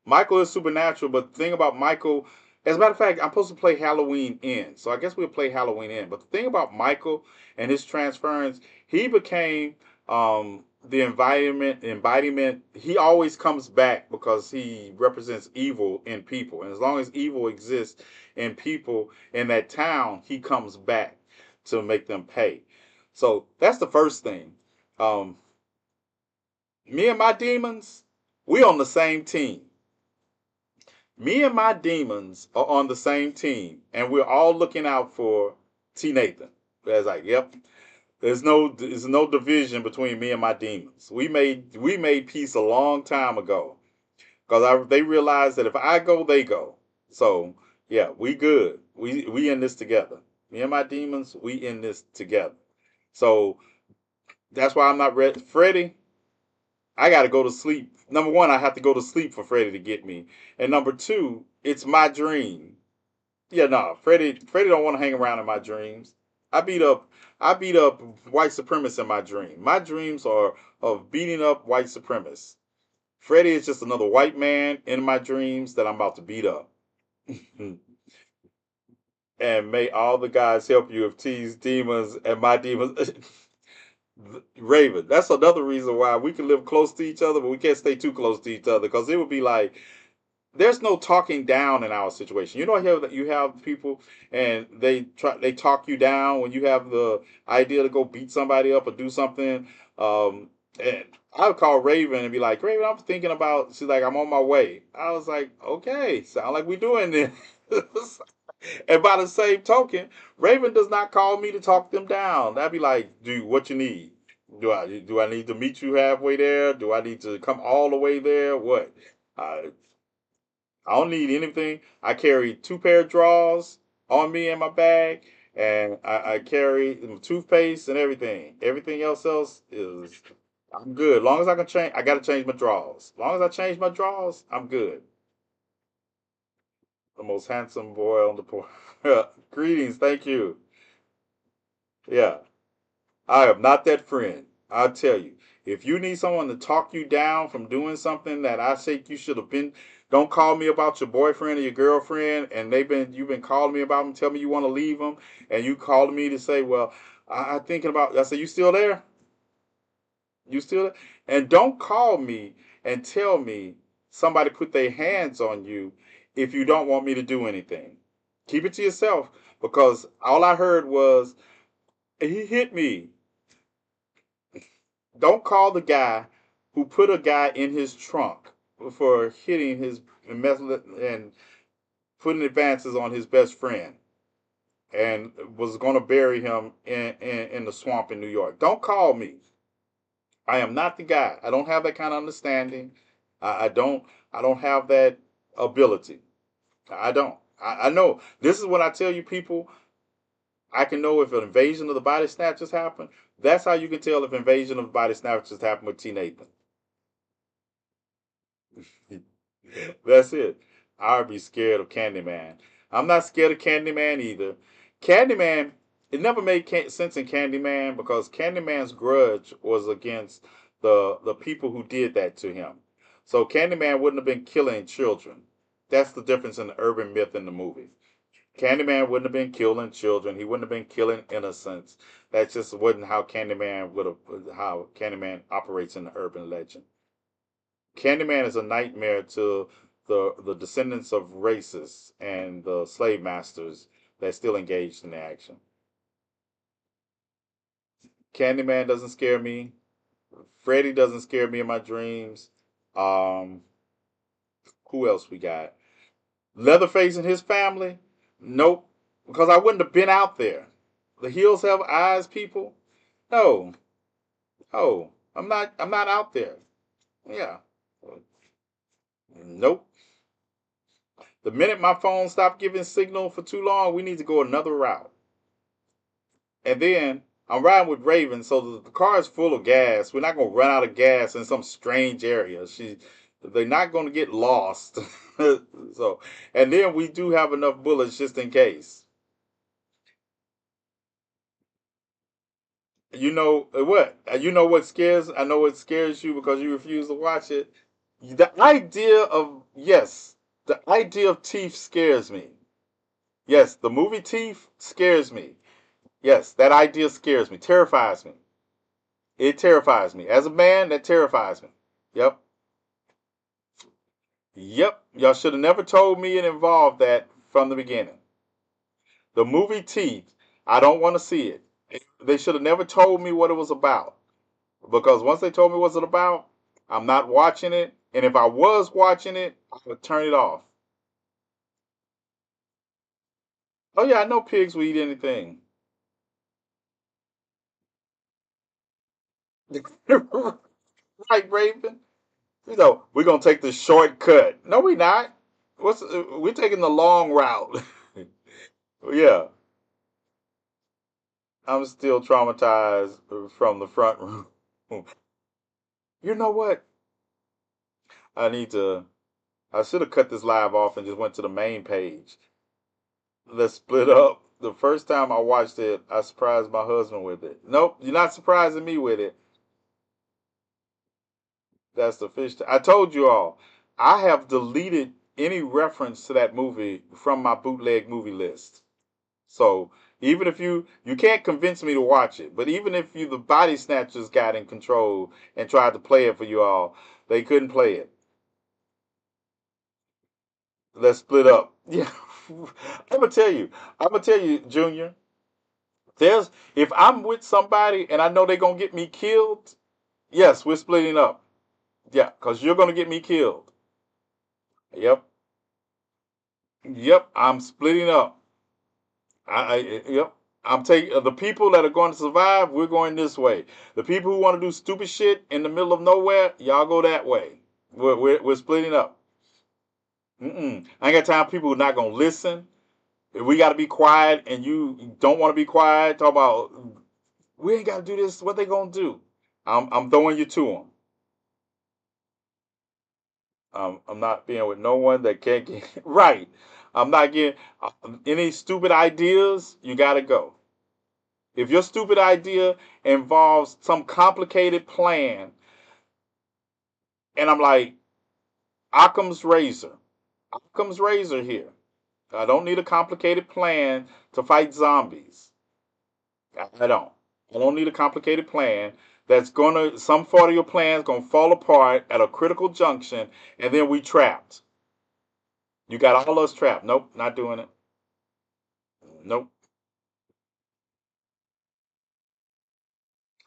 Michael is supernatural, but the thing about Michael, as a matter of fact, I'm supposed to play Halloween End, so I guess we'll play Halloween End. But the thing about Michael and his transference, he became the embodiment. He always comes back because he represents evil in people, and as long as evil exists in people in that town, he comes back to make them pay. So that's the first thing. Um, Me and my demons, we on the same team. Me and my demons are on the same team, and we're all looking out for TNathan. That's like, yep. There's no division between me and my demons. We made peace a long time ago because they realized that if I go, they go. So yeah, we good. We in this together. Me and my demons, we in this together. So that's why I'm not ready. Freddie, I got to go to sleep. Number one, I have to go to sleep for Freddie to get me, and number two, it's my dream. Yeah, no, Freddie don't want to hang around in my dreams. I beat up I beat up white supremacists in my dream. My dreams are of beating up white supremacists. Freddie is just another white man in my dreams that I'm about to beat up. And may all the guys help you if T's demons and my demons. Raven, that's another reason why we can live close to each other, but we can't stay too close to each other because it would be like there's no talking down in our situation. You know how that you have people and they talk you down when you have the idea to go beat somebody up or do something. And I would call Raven and be like, Raven, I'm thinking about. She's like, I'm on my way. I was like, okay, sound like we doing this. And by the same token, Raven does not call me to talk them down. I'd be like, dude, what you need? Do I need to meet you halfway there? Do I need to come all the way there? What? Uh, I don't need anything. I carry two pair of drawers on me in my bag, and I carry toothpaste and everything. Everything else is I'm good. As long as I can change, I got to change my drawers. As long as I change my drawers, I'm good. The most handsome boy on the porch. Greetings, thank you. Yeah, I am not that friend. I'll tell you. If you need someone to talk you down from doing something that I think you should have been, don't call me about your boyfriend or your girlfriend, and you've been calling me about them, tell me you want to leave them, and you called me to say, well, I'm thinking about. I said, you still there? You still there? And don't call me and tell me somebody put their hands on you if you don't want me to do anything. Keep it to yourself because all I heard was he hit me. Don't call the guy who put a guy in his trunk for hitting his and putting advances on his best friend and was going to bury him in the swamp in New York. Don't call me. I am not the guy. I don't have that kind of understanding. I don't have that ability. I don't. I know. This is when I tell you people, I can know if an invasion of the body snatchers happened. That's how you can tell if invasion of the body snatchers happened with TNathan. That's it. I would be scared of Candyman. I'm not scared of Candyman either. Candyman, it never made sense in Candyman because Candyman's grudge was against the people who did that to him. So Candyman wouldn't have been killing children. That's the difference in the urban myth in the movie. Candyman wouldn't have been killing children. He wouldn't have been killing innocents. That just wasn't how Candyman operates in the urban legend. Candyman is a nightmare to the descendants of racists and the slave masters that still engaged in the action. Candyman doesn't scare me. Freddy doesn't scare me in my dreams. Um, who else we got? Leatherface and his family? Nope. Because I wouldn't have been out there. The hills have eyes, people. No. Oh, I'm not out there. Yeah. Nope. The minute my phone stopped giving signal for too long, we need to go another route. And then I'm riding with Raven, so the car is full of gas. We're not going to run out of gas in some strange area. They're not going to get lost. So, and then we do have enough bullets just in case. You know what? You know what scares? I know what scares you because you refuse to watch it. The idea of yes, the idea of teeth scares me. Yes, the movie Teeth scares me. Yes, that idea scares me, terrifies me. It terrifies me. As a man, that terrifies me. Yep. Yep. Y'all should have never told me it involved that from the beginning. The movie Teeth, I don't want to see it. They should have never told me what it was about. Because once they told me what it about, I'm not watching it. And if I was watching it, I would turn it off. Oh yeah, I know pigs will eat anything. Right, Raven? We're gonna take the shortcut. No, we not. We're taking the long route. Yeah, I'm still traumatized from the front room. You know what? I need to. I should have cut this live off and just went to the main page. Let's split up. The first time I watched it, I surprised my husband with it. Nope, you're not surprising me with it. That's the fish. I told you all. I have deleted any reference to that movie from my bootleg movie list. So even if you can't convince me to watch it, but even if the body snatchers got in control and tried to play it for you all, they couldn't play it. Let's split up. Yeah. I'm gonna tell you, Junior, there's if I'm with somebody and I know they're gonna get me killed, yes, we're splitting up. Yeah, because you're gonna get me killed. Yep. Yep, I'm splitting up. Yep. I'm taking the people that are going to survive. We're going this way. The people who want to do stupid shit in the middle of nowhere, y'all go that way. We're splitting up. I ain't got time for people who are not gonna listen. If we got to be quiet, and you don't want to be quiet, talk about we ain't got to do this. What they gonna do? I'm throwing you to them. I'm not being with no one that can't get right. I'm not getting any stupid ideas. You got to go. If your stupid idea involves some complicated plan, and I'm like, Occam's razor. Occam's razor here. I don't need a complicated plan to fight zombies. I don't. I don't need a complicated plan that's gonna some part of your plan is gonna fall apart at a critical junction, and then we trapped. You got all us trapped. Nope, not doing it. Nope.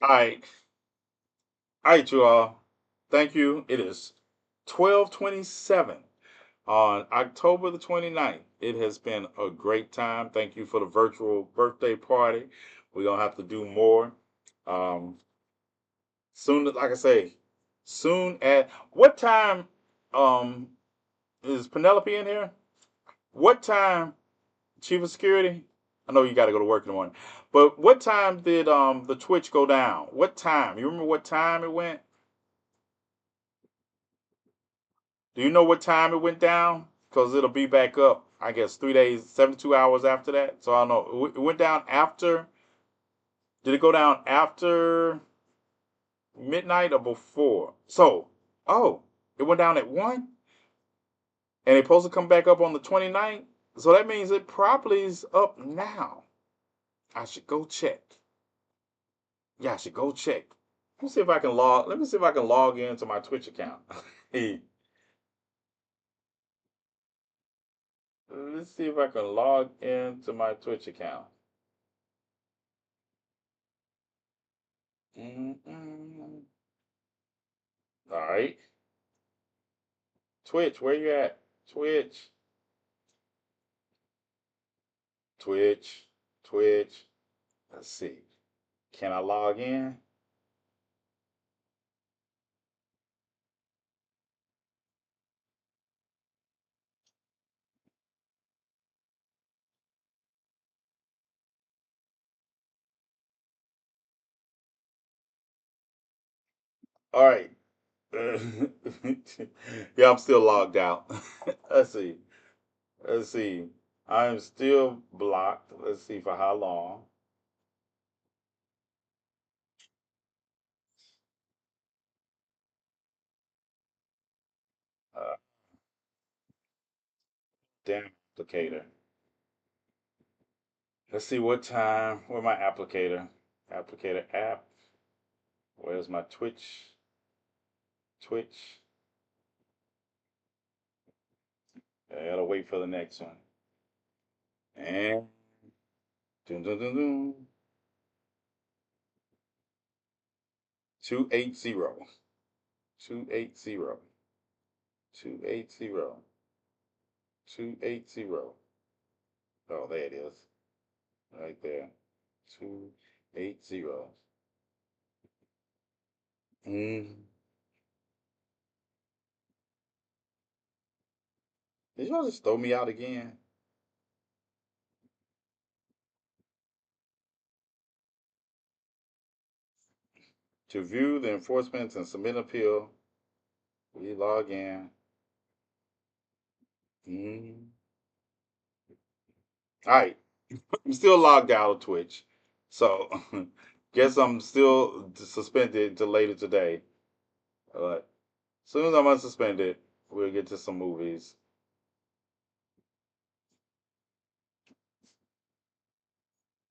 All right. All right, you all. Thank you. It is 12:27 on October the 29th. It has been a great time. Thank you for the virtual birthday party. We're gonna have to do more. Um, soon, like I say, soon at what time is Penelope in here? What time, Chief of Security? I know you got to go to work in the morning, but what time did the Twitch go down? What time? You remember what time it went? Do you know what time it went down? Because it'll be back up, I guess, 3 days, 72 hours after that. So I don't know. It went down after. Did it go down after midnight or before? So, oh, it went down at 1? And it's supposed to come back up on the 29th? So that means it probably is up now. I should go check. Yeah, I should go check. Let me see if I can log into my Twitch account. Let's see if I can log into my Twitch account. All right. Twitch, where you at? Twitch. Twitch. Twitch. Let's see. Can I log in? All right. Yeah, I'm still logged out. Let's see. Let's see. I'm still blocked. Let's see for how long. Uh, damn applicator. Let's see what time. Where my applicator? Applicator app. Where's my Twitch? Twitch. I gotta wait for the next one. And dun, dun, dun, dun. 280. 280. 280. 280. Oh, there it is. Right there. 280. Did y'all just throw me out again? To view the enforcement and submit appeal, we log in. All right. I'm still logged out of Twitch. So guess I'm still suspended until later today. But as soon as I'm unsuspended, we'll get to some movies.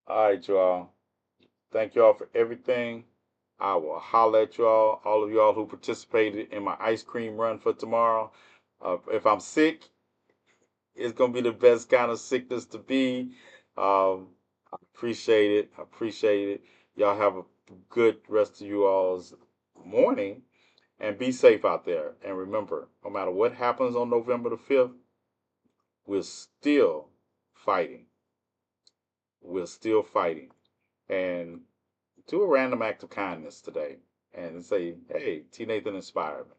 All right, y'all. Thank y'all for everything. I will holler at y'all, all of y'all who participated in my ice cream run for tomorrow. If I'm sick, it's going to be the best kind of sickness to be. I appreciate it. I appreciate it. Y'all have a good rest of you all's morning and be safe out there. And remember, no matter what happens on November the 5th, we're still fighting. We're still fighting. And do a random act of kindness today and say, hey, TNathan inspired me.